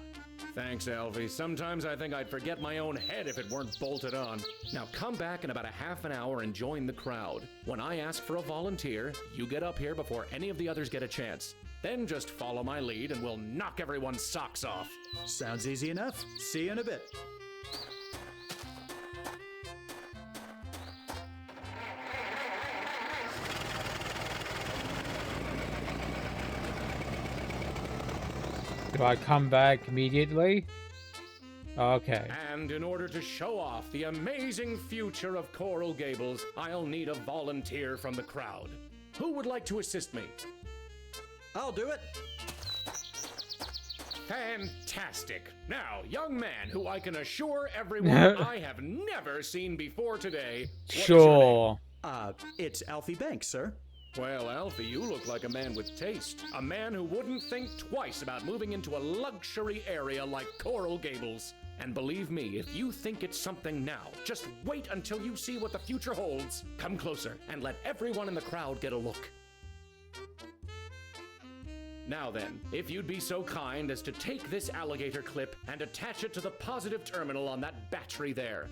Thanks, Alfie. Sometimes I think I'd forget my own head if it weren't bolted on. Now come back in about a half an hour and join the crowd. When I ask for a volunteer, you get up here before any of the others get a chance. Then just follow my lead and we'll knock everyone's socks off. Sounds easy enough. See you in a bit. Do I come back immediately? Okay. And in order to show off the amazing future of Coral Gables, I'll need a volunteer from the crowd. Who would like to assist me? I'll do it. Fantastic. Now, young man who I can assure everyone I have never seen before today. Sure. It's Alfie Banks, sir. Well, Alfie, you look like a man with taste. A man who wouldn't think twice about moving into a luxury area like Coral Gables. And believe me, if you think it's something now, just wait until you see what the future holds. Come closer and let everyone in the crowd get a look. Now then, if you'd be so kind as to take this alligator clip and attach it to the positive terminal on that battery there.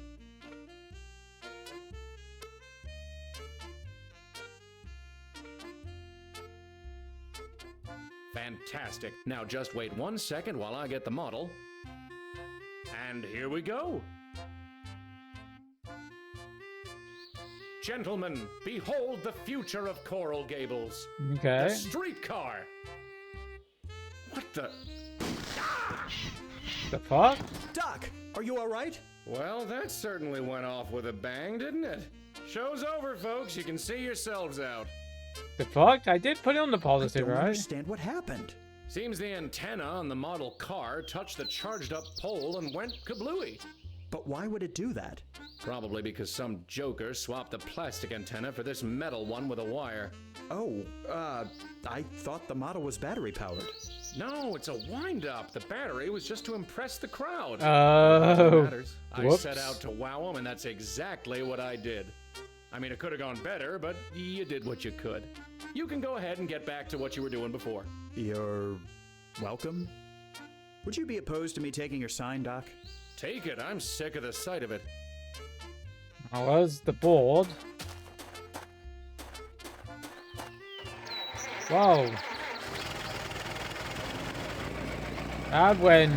Fantastic. Now just wait 1 second while I get the model. And here we go. Gentlemen, behold the future of Coral Gables. Okay. The streetcar. What the? The fuck? Doc, are you all right? Well, that certainly went off with a bang, didn't it? Show's over, folks. You can see yourselves out. The fuck? I did put it on the positive, I don't right? understand what happened. Seems the antenna on the model car touched the charged up pole and went kablooey. But why would it do that? Probably because some joker swapped the plastic antenna for this metal one with a wire. Oh, I thought the model was battery powered. No, it's a wind-up. The battery was just to impress the crowd. Oh, I set out to wow them, and that's exactly what I did. I mean, it could have gone better, but you did what you could. You can go ahead and get back to what you were doing before. You're welcome. Would you be opposed to me taking your sign, Doc? Take it. I'm sick of the sight of it. Oh, where's the board? Whoa. That went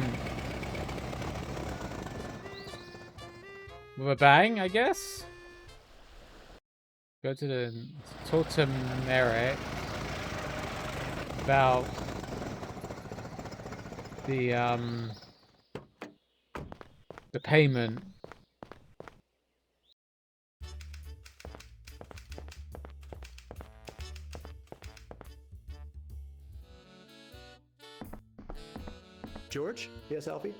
with a bang, I guess. Go to the talk to Merrick about the payment. George? Yes, Alfie?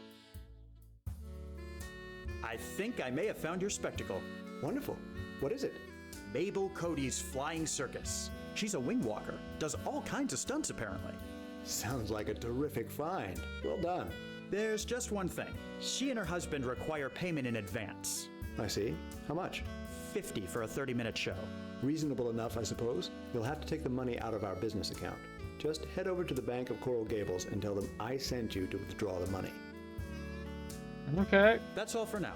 I think I may have found your spectacle. Wonderful. What is it? Mabel Cody's Flying Circus. She's a wing walker, does all kinds of stunts apparently. Sounds like a terrific find. Well done. There's just one thing. She and her husband require payment in advance. I see. How much? $50 for a 30-minute show. Reasonable enough, I suppose. You'll have to take the money out of our business account. Just head over to the Bank of Coral Gables and tell them I sent you to withdraw the money. Okay. That's all for now.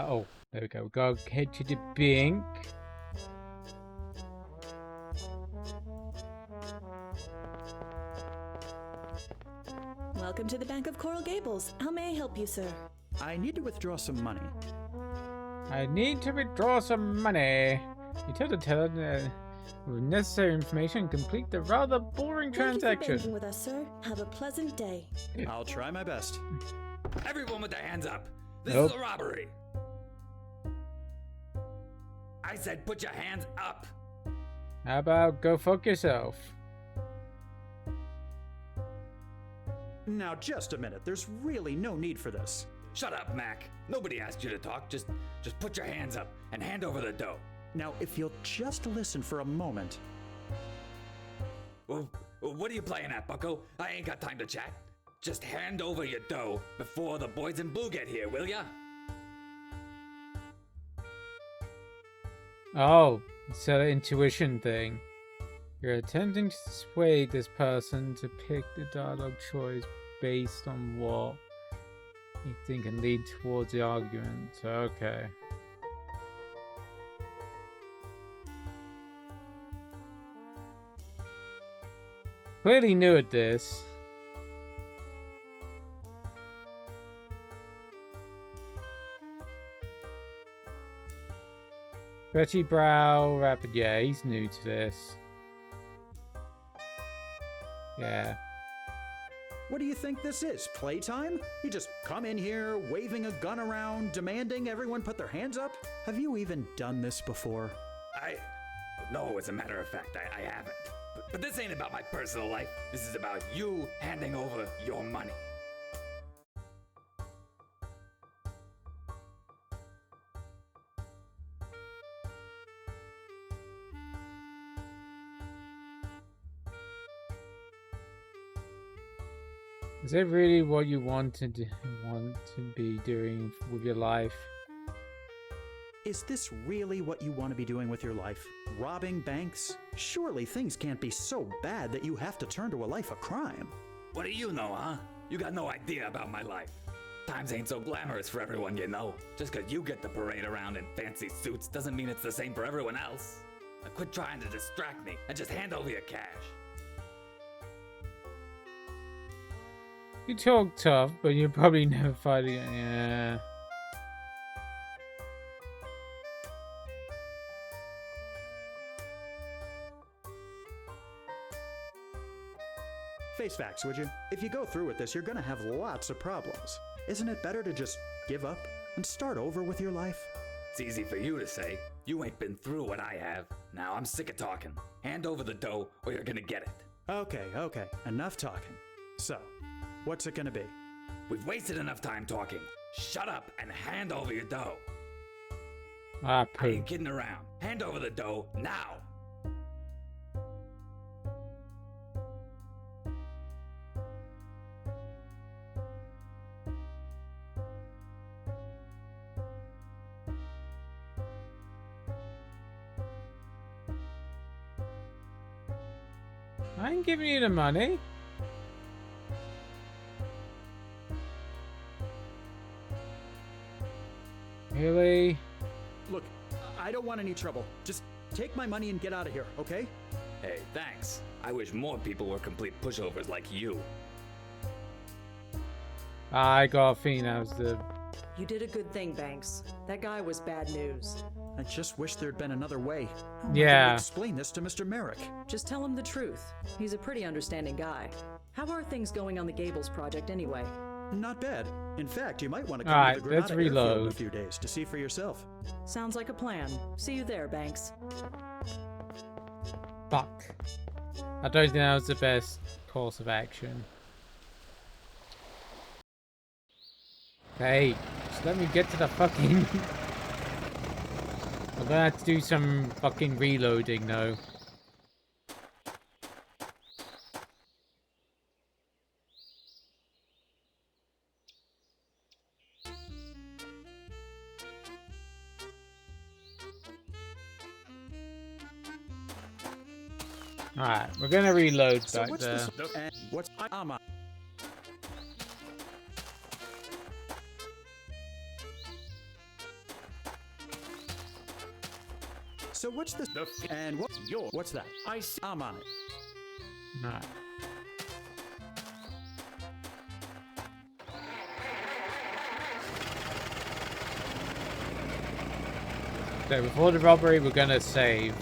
Oh, there we go. Go head to the bank. Welcome to the Bank of Coral Gables. How may I help you, sir? I need to withdraw some money. I need to withdraw some money. You tell the teller with necessary information, complete the rather boring transaction. Thank you for banking with us, sir. Have a pleasant day. I'll try my best. Everyone with their hands up. This Nope. is a robbery. I said put your hands up. How about go fuck yourself? Now, just a minute. There's really no need for this. Shut up, Mac. Nobody asked you to talk. Just put your hands up and hand over the dough. Now, if you'll just listen for a moment. Well, what are you playing at, bucko? I ain't got time to chat. Just hand over your dough before the boys in blue get here, will ya? Oh, it's an intuition thing. You're attempting to sway this person to pick the dialogue choice based on what you think can lead towards the argument. Okay. Clearly new at this. Betty Brow, Rapid, yeah, he's new to this. Yeah. What do you think this is? Playtime? You just come in here, waving a gun around, demanding everyone put their hands up? Have you even done this before? No, as a matter of fact, I haven't. But this ain't about my personal life. This is about you handing over your money. Is that really what you want to be doing with your life? Is this really what you want to be doing with your life? Robbing banks? Surely things can't be so bad that you have to turn to a life of crime. What do you know, huh? You got no idea about my life. Times ain't so glamorous for everyone, you know. Just 'cause you get to parade around in fancy suits doesn't mean it's the same for everyone else. Now quit trying to distract me and just hand over your cash. You talk tough, but you're probably never fighting. Yeah. Face facts, would you? If you go through with this, you're gonna have lots of problems. Isn't it better to just give up and start over with your life? It's easy for you to say. You ain't been through what I have. Now I'm sick of talking. Hand over the dough or you're gonna get it. Okay, enough talking. So, what's it gonna be? We've wasted enough time talking. Shut up and hand over your dough. I ain't kidding around. Hand over the dough now. I ain't giving you the money. Really? Look, I don't want any trouble. Just take my money and get out of here, okay? Hey, thanks. I wish more people were complete pushovers like you. I got a feeling that was the... You did a good thing, Banks. That guy was bad news. I just wish there'd been another way. How am I Yeah. gonna explain this to Mr. Merrick? Just tell him the truth. He's a pretty understanding guy. How are things going on the Gables project anyway? Not bad. In fact, you might want to come Alright, to the Granada let's reload. Airfield in a few days to see for yourself. Sounds like a plan. See you there, Banks. Fuck. I don't think that was the best course of action. Hey, just let me get to the fucking... I'm gonna have to do some fucking reloading though. Alright, we're gonna reload back what's there. this? What's Ama? So what's this? And what's your? What's that? I see. I'm on it. Alright. So before the robbery, we're gonna save.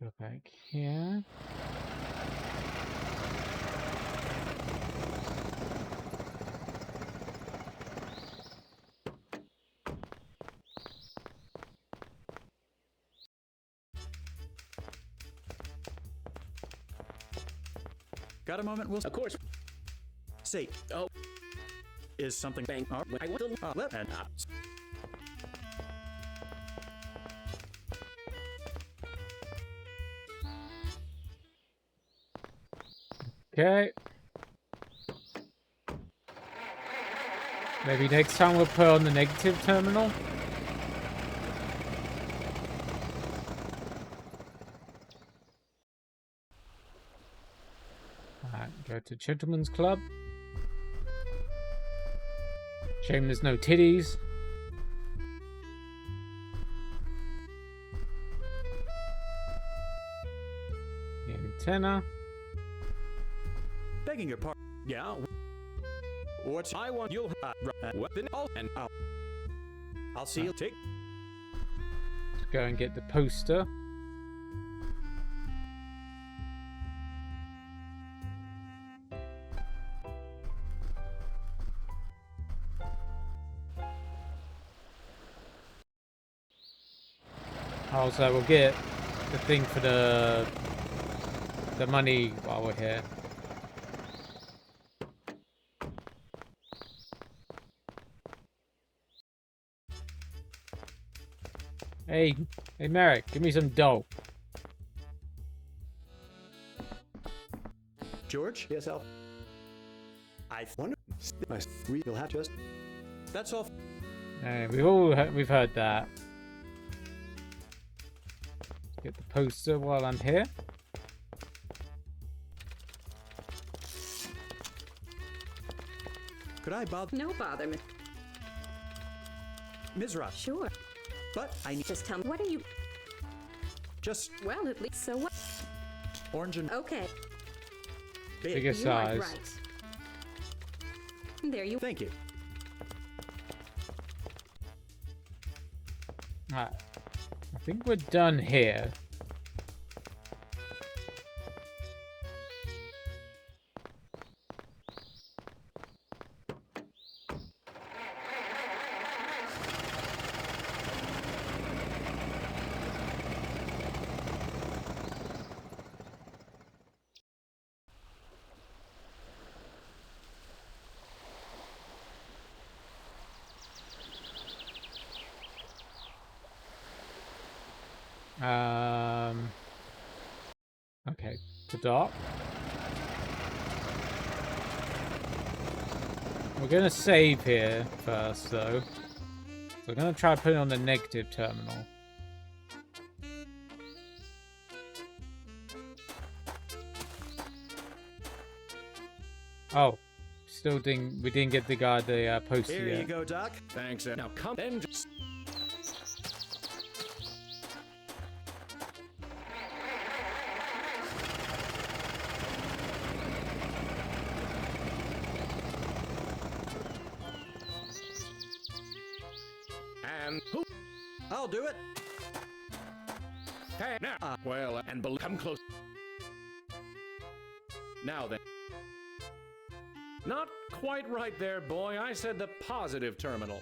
Go back here. Got a moment, Wilson? Of course. Say, Oh, is something bang. I want to let and Okay. Maybe next time we'll put on the negative terminal. Alright, go to Gentleman's Club. Shame there's no titties. The antenna. begging your pardon. Yeah. What's I want you'll weapon and I'll see you. Take. Let's go and get the poster. Also, we'll get the thing for the money while we're here. Hey, Merrick, give me some dough. George? Yes, Al. I wonder. You'll have just. That's all. Hey, we've heard that. Get the poster while I'm here. Could I bother? No bother, Ms. Ross? Sure. But I need. Just tell me, what are you... Just. Well, at least, so what? Orange and. Okay. Big. Bigger You are size. right. There you... Thank you. Alright. I think we're done here. Okay, the dock. We're gonna save here first, though. So we're gonna try putting on the negative terminal. Oh, still didn't. We didn't get the guy the poster Here yet. you go, Doc. Thanks. Now come then. And who? I'll do it. Hey, now. Well, and come close. Now then. Not quite right there, boy. I said the positive terminal.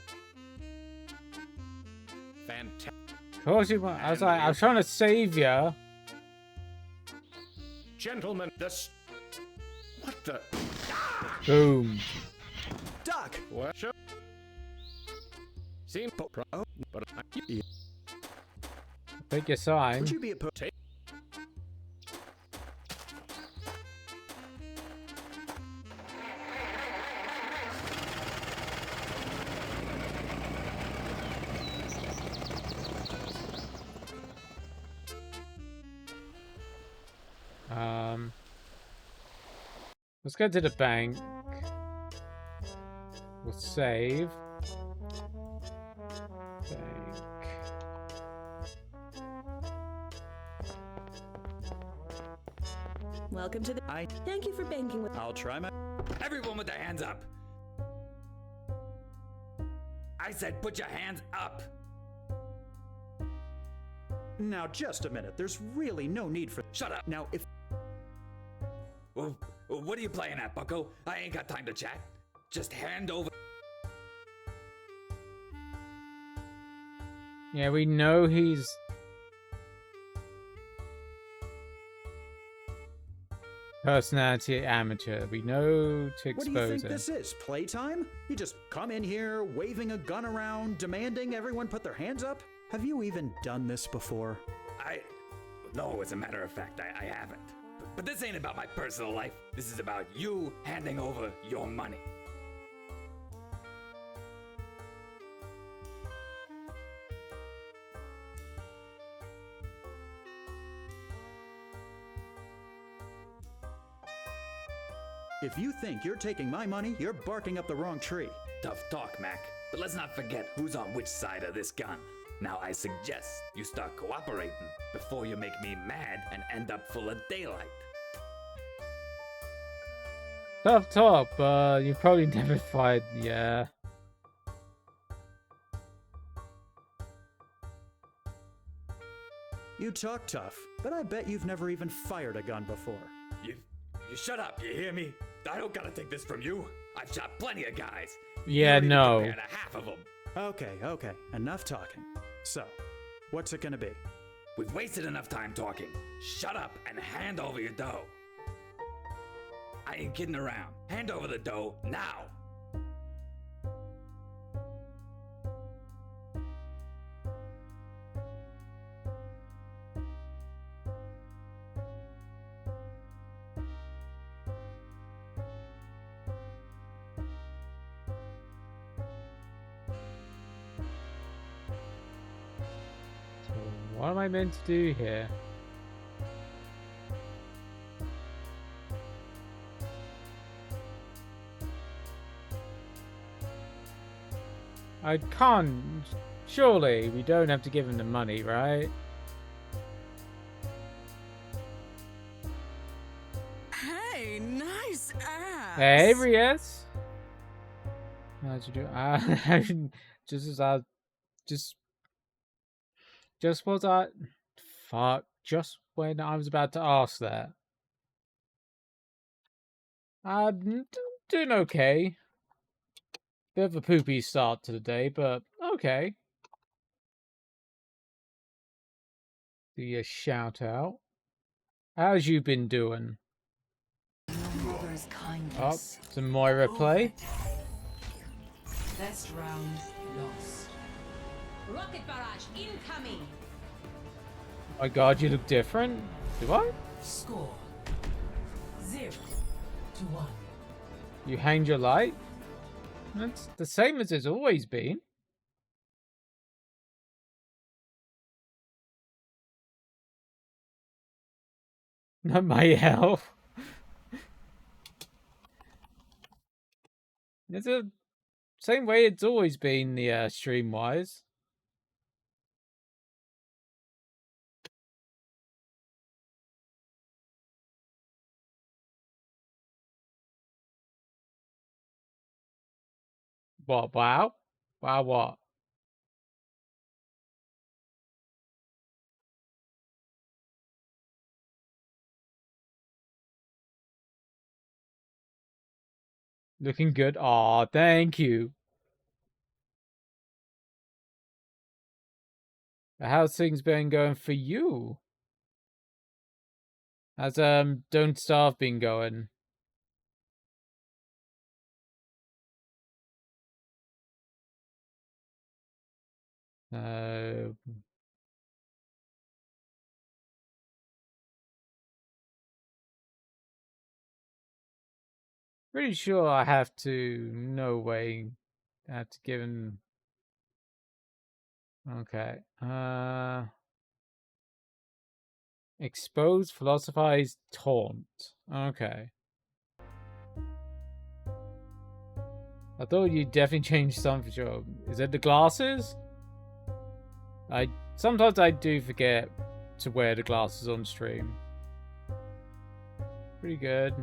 Fantastic. Of course you want. I was like, I was trying to save you. Gentlemen, this. What the? Boom. Doc! What? Seem oh, but Take your sign. Would you be opposed? Let's go to the bank. We'll save. Bank. Welcome to the. Thank you for banking with. I'll try my. Everyone with their hands up. I said put your hands up. Now, just a minute. There's really no need for. Shut up. Now, if. Well, what are you playing at, bucko? I ain't got time to chat. Just hand over. Yeah, we know he's... personality amateur. We know to expose What do you think him. this is? Playtime? You just come in here, waving a gun around, demanding everyone put their hands up? Have you even done this before? No, as a matter of fact, I haven't. But this ain't about my personal life. This is about you handing over your money. If you think you're taking my money, you're barking up the wrong tree. Tough talk, Mac. But let's not forget who's on which side of this gun. Now I suggest you start cooperating before you make me mad and end up full of daylight. Tough talk, but you probably never fight. Yeah. You talk tough, but I bet you've never even fired a gun before. You shut up, you hear me? I don't gotta take this from you. I've shot plenty of guys. Yeah, You don't even no. compare to half of them. Okay, enough talking. So, what's it gonna be? We've wasted enough time talking. Shut up and hand over your dough. I ain't kidding around. Hand over the dough now. So what am I meant to do here? I can't. Surely we don't have to give him the money, right? Hey, nice ass. Hey, Ries. How'd you do? Just as I, just was I. Fuck. Just when I was about to ask that. I'm doing okay. Bit of a poopy start to the day, but okay. Do you shout out? How's you been doing? Oh, some Moira play. Best round lost. Rocket barrage incoming. My god, you look different. Do I? Score 0-1. You hanged your light? That's the same as it's always been. Not my health. It's the same way it's always been, the stream-wise. What, wow? Wow, what? Looking good. Aw, thank you. How's things been going for you? How's Don't Starve been going? Pretty sure I have to. No way. I have to give him. Okay. Expose, philosophize, taunt. Okay. I thought you definitely changed something for sure. Is it the glasses? Sometimes I do forget to wear the glasses on stream. Pretty good.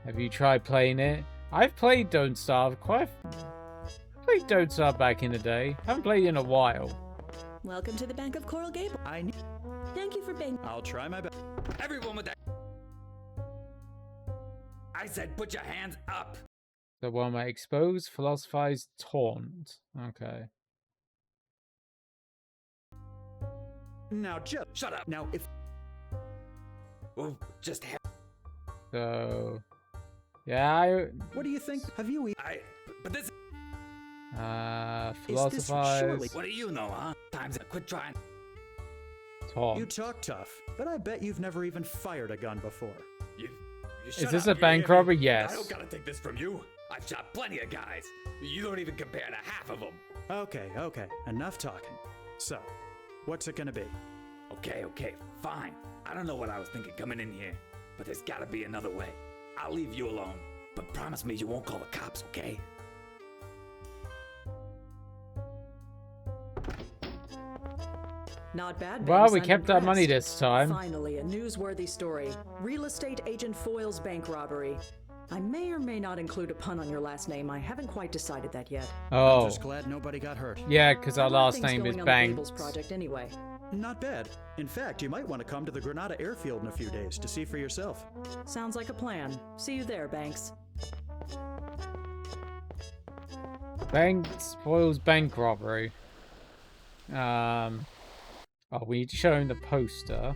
Have you tried playing it? I've played Don't Starve I played Don't Starve back in the day. Haven't played it in a while. Welcome to the Bank of Coral Gables. Thank you for being. I'll try my best. Everyone with that. I said put your hands up. So what am I? Expose, philosophize, taunt. Okay. Now just shut up. Now if just so yeah, what do you think? Have you but this philosophize. What do you know, huh? Time's up. Quit trying. Taunt. You talk tough, but I bet you've never even fired a gun before. You Is this a bank robbery? Yes. I don't gotta take this from you. I've shot plenty of guys. You don't even compare to half of them. Okay. Enough talking. So, what's it gonna be? Okay, fine. I don't know what I was thinking coming in here, but there's gotta be another way. I'll leave you alone, but promise me you won't call the cops, okay? Not bad. Well, Banks, we I'm kept our impressed. money this time. Finally, a newsworthy story. Real estate agent Foyle's bank robbery. I may or may not include a pun on your last name. I haven't quite decided that yet. Oh. I'm just glad nobody got hurt. Yeah, because our How are last things name going is on the Banks. Gables project anyway. Not bad. In fact, you might want to come to the Granada airfield in a few days to see for yourself. Sounds like a plan. See you there, Banks. Banks Foyle's bank robbery. We need to show him the poster.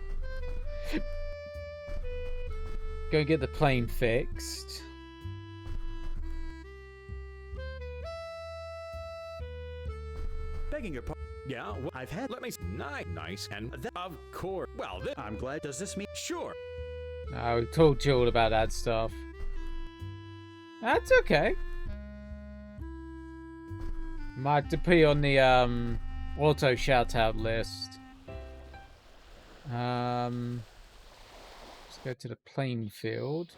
Go get the plane fixed. Begging your pardon. Yeah, well, I've had. let me. Nice, and of course. Well, I'm glad. Does this mean? Sure. We talked to you all about that stuff. That's okay. Might have to put you on the auto shout out list. Let's go to the playing field.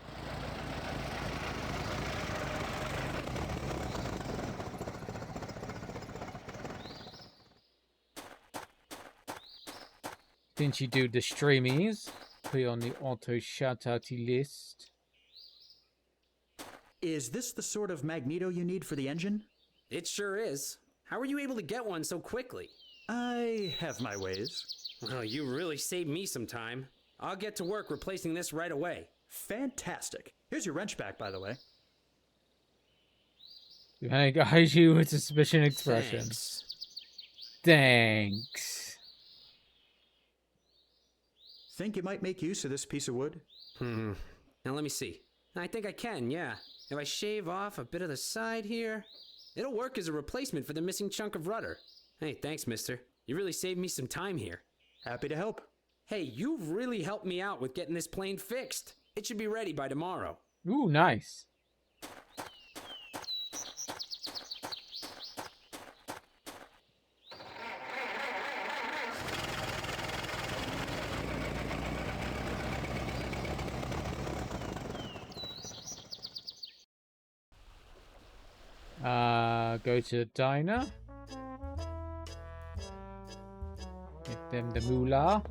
Didn't you do the streamies? Put you on the auto shout outy list. Is this the sort of magneto you need for the engine? It sure is. How were you able to get one so quickly? I have my ways. Well, you really saved me some time. I'll get to work replacing this right away. Fantastic. Here's your wrench back, by the way. I guide you with a suspicion expression. Thanks. Think you might make use of this piece of wood? Now let me see. I think I can, yeah. If I shave off a bit of the side here, it'll work as a replacement for the missing chunk of rudder. Hey, thanks, mister. You really saved me some time here. Happy to help. Hey, you've really helped me out with getting this plane fixed. It should be ready by tomorrow. Ooh, nice. Go to the diner. Give them the moolah.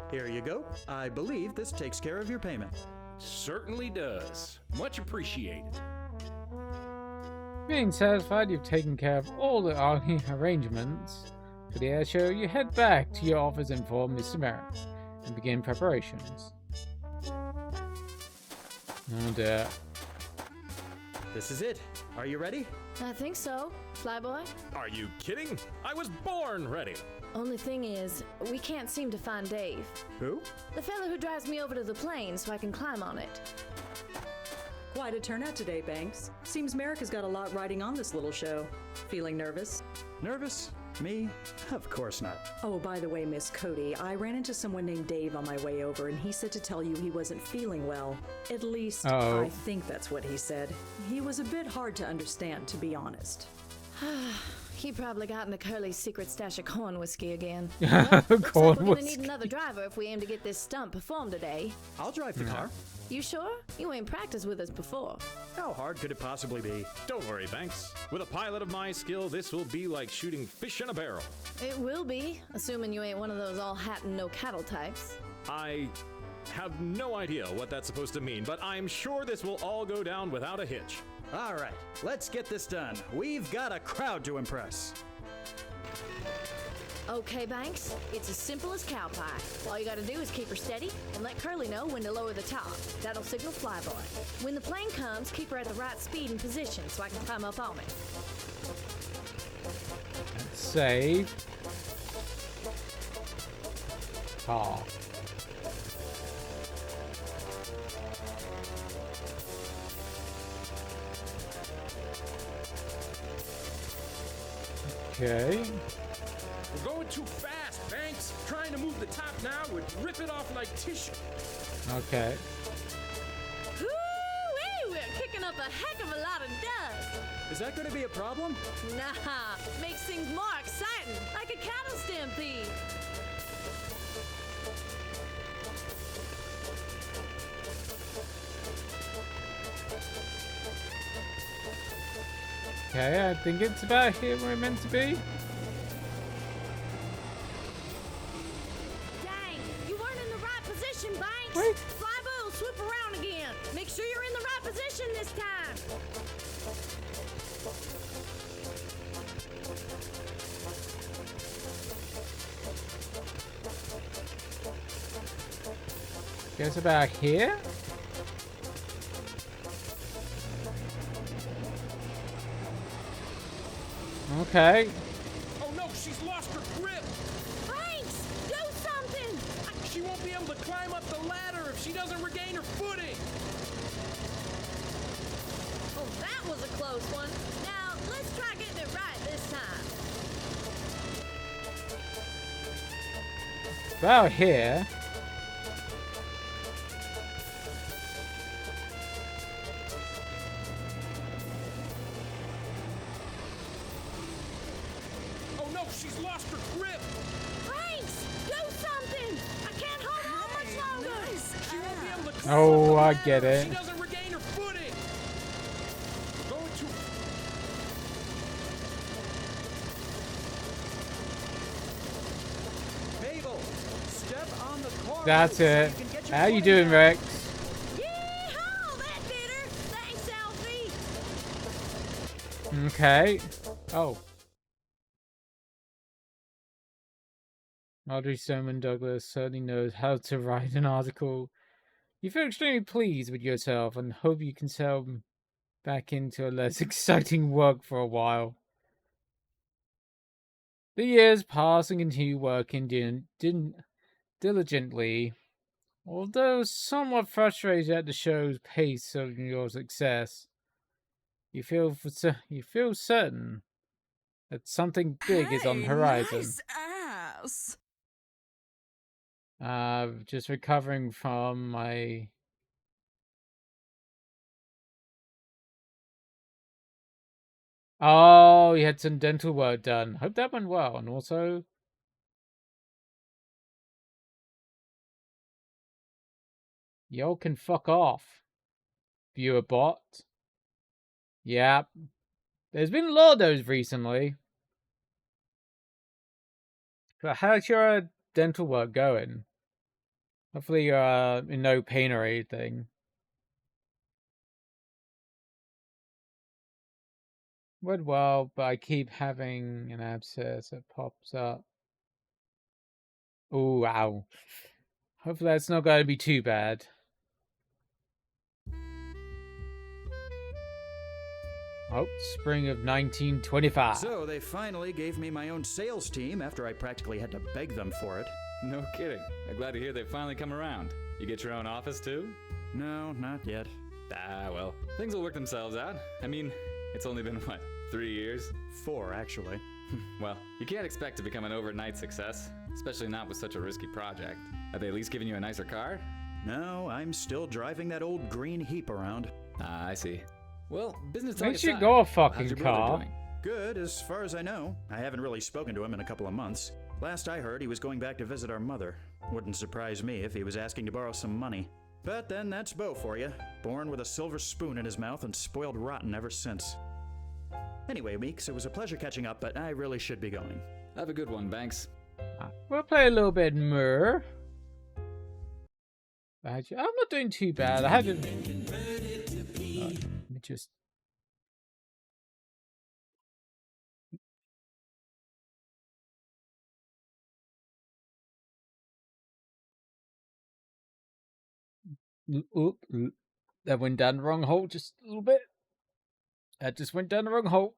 Here you go. I believe this takes care of your payment. Certainly does. Much appreciated. Being satisfied you've taken care of all the arrangements for the air show, you head back to your office and inform Mr. Merrick and begin preparations. Oh dear. This is it. Are you ready? I think so. Flyboy? Are you kidding? I was born ready. Only thing is, we can't seem to find Dave. Who? The fellow who drives me over to the plane so I can climb on it. Quite a turnout today, Banks. Seems Merrick has got a lot riding on this little show. Feeling nervous? Nervous? Me? Of course not. Oh, by the way, Miss Cody, I ran into someone named Dave on my way over, and he said to tell you he wasn't feeling well. At least, I think that's what he said. He was a bit hard to understand, to be honest. He probably got into Curly's secret stash of corn whiskey again. Corn Looks like we're gonna whiskey. need another driver if we aim to get this stunt performed today. I'll drive the car. You sure? You ain't practiced with us before. How hard could it possibly be? Don't worry, Banks. With a pilot of my skill, this will be like shooting fish in a barrel. It will be, assuming you ain't one of those all hat and no cattle types. I have no idea what that's supposed to mean, but I'm sure this will all go down without a hitch. All right, let's get this done. We've got a crowd to impress. Okay, Banks, it's as simple as cow pie. All you gotta do is keep her steady and let Curly know when to lower the top. That'll signal Flyboy. When the plane comes, keep her at the right speed and position so I can climb up on it. Save. Car. Okay. We're going too fast, Banks. Trying to move the top now would rip it off like tissue. Okay. Woo-wee! We're kicking up a heck of a lot of dust. Is that going to be a problem? Nah, makes things more exciting, like a cattle stampede. Okay, I think it's about here where we're meant to be. Dang, you weren't in the right position, Banks. Wait. Flyboy will swoop around again. Make sure you're in the right position this time. Guess about here? Okay. Oh no, she's lost her grip. Banks, do something. She won't be able to climb up the ladder if she doesn't regain her footing. Oh, that was a close one. Now, let's try getting it right this time. About here. Oh no, she's lost her grip. Banks, do something. I can't hold on much longer. She won't be able to climb Oh, up the I ladder get if it. She doesn't regain her footing. We're going too. Mabel, step on the car. That's it. So you can get your How you footing doing, back. Rex? Yeehaw, that did her. Thanks, Alfie. Okay. Oh. Audrey Stoneman Douglas certainly knows how to write an article. You feel extremely pleased with yourself and hope you can settle back into a less exciting work for a while. The years pass and continue working diligently. Although somewhat frustrated at the show's pace of your success, you feel certain that something big is on the horizon. Nice ass. Just recovering from my... Oh, you had some dental work done. Hope that went well. And also... Y'all can fuck off, viewer bot. Yeah. There's been a lot of those recently. But how's your dental work going? Hopefully you're in no pain or anything. Went well, but I keep having an abscess that pops up. Oh, wow. Hopefully that's not going to be too bad. Oh, spring of 1925. So they finally gave me my own sales team after I practically had to beg them for it. No kidding. I'm glad to hear they've finally come around. You get your own office too? No, not yet. Ah, well, things will work themselves out. I mean, it's only been, what, 3 years? 4, actually. Well, you can't expect to become an overnight success, especially not with such a risky project. Have they at least given you a nicer car? No, I'm still driving that old green heap around. Ah, I see. Well, business Makes you go a fucking How's your brother car. doing? Good, as far as I know. I haven't really spoken to him in a couple of months. Last I heard, he was going back to visit our mother. Wouldn't surprise me if he was asking to borrow some money. But then that's Bo for you. Born with a silver spoon in his mouth and spoiled rotten ever since. Anyway, Meeks, it was a pleasure catching up, but I really should be going. Have a good one, Banks. We'll play a little bit more. I'm not doing too bad. I haven't. Let me just. Oop, that went down the wrong hole just a little bit. That just went down the wrong hole.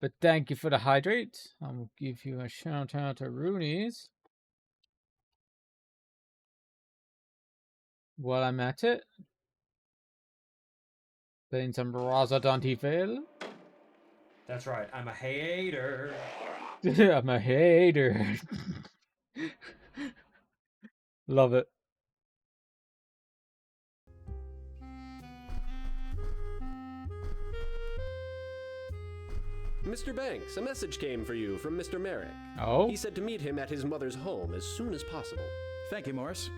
But thank you for the hydrate. I'll give you a shout out to Rooney's. While I'm at it. Playing some Raza Dantiville. That's right, I'm a hater. I'm a hater. Love it. Mr. Banks, a message came for you from Mr. Merrick. Oh? He said to meet him at his mother's home as soon as possible. Thank you, Morris.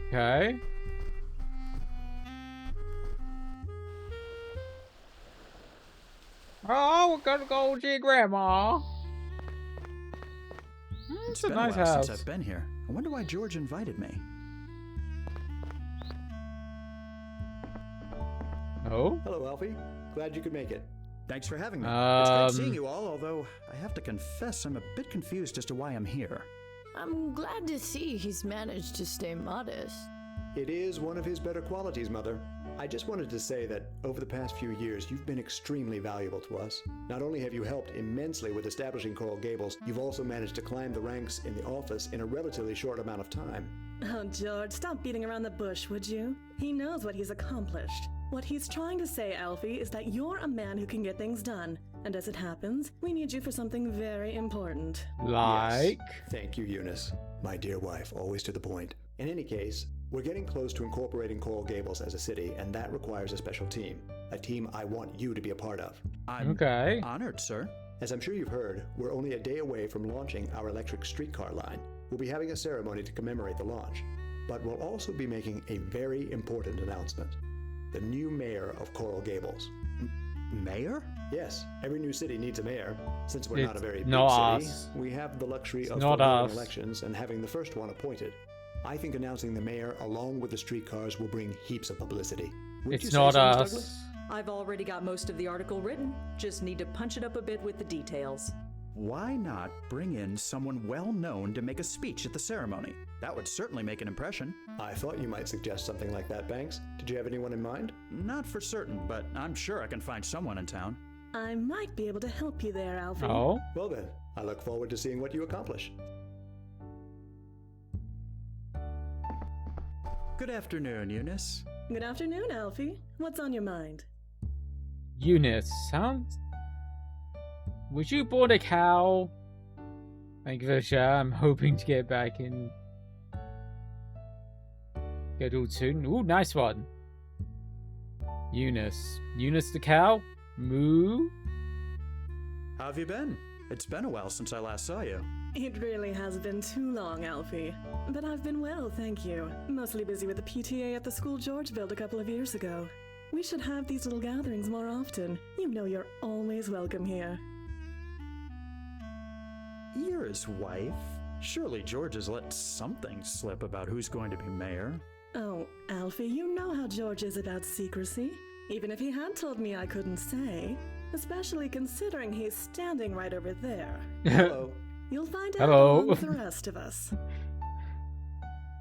Okay. Oh, we're gonna go see Grandma. It's a been nice a while house. since I've been here. I wonder why George invited me. Oh? Hello, Alfie. Glad you could make it. Thanks for having me. It's great seeing you all, although I have to confess I'm a bit confused as to why I'm here. I'm glad to see he's managed to stay modest. It is one of his better qualities, Mother. I just wanted to say that over the past few years, you've been extremely valuable to us. Not only have you helped immensely with establishing Coral Gables, you've also managed to climb the ranks in the office in a relatively short amount of time. Oh, George, stop beating around the bush, would you? He knows what he's accomplished. What he's trying to say, Alfie, is that you're a man who can get things done. And as it happens, we need you for something very important. Like? Yes. Thank you, Eunice. My dear wife, always to the point. In any case, we're getting close to incorporating Coral Gables as a city, and that requires a special team. A team I want you to be a part of. I'm okay. Honored, sir. As I'm sure you've heard, we're only a day away from launching our electric streetcar line. We'll be having a ceremony to commemorate the launch. But we'll also be making a very important announcement. The new mayor of Coral Gables. Mayor? Yes, every new city needs a mayor. Since we're not a very big not city, us. we have the luxury of not foregoing us. elections and having the first one appointed. I think announcing the mayor along with the streetcars will bring heaps of publicity. Wouldn't you It's say not so, Miss us. Douglas? I've already got most of the article written. Just need to punch it up a bit with the details. Why not bring in someone well known to make a speech at the ceremony? That would certainly make an impression. I thought you might suggest something like that, Banks. Did you have anyone in mind? Not for certain, but I'm sure I can find someone in town. I might be able to help you there, Alfie. Oh? Well then, I look forward to seeing what you accomplish. Good afternoon, Eunice. Good afternoon, Alfie. What's on your mind? Eunice, sounds. Was you born a cow? Thank you for the share. I'm hoping to get back in. Scheduled soon. Ooh, nice one. Eunice. Eunice the cow? Moo? How have you been? It's been a while since I last saw you. It really has been too long, Alfie. But I've been well, thank you. Mostly busy with the PTA at the school George built a couple of years ago. We should have these little gatherings more often. You know you're always welcome here. You're his wife. Surely George has let something slip about who's going to be mayor. Oh, Alfie, you know how George is about secrecy. Even if he had told me, I couldn't say. Especially considering he's standing right over there. Hello. You'll find out Hello. along with the rest of us.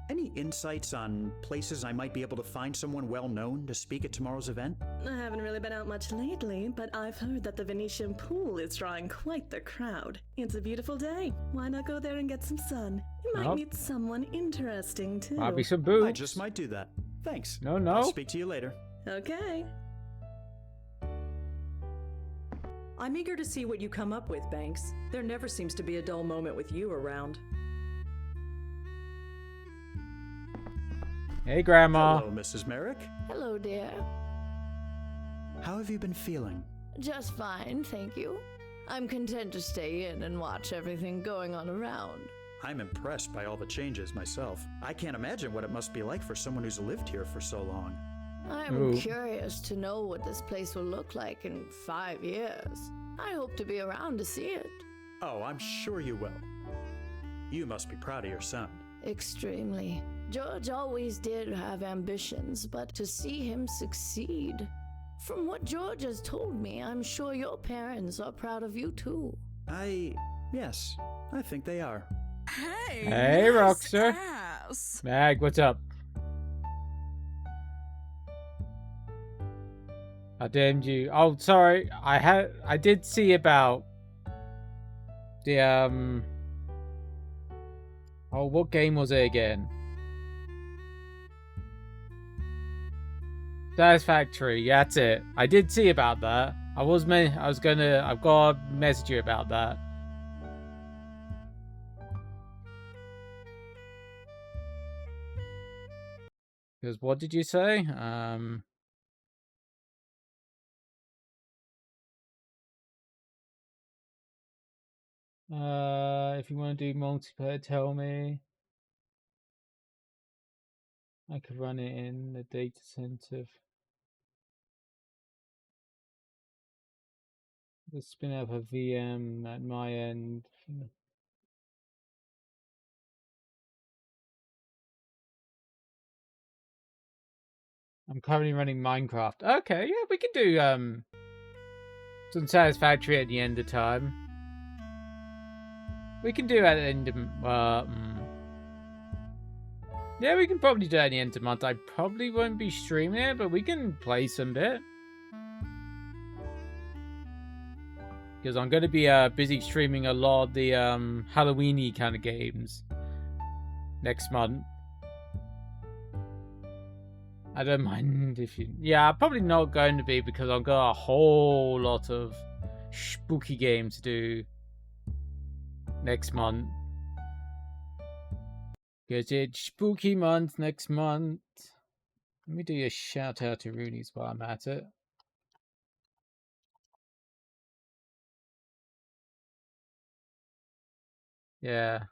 Any insights on places I might be able to find someone well known to speak at tomorrow's event? I haven't really been out much lately, but I've heard that the Venetian pool is drawing quite the crowd. It's a beautiful day. Why not go there and get some sun? You might Oh. meet someone interesting too. Might be some boobs. I just might do that. Thanks. No, no. I'll speak to you later. Okay. I'm eager to see what you come up with, Banks. There never seems to be a dull moment with you around. Hey, Grandma. Hello, Mrs. Merrick. Hello, dear. How have you been feeling? Just fine, thank you. I'm content to stay in and watch everything going on around. I'm impressed by all the changes myself. I can't imagine what it must be like for someone who's lived here for so long. I'm Ooh. curious to know what this place will look like in 5 years. I hope to be around to see it. Oh, I'm sure you will. You must be proud of your son. Extremely. George always did have ambitions, but to see him succeed. From what George has told me, I'm sure your parents are proud of you too. Yes, I think they are. Hey, Hey, Roxer. ass. Mag, what's up? I damned you. Oh, sorry. I did see about the Oh, what game was it again? Satisfactory. Yeah, that's it. I did see about that. I've got to message you about that. Because what did you say? If you want to do multiplayer, tell me. I could run it in the data center. Let's spin up a VM at my end. I'm currently running Minecraft. Okay, yeah, we could do some Satisfactory at the end of time. We can do it at the end of yeah, we can probably do it at the end of the month. I probably won't be streaming it, but we can play some bit. Because I'm going to be busy streaming a lot of the Halloween-y kind of games next month. I don't mind if you... Yeah, I'm probably not going to be because I've got a whole lot of spooky games to do next month. Because it's spooky month next month. Let me do a shout out to Rooney's while I'm at it. Yeah.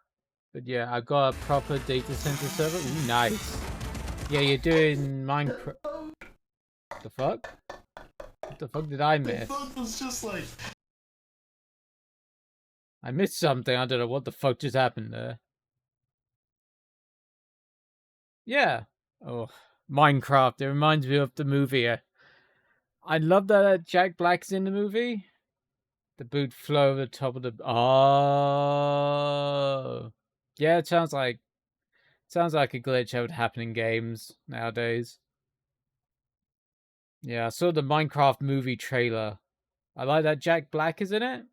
But yeah, I've got a proper data center server. Ooh, nice. Yeah, you're doing Minecraft. The fuck? What the fuck did I miss? The fuck was just like... I missed something. I don't know what the fuck just happened there. Yeah. Oh, Minecraft. It reminds me of the movie. I love that Jack Black's in the movie. The boot flow over the top of the... Oh. Yeah, it sounds like a glitch that would happen in games nowadays. Yeah, I saw the Minecraft movie trailer. I like that Jack Black is in it.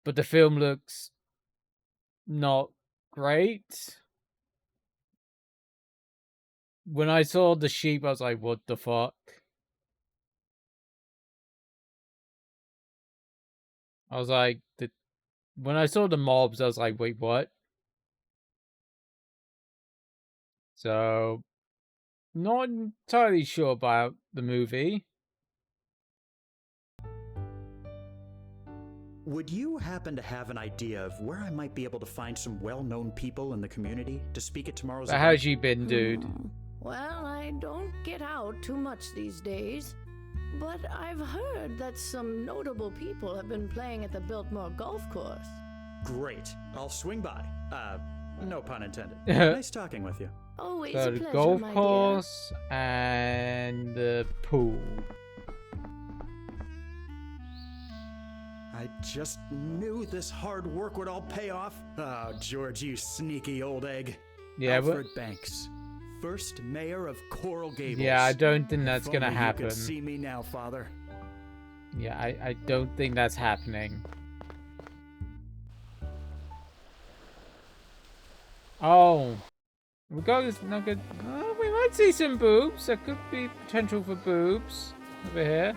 But the film looks not great. When I saw the sheep, I was like, what the fuck? I was like, when I saw the mobs, I was like, wait, what? So, not entirely sure about the movie. Would you happen to have an idea of where I might be able to find some well-known people in the community to speak at tomorrow's But event? how's you been, dude? Well, I don't get out too much these days, but I've heard that some notable people have been playing at the Biltmore Golf Course. Great. I'll swing by. No pun intended. Nice talking with you. Always So a the pleasure, golf my course and the pool. I just knew this hard work would all pay off. Oh, George, you sneaky old egg. Yeah, Alfred Banks, first mayor of Coral Gables. Yeah, I don't think that's If gonna only happen. You could see me now, Father. Yeah, I don't think that's happening. Oh, we got this nugget. Oh, we might see some boobs. There could be potential for boobs over here.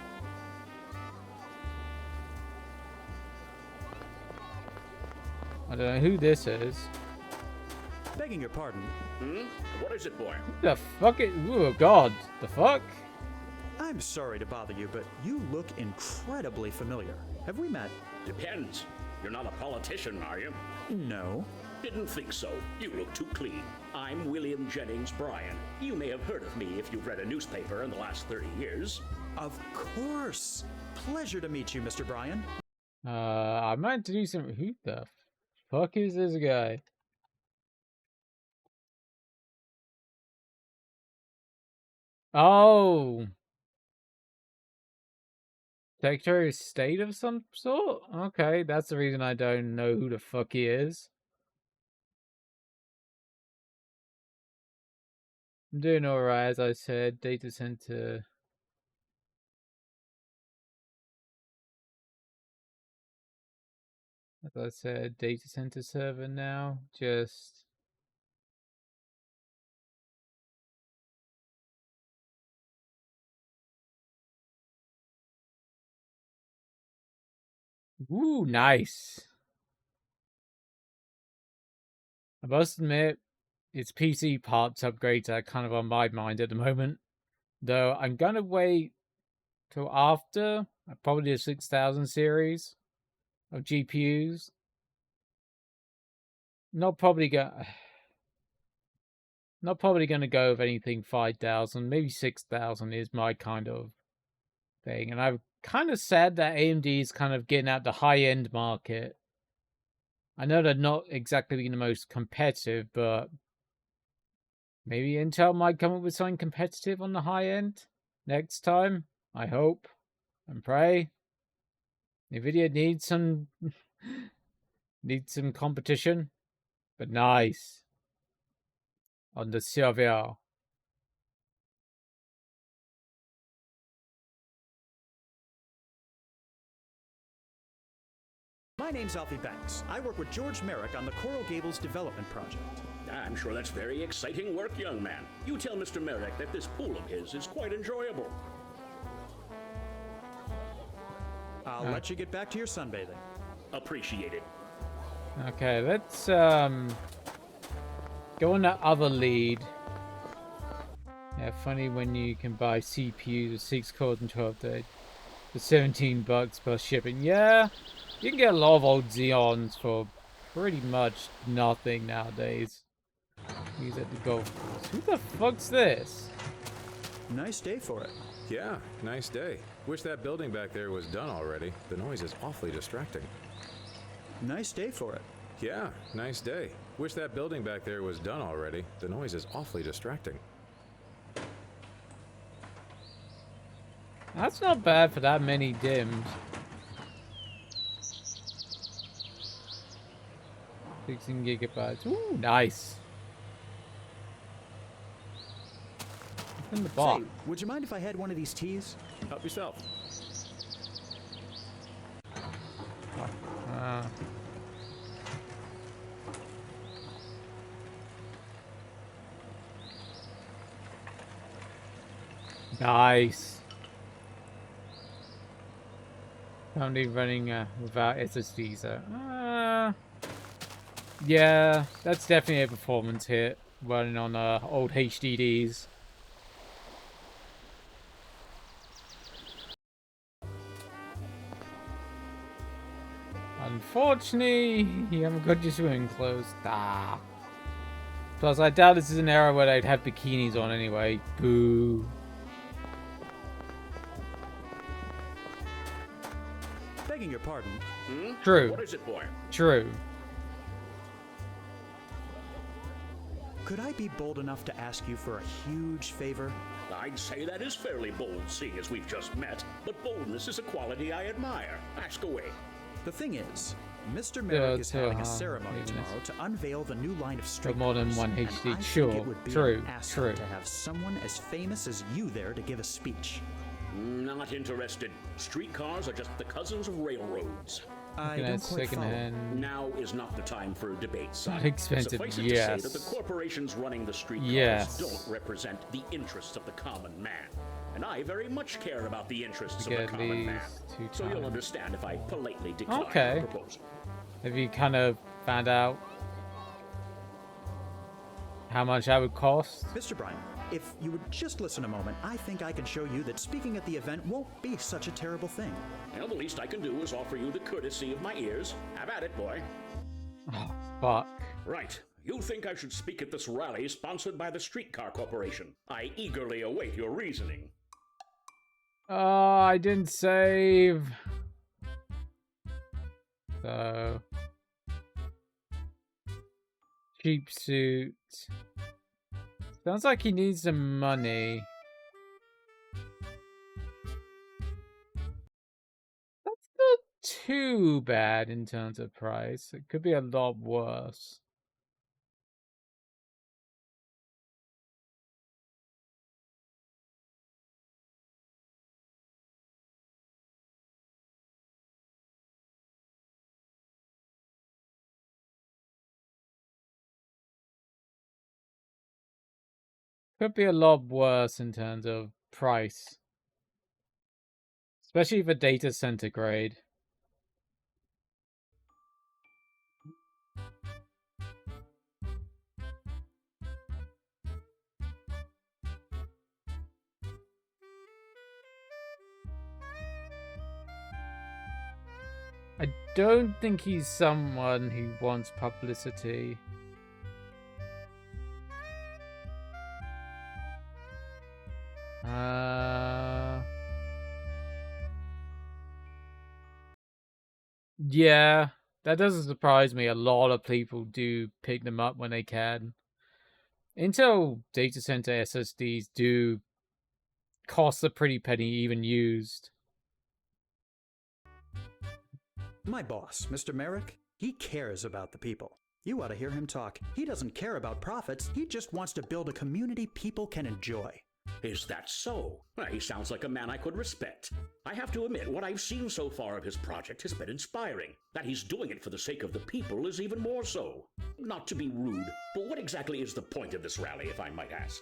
I don't know who this is. Begging your pardon. What is it, boy? Who the fuck is? Oh God, the fuck? I'm sorry to bother you, but you look incredibly familiar. Have we met? Depends. You're not a politician, are you? No. Didn't think so. You look too clean. I'm William Jennings Bryan. You may have heard of me if you've read a newspaper in the last 30 years. Of course. Pleasure to meet you, Mr. Bryan. I might do some. Who the fuck is this guy? Oh. Secretary of State of some sort? Okay, that's the reason I don't know who the fuck he is. I'm doing alright, as I said. Data center. As I said, data center server now. Just. Ooh, nice. I must admit, it's PC parts upgrades are kind of on my mind at the moment. Though I'm gonna wait till after probably the 6000 series of GPUs. Not probably gonna go with anything 5000, maybe 6000 is my kind of thing. And I'm kind of sad that AMD is kind of getting out the high-end market. I know they're not exactly being the most competitive, but maybe Intel might come up with something competitive on the high end next time. I hope and pray. Nvidia needs some competition, but nice on the server. My name's Alfie Banks. I work with George Merrick on the Coral Gables development project. I'm sure that's very exciting work, young man. You tell Mr. Merrick that this pool of his is quite enjoyable. I'll let you get back to your sunbathing. Appreciate it. Okay, let's go on that other lead. Yeah, funny when you can buy CPUs with 6 cores and 12 threads for $17 plus shipping. Yeah, you can get a lot of old Xeons for pretty much nothing nowadays. Use at the golf course. Who the fuck's this? Nice day for it. Yeah, nice day. Wish that building back there was done already. The noise is awfully distracting. Nice day for it. Yeah, nice day. Wish that building back there was done already. The noise is awfully distracting. That's not bad for that many dims. 16 gigabytes. Ooh, nice. In the box. Say, would you mind if I had one of these teas? Help yourself. Nice. Currently running without SSD, so yeah, that's definitely a performance hit running on old HDDs. Unfortunately, you haven't got your swimming clothes. Ah. Plus, I doubt this is an era where they'd have bikinis on anyway. Boo. Begging your pardon. True. What is it, boy? True. Could I be bold enough to ask you for a huge favor? I'd say that is fairly bold, seeing as we've just met. But boldness is a quality I admire. Ask away. The thing is, Mr. Merrick is having a ceremony tomorrow to unveil the new line of streetcars. more than one and HD. I Sure. think it would be True. an asset True. to have someone as famous as you there to give a speech. Not interested. Streetcars are just the cousins of railroads. I don't quite follow. Now is not the time for a debate, son. Not expensive, Suffice it yes. to say that the corporations running the streetcars Yes. don't represent the interests of the common man. And I very much care about the interests of We the get common man. these 2 So you'll times. understand if I politely decline Okay. your proposal. Have you kind of found out how much that would cost? Mr. Bryan, if you would just listen a moment, I think I can show you that speaking at the event won't be such a terrible thing. Well, the least I can do is offer you the courtesy of my ears. Have at it, boy. Oh, fuck. Right. You think I should speak at this rally sponsored by the Streetcar Corporation? I eagerly await your reasoning. Oh, I didn't save. So. Cheap suit. Sounds like he needs some money. That's not too bad in terms of price. It could be a lot worse. Could be a lot worse in terms of price. Especially for data center grade. I don't think he's someone who wants publicity. Yeah, that doesn't surprise me. A lot of people do pick them up when they can. Intel data center SSDs do cost a pretty penny even used. My boss, Mr. Merrick, he cares about the people. You ought to hear him talk. He doesn't care about profits. He just wants to build a community people can enjoy. Is that so? Well, he sounds like a man I could respect. I have to admit, what I've seen so far of his project has been inspiring. That he's doing it for the sake of the people is even more so. Not to be rude, but what exactly is the point of this rally, if I might ask?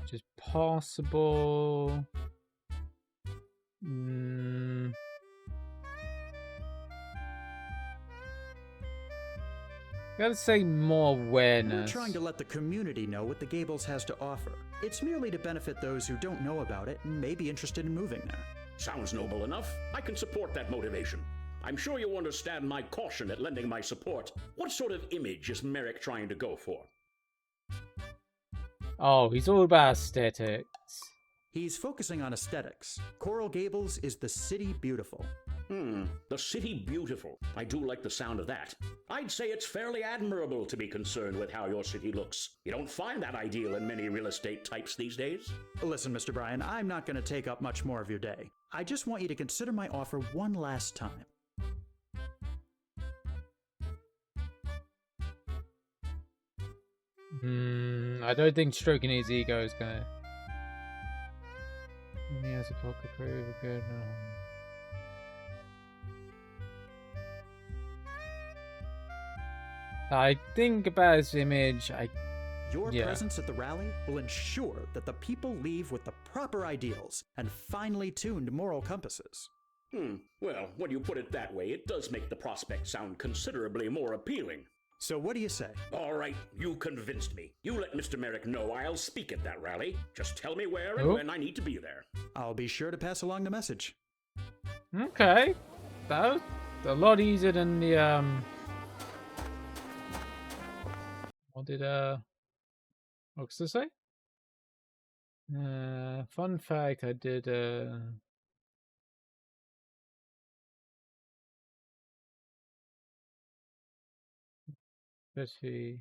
Just possible. Gotta say more awareness. We're trying to let the community know what the Gables has to offer. It's merely to benefit those who don't know about it and may be interested in moving there. Sounds noble enough. I can support that motivation. I'm sure you understand my caution at lending my support. What sort of image is Merrick trying to go for? Oh, he's all about aesthetics. He's focusing on aesthetics. Coral Gables is the city beautiful. The city beautiful. I do like the sound of that. I'd say it's fairly admirable to be concerned with how your city looks. You don't find that ideal in many real estate types these days. Listen, Mr. Bryan, I'm not going to take up much more of your day. I just want you to consider my offer one last time. I don't think stroking his ego is gonna. He has a pocket prove good. I think about his image. Your presence at the rally will ensure that the people leave with the proper ideals and finely tuned moral compasses. Well, when you put it that way, it does make the prospect sound considerably more appealing. So what do you say? All right, you convinced me. You let Mr. Merrick know I'll speak at that rally. Just tell me where and when I need to be there. I'll be sure to pass along the message. Okay. that was a lot easier than the what did what's to say? Fun fact, I did especially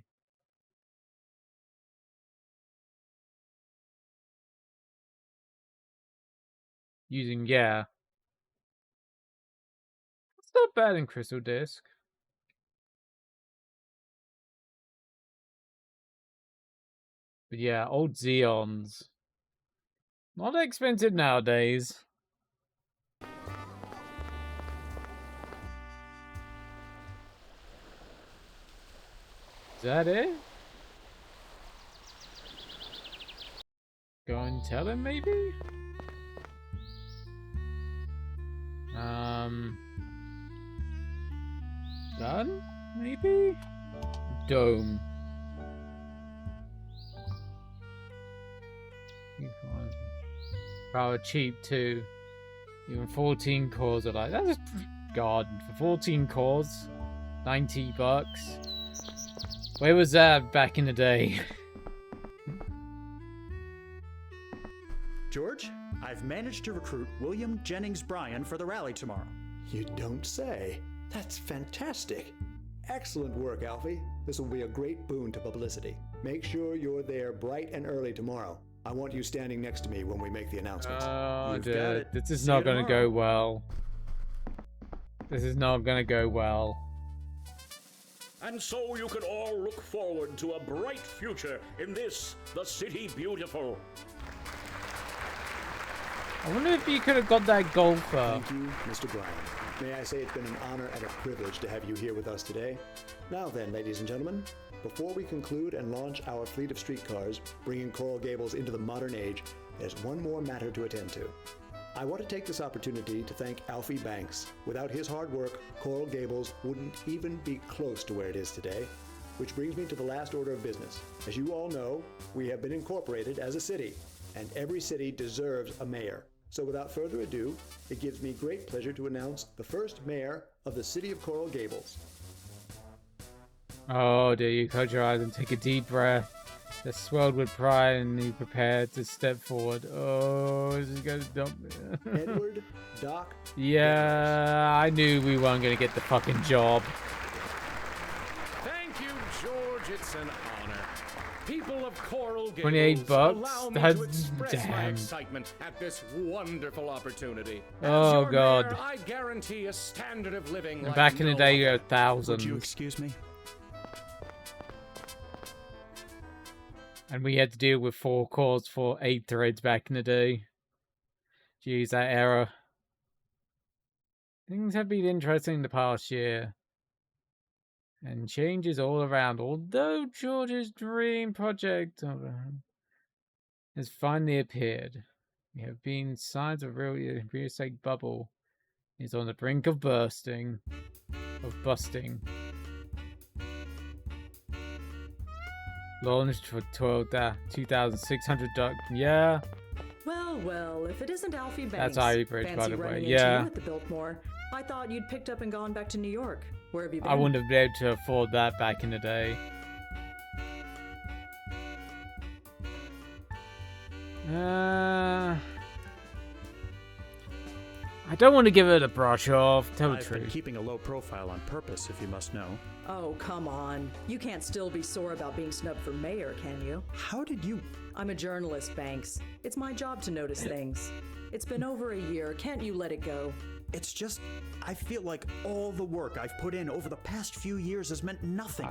using it's not bad in Crystal Disk. But yeah, old Xeons. Not expensive nowadays. Is that it? Go and tell him, maybe? Done? Maybe? Dome. Power cheap too. Even 14 cores are like, that's just God, for 14 cores, $90. Where was that back in the day? George, I've managed to recruit William Jennings Bryan for the rally tomorrow. You don't say. That's fantastic. Excellent work, Alfie. This will be a great boon to publicity. Make sure you're there bright and early tomorrow. I want you standing next to me when we make the announcement. Oh, dude. This is not going to go well. This is not going to go well. And so you can all look forward to a bright future in this, the City Beautiful. I wonder if you could have got that golfer. Thank you, Mr. Bryan. May I say it's been an honor and a privilege to have you here with us today. Now then, ladies and gentlemen, before we conclude and launch our fleet of streetcars, bringing Coral Gables into the modern age, there's one more matter to attend to. I want to take this opportunity to thank Alfie Banks. Without his hard work, Coral Gables wouldn't even be close to where it is today. Which brings me to the last order of business. As you all know, we have been incorporated as a city, and every city deserves a mayor. So without further ado, it gives me great pleasure to announce the first mayor of the city of Coral Gables. Oh, do you close your eyes and take a deep breath? They're swelled with pride and you prepare to step forward. Oh, this is gonna dump me. Edward Doc. Yeah, I knew we weren't gonna get the fucking job. Thank you, George. It's an honor. People of Coral Gables, 28 bucks? allow me That's to express my damn. excitement at this wonderful opportunity. Oh, As your God. mayor, I guarantee a standard of living And like back in the no day, you other. had thousands. Would you excuse me? And we had to deal with 4 cores for 8 threads back in the day. Jeez, that era. Things have been interesting the past year. And changes all around. Although George's dream project has finally appeared. There have been signs of real estate bubble is on the brink of busting. Busting. Launched for 2,600 duck. Yeah. Well, if it isn't Alfie Banks. That's Ivy Bridge, by fancy the way. running Yeah. into you at the Biltmore. I thought you'd picked up and gone back to New York. Where have you been? I wouldn't have been able to afford that back in the day. I don't want to give it a brush off. Tell the I've been truth. keeping a low profile on purpose, if you must know. Oh, come on. You can't still be sore about being snubbed for mayor, can you? How did you... I'm a journalist, Banks. It's my job to notice things. It's been over a year. Can't you let it go? It's just, I feel like all the work I've put in over the past few years has meant nothing.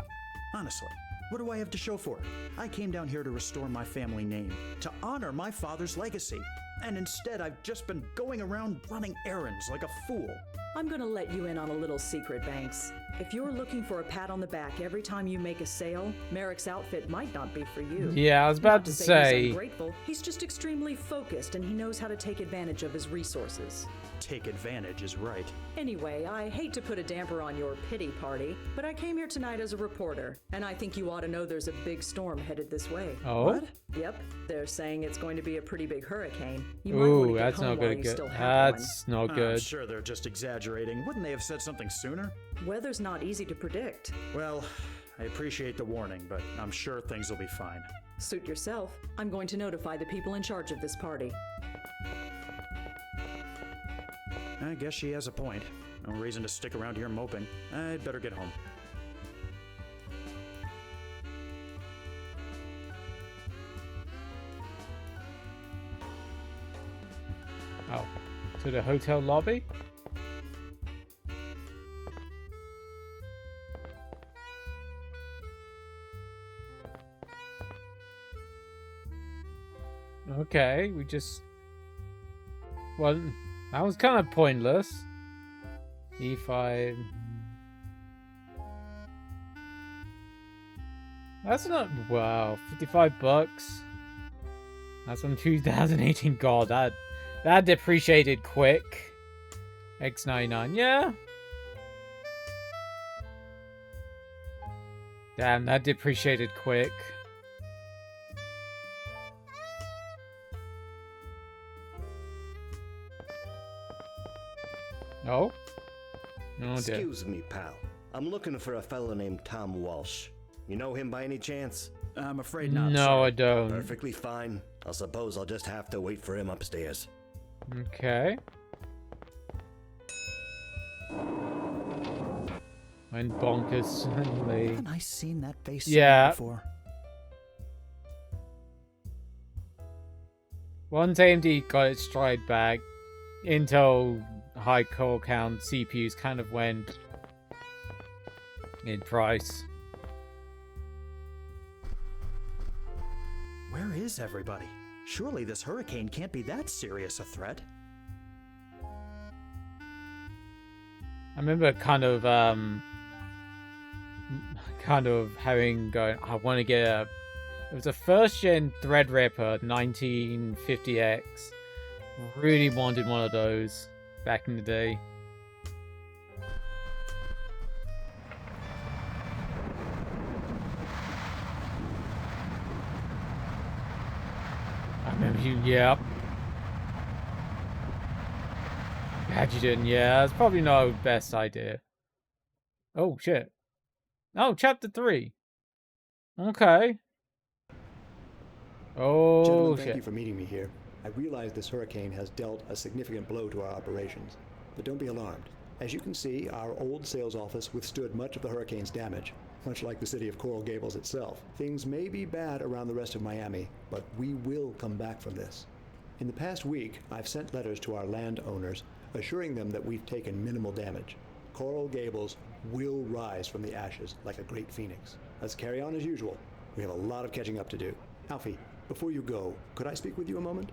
Honestly, what do I have to show for it? I came down here to restore my family name, to honor my father's legacy. And instead, I've just been going around running errands like a fool. I'm gonna let you in on a little secret, Banks. If you're looking for a pat on the back every time you make a sale, Merrick's outfit might not be for you. Yeah, I was about Not to say say. he's ungrateful. He's just extremely focused and he knows how to take advantage of his resources. take advantage is right. Anyway, I hate to put a damper on your pity party, but I came here tonight as a reporter, and I think you ought to know there's a big storm headed this way. Oh? What? Yep, they're saying it's going to be a pretty big hurricane. You might want to get that's home not while good. you still have That's not I'm good. sure they're just exaggerating. Wouldn't they have said something sooner? one. Weather's not easy to predict. Well, I appreciate the warning, but I'm sure things will be fine. Suit yourself. I'm going to notify the people in charge of this party. I guess she has a point. No reason to stick around here moping. I'd better get home. Oh, to the hotel lobby? Okay, we just... Well, that was kind of pointless. E5... That's not... Wow, $55. That's on 2018. God, that depreciated quick. X99, yeah. Damn, that depreciated quick. Oh? Oh, dear. Excuse me, pal. I'm looking for a fellow named Tom Walsh. You know him by any chance? I'm afraid not. No, sir. I don't. Perfectly fine. I suppose I'll just have to wait for him upstairs. Okay. Went bonkers suddenly. Haven't I seen that face Yeah. before? Once AMD got its stride back, Intel high core count CPUs kind of went in price. Where is everybody? Surely this hurricane can't be that serious a threat. I remember kind of having going, I want to get a, it was a first gen Threadripper 1950X. Really wanted one of those back in the day. I remember you, yep. Glad you didn't, yeah, it's probably not the best idea. Oh, shit. Oh, chapter 3. Okay. Oh, Gentlemen, shit. thank you for meeting me here. I realize this hurricane has dealt a significant blow to our operations, but don't be alarmed. As you can see, our old sales office withstood much of the hurricane's damage, much like the city of Coral Gables itself. Things may be bad around the rest of Miami, but we will come back from this. In the past week, I've sent letters to our landowners assuring them that we've taken minimal damage. Coral Gables will rise from the ashes like a great phoenix. Let's carry on as usual. We have a lot of catching up to do. Alfie, before you go, could I speak with you a moment?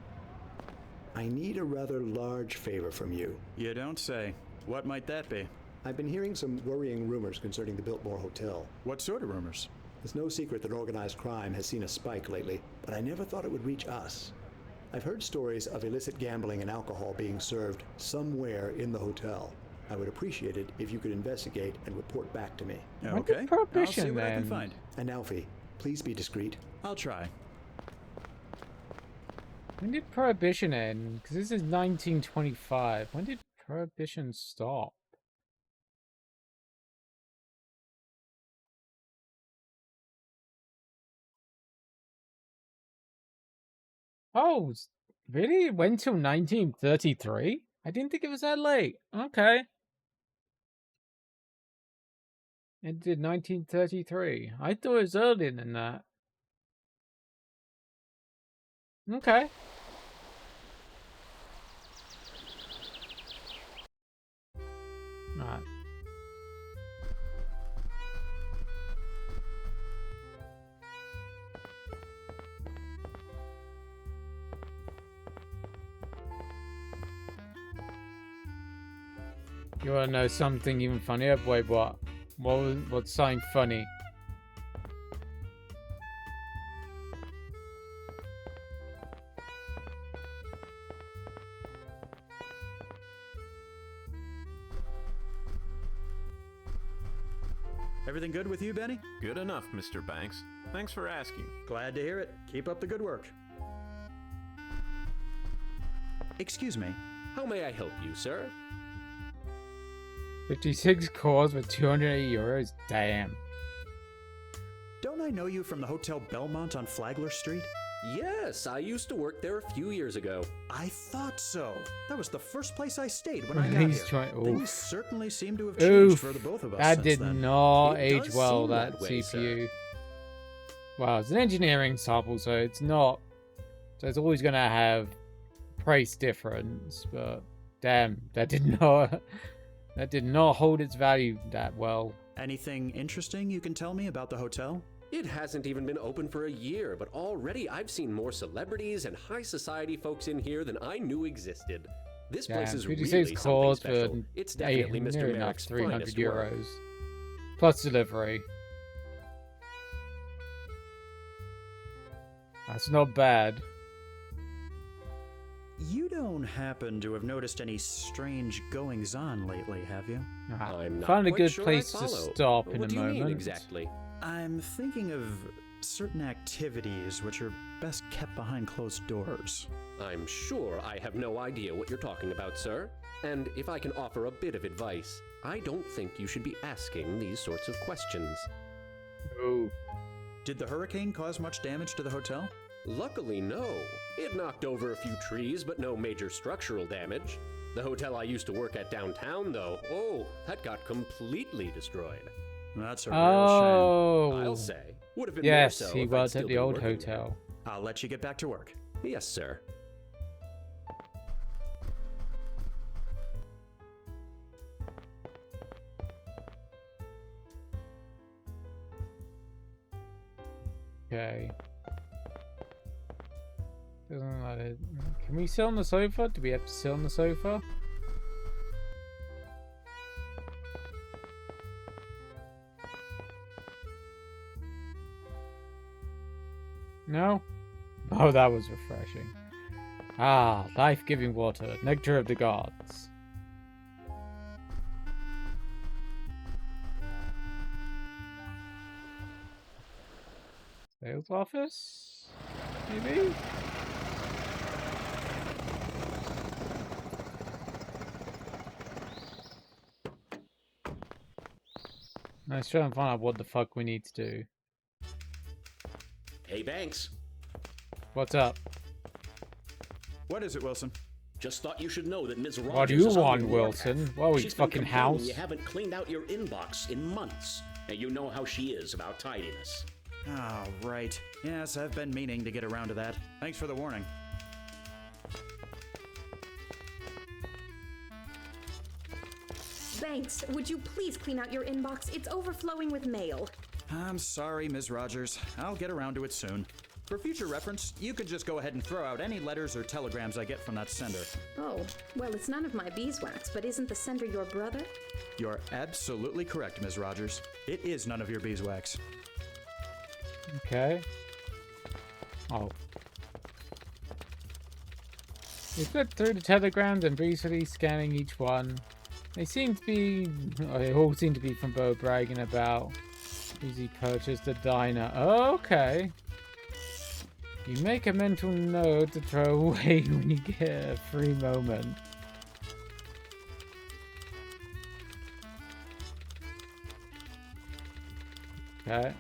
I need a rather large favor from you. You don't say. What might that be? I've been hearing some worrying rumors concerning the Biltmore Hotel. What sort of rumors? It's no secret that organized crime has seen a spike lately, but I never thought it would reach us. I've heard stories of illicit gambling and alcohol being served somewhere in the hotel. I would appreciate it if you could investigate and report back to me. Okay, I'll see what I can find. And Alfie, please be discreet. I'll try. When did Prohibition end? Because this is 1925. When did Prohibition stop? Oh, really? It went till 1933? I didn't think it was that late. Okay. It did 1933. I thought it was earlier than that. Okay. Alright. You wanna know something even funnier? Wait, what? What's something funny? Everything good with you, Benny? Good enough, Mr. Banks. Thanks for asking. Glad to hear it. Keep up the good work. Excuse me. How may I help you, sir? 56 cores with 280 euros. Damn. Don't I know you from the Hotel Belmont on Flagler Street? Yes, I used to work there a few years ago. I thought so. That was the first place I stayed when I got here. Things certainly seem to have changed Oof. for the both of us That since did then. not It age does well, seem that that way, CPU. Well, it's an engineering sample, so it's not... So it's always going to have price difference, but damn, that did not... That did not hold its value that well. Anything interesting you can tell me about the hotel? It hasn't even been open for a year, but already I've seen more celebrities and high society folks in here than I knew existed. This place is really 56 something calls special. for It's definitely Mr. near enough Merrick's 300 finest work. euros. Plus delivery. That's not bad. You don't happen to have noticed any strange goings-on lately, have you? I'm not Found a quite good sure place I to follow. stop in What a do you mean moment. exactly? I'm thinking of certain activities which are best kept behind closed doors. I'm sure I have no idea what you're talking about, sir. And if I can offer a bit of advice, I don't think you should be asking these sorts of questions. Oh. Did the hurricane cause much damage to the hotel? Luckily, no. It knocked over a few trees, but no major structural damage. The hotel I used to work at downtown, though, oh, that got completely destroyed. That's a real Oh. I'll say. Would have been Yes, more so he if I'd was still at the been old working hotel. there. I'll let you get back to work. Yes, sir. Okay. Doesn't matter. Can we sit on the sofa? Do we have to sit on the sofa? No? Oh, that was refreshing. Ah, life-giving water, nectar of the gods. Sales office? Maybe? Let's try and find out what the fuck we need to do. Hey, Banks. What's up? What is it, Wilson? Just thought you should know that Ms. Rogers What do you is on want, the Wilson? warpath. Well, She's his been fucking complaining house. You haven't cleaned out your inbox in months. Now you know how she is about tidiness. Oh, right. Yes, I've been meaning to get around to that. Thanks for the warning. Banks, would you please clean out your inbox? It's overflowing with mail. I'm sorry, Ms. Rogers. I'll get around to it soon. For future reference, you could just go ahead and throw out any letters or telegrams I get from that sender. Oh, well, it's none of my beeswax, but isn't the sender your brother? You're absolutely correct, Ms. Rogers. It is none of your beeswax. Okay. Oh. We flipped through the telegrams and briefly scanning each one. They seem to be... They all seem to be from Bo bragging about easy purchased a diner. Oh, okay. You make a mental note to throw away when you get a free moment. Okay.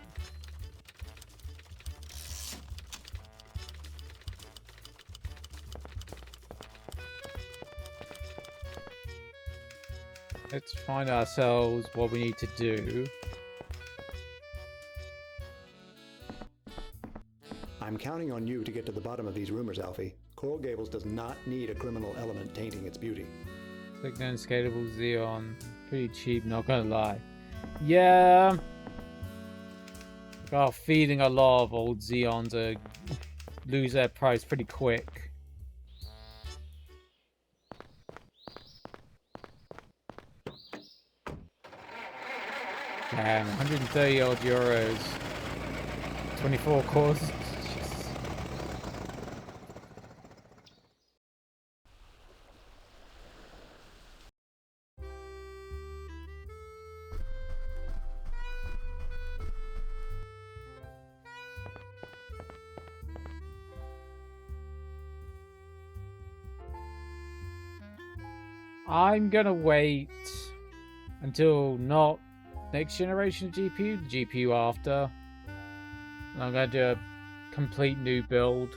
Let's find ourselves what we need to do. I'm counting on you to get to the bottom of these rumors, Alfie. Coral Gables does not need a criminal element tainting its beauty. Click the unscalable Xeon. Pretty cheap, not gonna lie. Yeah. Got a feeling a lot of old Xeons lose their price pretty quick. Damn, 130 odd euros. 24 cores. I'm gonna wait until not next generation GPU, the GPU after. And I'm gonna do a complete new build.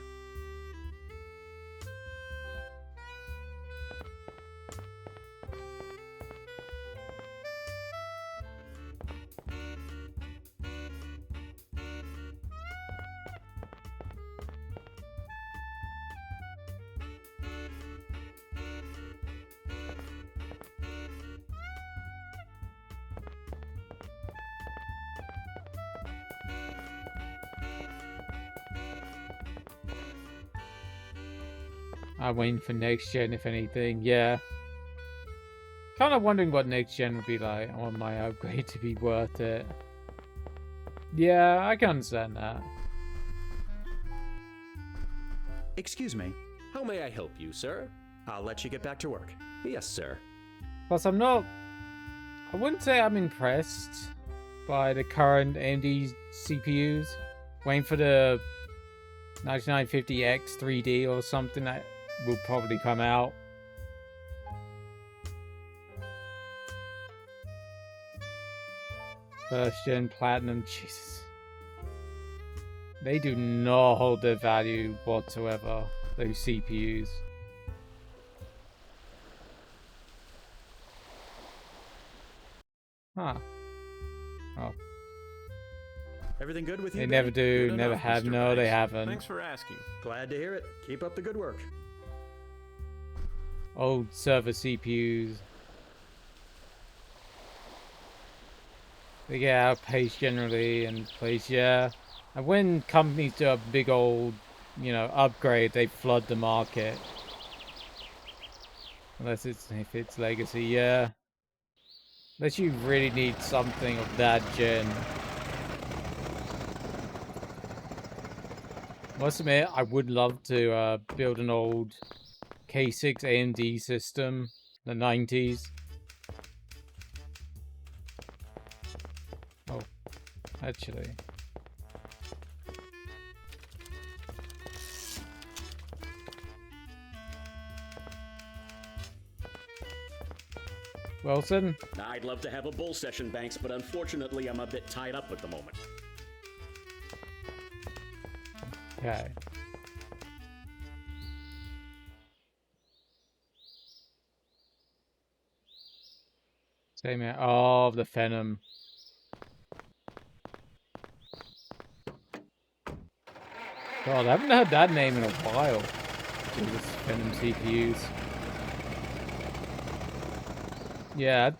I'm waiting for next gen, if anything. Yeah. Kind of wondering what next gen would be like. I want my upgrade to be worth it. Yeah, I can understand that. Excuse me. How may I help you, sir? I'll let you get back to work. Yes, sir. Plus, I wouldn't say I'm impressed by the current AMD CPUs. Waiting for the 9950X 3D or something that will probably come out. First gen Platinum, Jesus. They do not hold their value whatsoever, those CPUs. Huh. Oh. Everything good with you? They never do, Good never enough, have. Mr. No, Banks. they haven't. Thanks for asking. Glad to hear it. Keep up the good work. Old server CPUs. They get outpaced generally and placed, yeah. And when companies do a big old, upgrade, they flood the market. Unless if it's legacy, yeah. Unless you really need something of that gen. Must admit, I would love to build an old K6 AMD system, the 90s. Oh, actually. Wilson? I'd love to have a bull session, Banks, but unfortunately I'm a bit tied up at the moment. Okay. Same here. Oh, the Phenom. God, I haven't heard that name in a while. Jesus, Phenom CPUs. Yeah,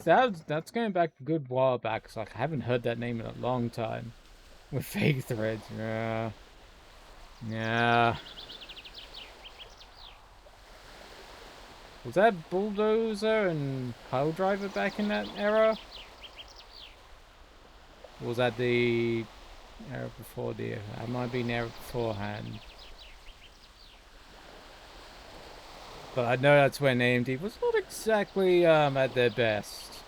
that's going back a good while back. Cause like I haven't heard that name in a long time. With fake threads, yeah. Yeah. Was that Bulldozer and Pile Driver back in that era? Or was that the era before the... That might be an era beforehand. But I know that's when AMD was not exactly at their best.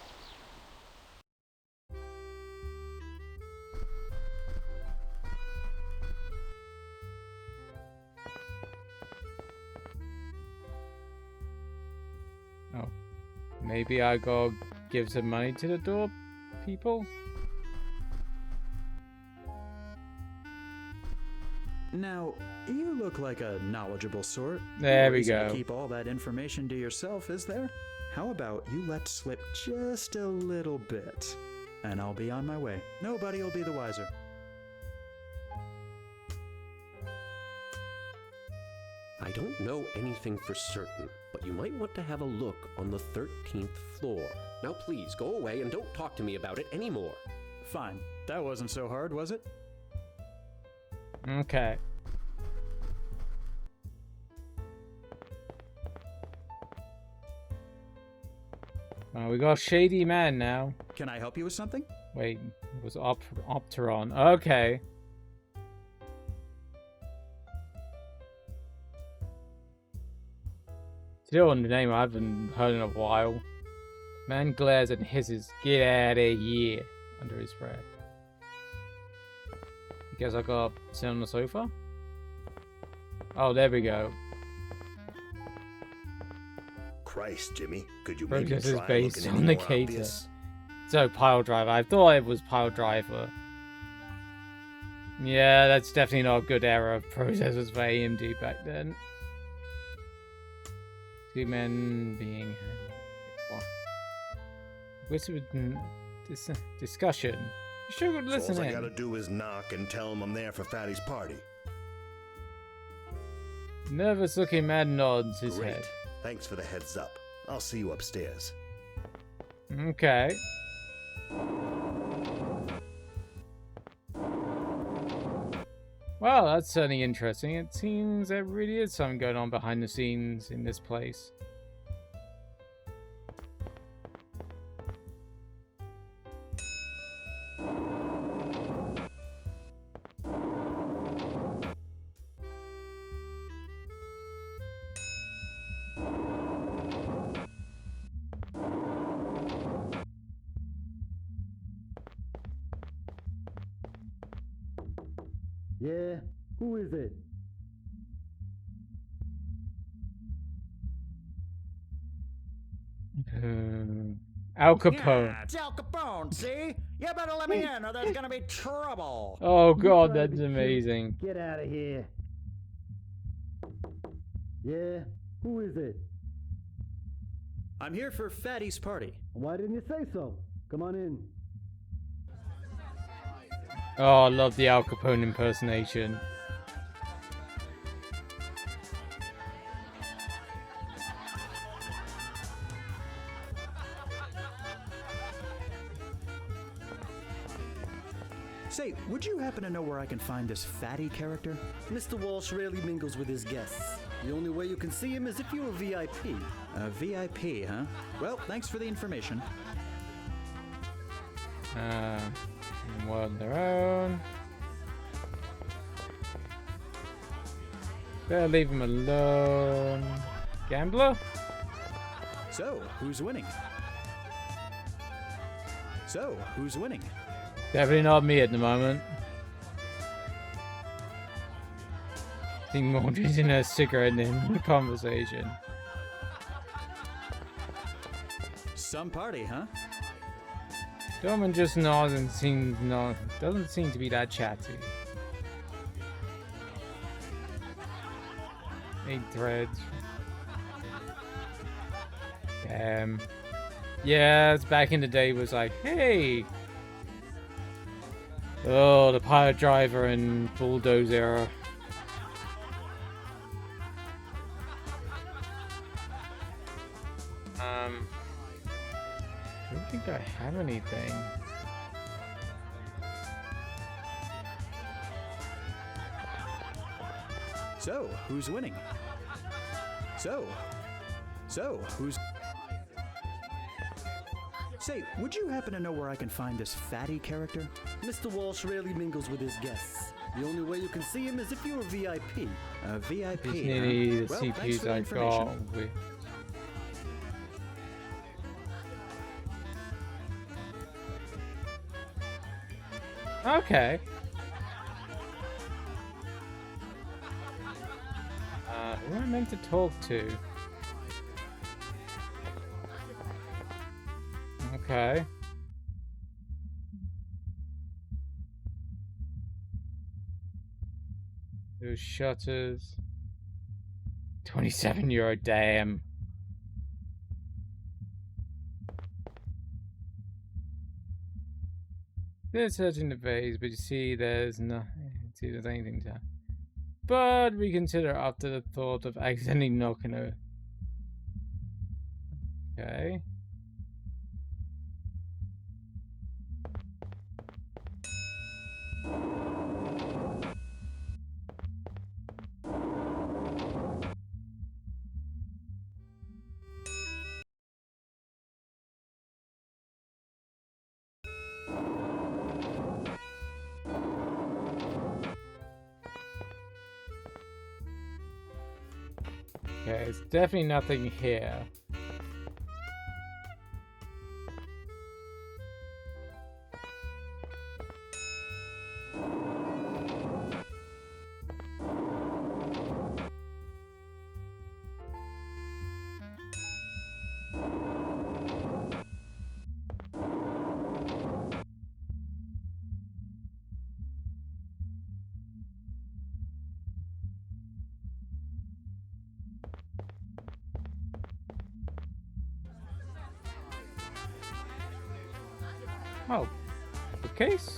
Oh. Maybe I go give some money to the door people? Now, you look like a knowledgeable sort. There No we reason to go. keep all that information to yourself, is there? How about you let slip just a little bit, and I'll be on my way. Nobody will be the wiser. I don't know anything for certain, but you might want to have a look on the 13th floor. Now please, go away and don't talk to me about it anymore. Fine. That wasn't so hard, was it? Okay. We got a shady man now. Can I help you with something? Wait, it was Opteron. Okay. Still a name I haven't heard in a while. Man glares and hisses, "Get out of here," under his breath. Guess I got sit on the sofa? Oh, there we go. Christ, Jimmy. Could you maybe Progress is try based looking on any the more cater. obvious? So, pile driver. I thought it was pile driver. Yeah, that's definitely not a good era of processors for AMD back then. 2 men being... Whispered discussion. You sure would listen So all I in. gotta do is knock and tell him I'm there for Fatty's party. Nervous looking man nods his Great. head. Thanks for the heads up. I'll see you upstairs. Okay. Well, that's certainly interesting. It seems there really is something going on behind the scenes in this place. Yeah? Who is it? Al Capone. Yeah, it's Al Capone, see? You better let me in or there's gonna be trouble. Oh god, that's amazing. Get out of here. Yeah? Who is it? I'm here for Fatty's party. Why didn't you say so? Come on in. Oh, I love the Al Capone impersonation. Say, would you happen to know where I can find this Fatty character? Mr. Walsh rarely mingles with his guests. The only way you can see him is if you're a VIP. A VIP, huh? Well, thanks for the information. On their own. Better leave him alone. Gambler? So, who's winning? Definitely not me at the moment. I think Mordred's in a cigarette in the conversation. Some party, huh? Dorman just nods and doesn't seem to be that chatty. 8 threads. Damn. Yeah, it's back in the day was like, hey. Oh, the pile driver and bulldoze era. I don't think I have anything. So, who's winning? So, who's... Say, would you happen to know where I can find this Fatty character? Mr. Walsh rarely mingles with his guests. The only way you can see him is if you're a VIP. A VIP, It's nearly the Well, thanks CPUs for the I got information. with. Okay. Who am I meant to talk to? Okay. Those shutters. €27, damn. They're searching the base, but you see there's nothing. See there's anything to. But reconsider after the thought of accidentally knocking her. Okay. Okay, it's definitely nothing here. Oh, bookcase?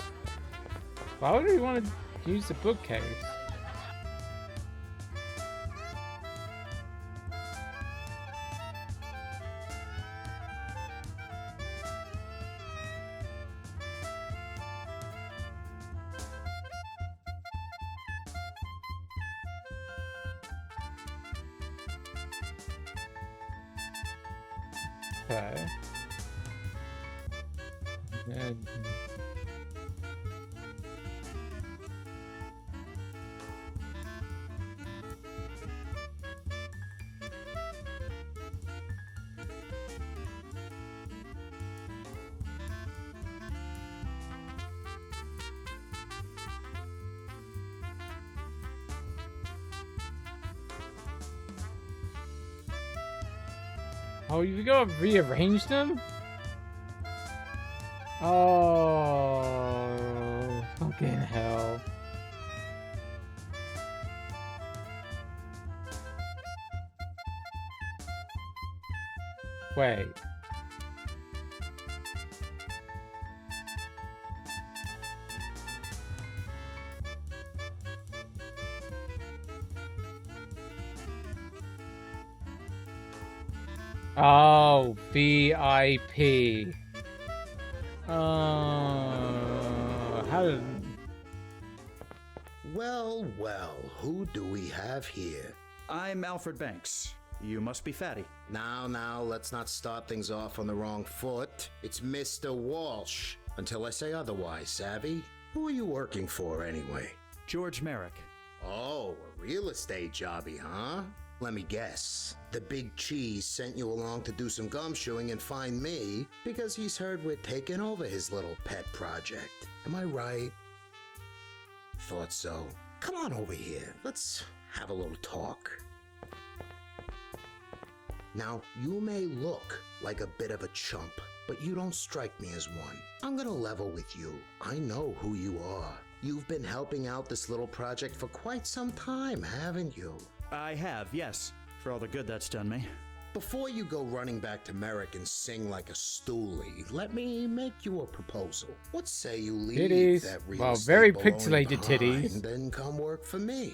Why would we want to use the bookcase? Okay. And oh, you gotta rearrange them? Oh, fucking hell. Wait. Oh, VIP. How did... Well, well, who do we have here? I'm Alfred Banks. You must be Fatty. Now, let's not start things off on the wrong foot. It's Mr. Walsh. Until I say otherwise, savvy? Who are you working for, anyway? George Merrick. Oh, a real estate jobby, huh? Let me guess. The big cheese sent you along to do some gumshoeing and find me because he's heard we're taking over his little pet project. Am I right? Thought so. Come on over here. Let's have a little talk. Now, you may look like a bit of a chump, but you don't strike me as one. I'm gonna level with you. I know who you are. You've been helping out this little project for quite some time, haven't you? I have, yes. For all the good that's done me. Before you go running back to Merrick and sing like a stoolie, let me make you a proposal. What say you leave Titties. that real Well, estate very baloney pixelated behind, titties. then come work for me?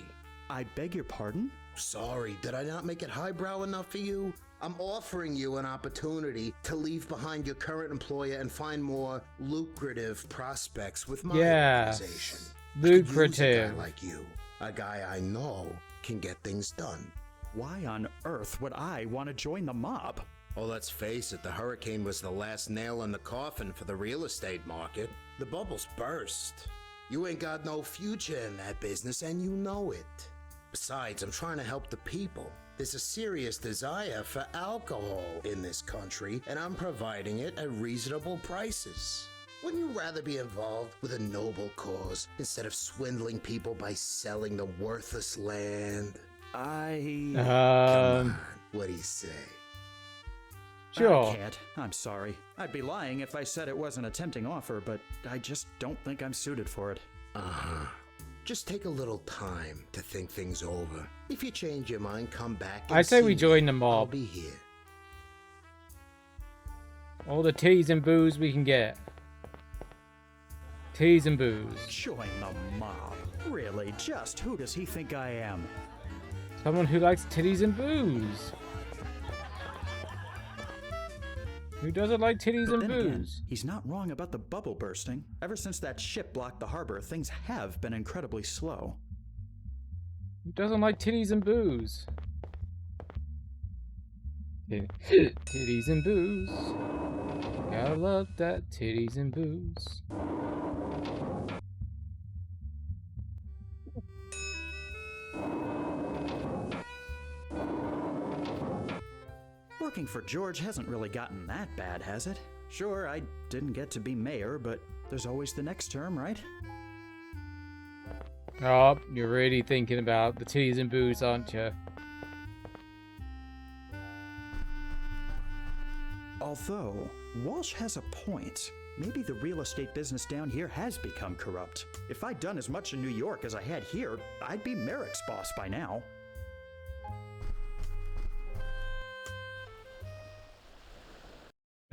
I beg your pardon? Sorry, did I not make it highbrow enough for you? I'm offering you an opportunity to leave behind your current employer and find more lucrative prospects with my organization. Lucrative. A guy like you, a guy I know can get things done. Why on earth would I want to join the mob? Oh, let's face it, the hurricane was the last nail in the coffin for the real estate market. The bubbles burst. You ain't got no future in that business, and you know it. Besides, I'm trying to help the people. There's a serious desire for alcohol in this country, and I'm providing it at reasonable prices. Wouldn't you rather be involved with a noble cause instead of swindling people by selling them worthless land? Come on, what do you say? Sure. I can't. I'm sorry. I'd be lying if I said it wasn't a tempting offer, but I just don't think I'm suited for it. Uh-huh. Just take a little time to think things over. If you change your mind, come back and I say see we join me. the mob. I'll be here. All the teas and booze we can get. Teas and booze. Join the mob? Really? Just who does he think I am? Someone who likes titties and booze. Who doesn't like titties But and then again, booze? he's not wrong about the bubble bursting. Ever since that ship blocked the harbor, things have been incredibly slow. Who doesn't like titties and booze? Titties and booze. Gotta love that titties and booze. Working for George hasn't really gotten that bad, has it? Sure, I didn't get to be mayor, but there's always the next term, right? Oh, you're really thinking about the titties and booze, aren't you? Although, Walsh has a point. Maybe the real estate business down here has become corrupt. If I'd done as much in New York as I had here, I'd be Merrick's boss by now.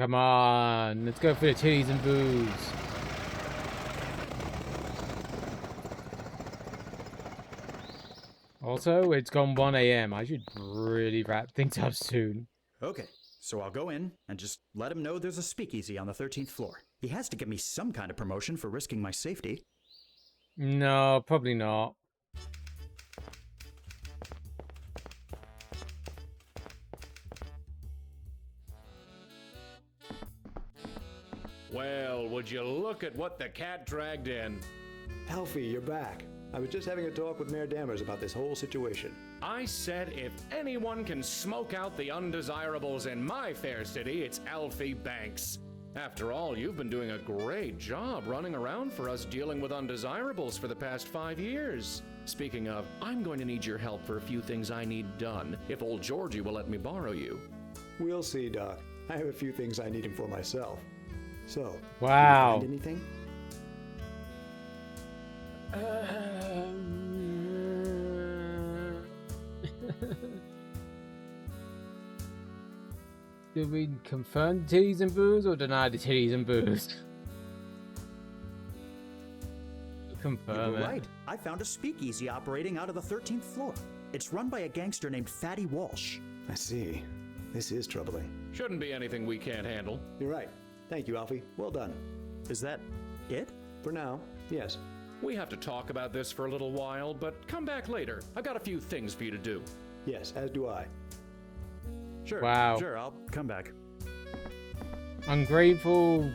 Come on, let's go for the titties and booze. Also, it's gone 1 a.m. I should really wrap things up soon. Okay, so I'll go in and just let him know there's a speakeasy on the 13th floor. He has to give me some kind of promotion for risking my safety. No, probably not. Well, would you look at what the cat dragged in? Alfie, you're back. I was just having a talk with Mayor Dammers about this whole situation. I said if anyone can smoke out the undesirables in my fair city, it's Alfie Banks. After all, you've been doing a great job running around for us dealing with undesirables for the past 5 years. Speaking of, I'm going to need your help for a few things I need done, if old Georgie will let me borrow you. We'll see, Doc. I have a few things I need him for myself. So, wow. Did you find anything? Did we confirm the titties and booze or deny the titties and booze? Confirm You're it. right. I found a speakeasy operating out of the 13th floor. It's run by a gangster named Fatty Walsh. I see. This is troubling. Shouldn't be anything we can't handle. You're right. Thank you, Alfie. Well done. Is that it? For now, yes. We have to talk about this for a little while, but come back later. I've got a few things for you to do. Yes, as do I. Sure. Wow. Sure, I'll come back. Ungrateful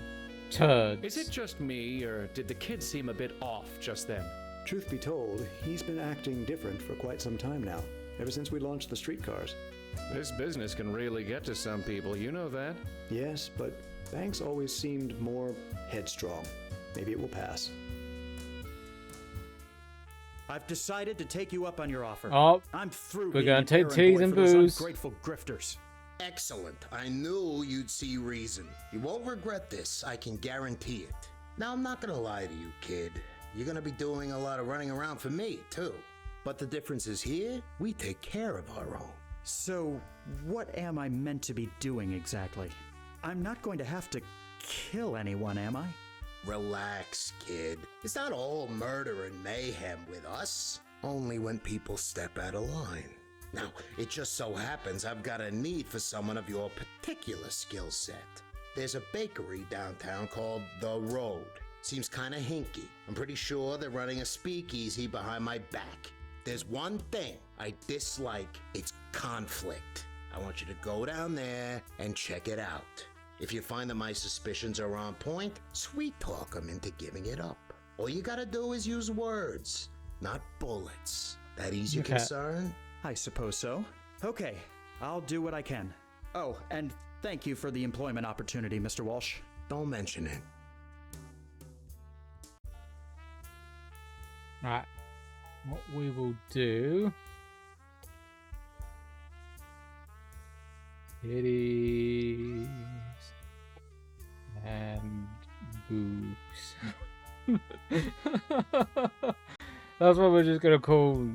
turds. Is it just me, or did the kid seem a bit off just then? Truth be told, he's been acting different for quite some time now, ever since we launched the streetcars. This business can really get to some people, you know that? Yes, but Banks always seemed more headstrong. Maybe it will pass. I've decided to take you up on your offer. Oh, I'm through. we're being gonna an take errand titties boy and for those booze. Ungrateful grifters. Excellent. I knew you'd see reason. You won't regret this, I can guarantee it. Now, I'm not gonna lie to you, kid. You're gonna be doing a lot of running around for me, too. But the difference is here, we take care of our own. So, what am I meant to be doing exactly? I'm not going to have to kill anyone, am I? Relax, kid. It's not all murder and mayhem with us. Only when people step out of line. Now, it just so happens I've got a need for someone of your particular skill set. There's a bakery downtown called The Road. Seems kinda hinky. I'm pretty sure they're running a speakeasy behind my back. There's one thing I dislike, it's conflict. I want you to go down there and check it out. If you find that my suspicions are on point, sweet talk them into giving it up. All you gotta do is use words, not bullets. That ease your concern? I suppose so. Okay, I'll do what I can. Oh, and thank you for the employment opportunity, Mr. Walsh. Don't mention it. Right. What we will do... Titties and booze. That's what we're just gonna call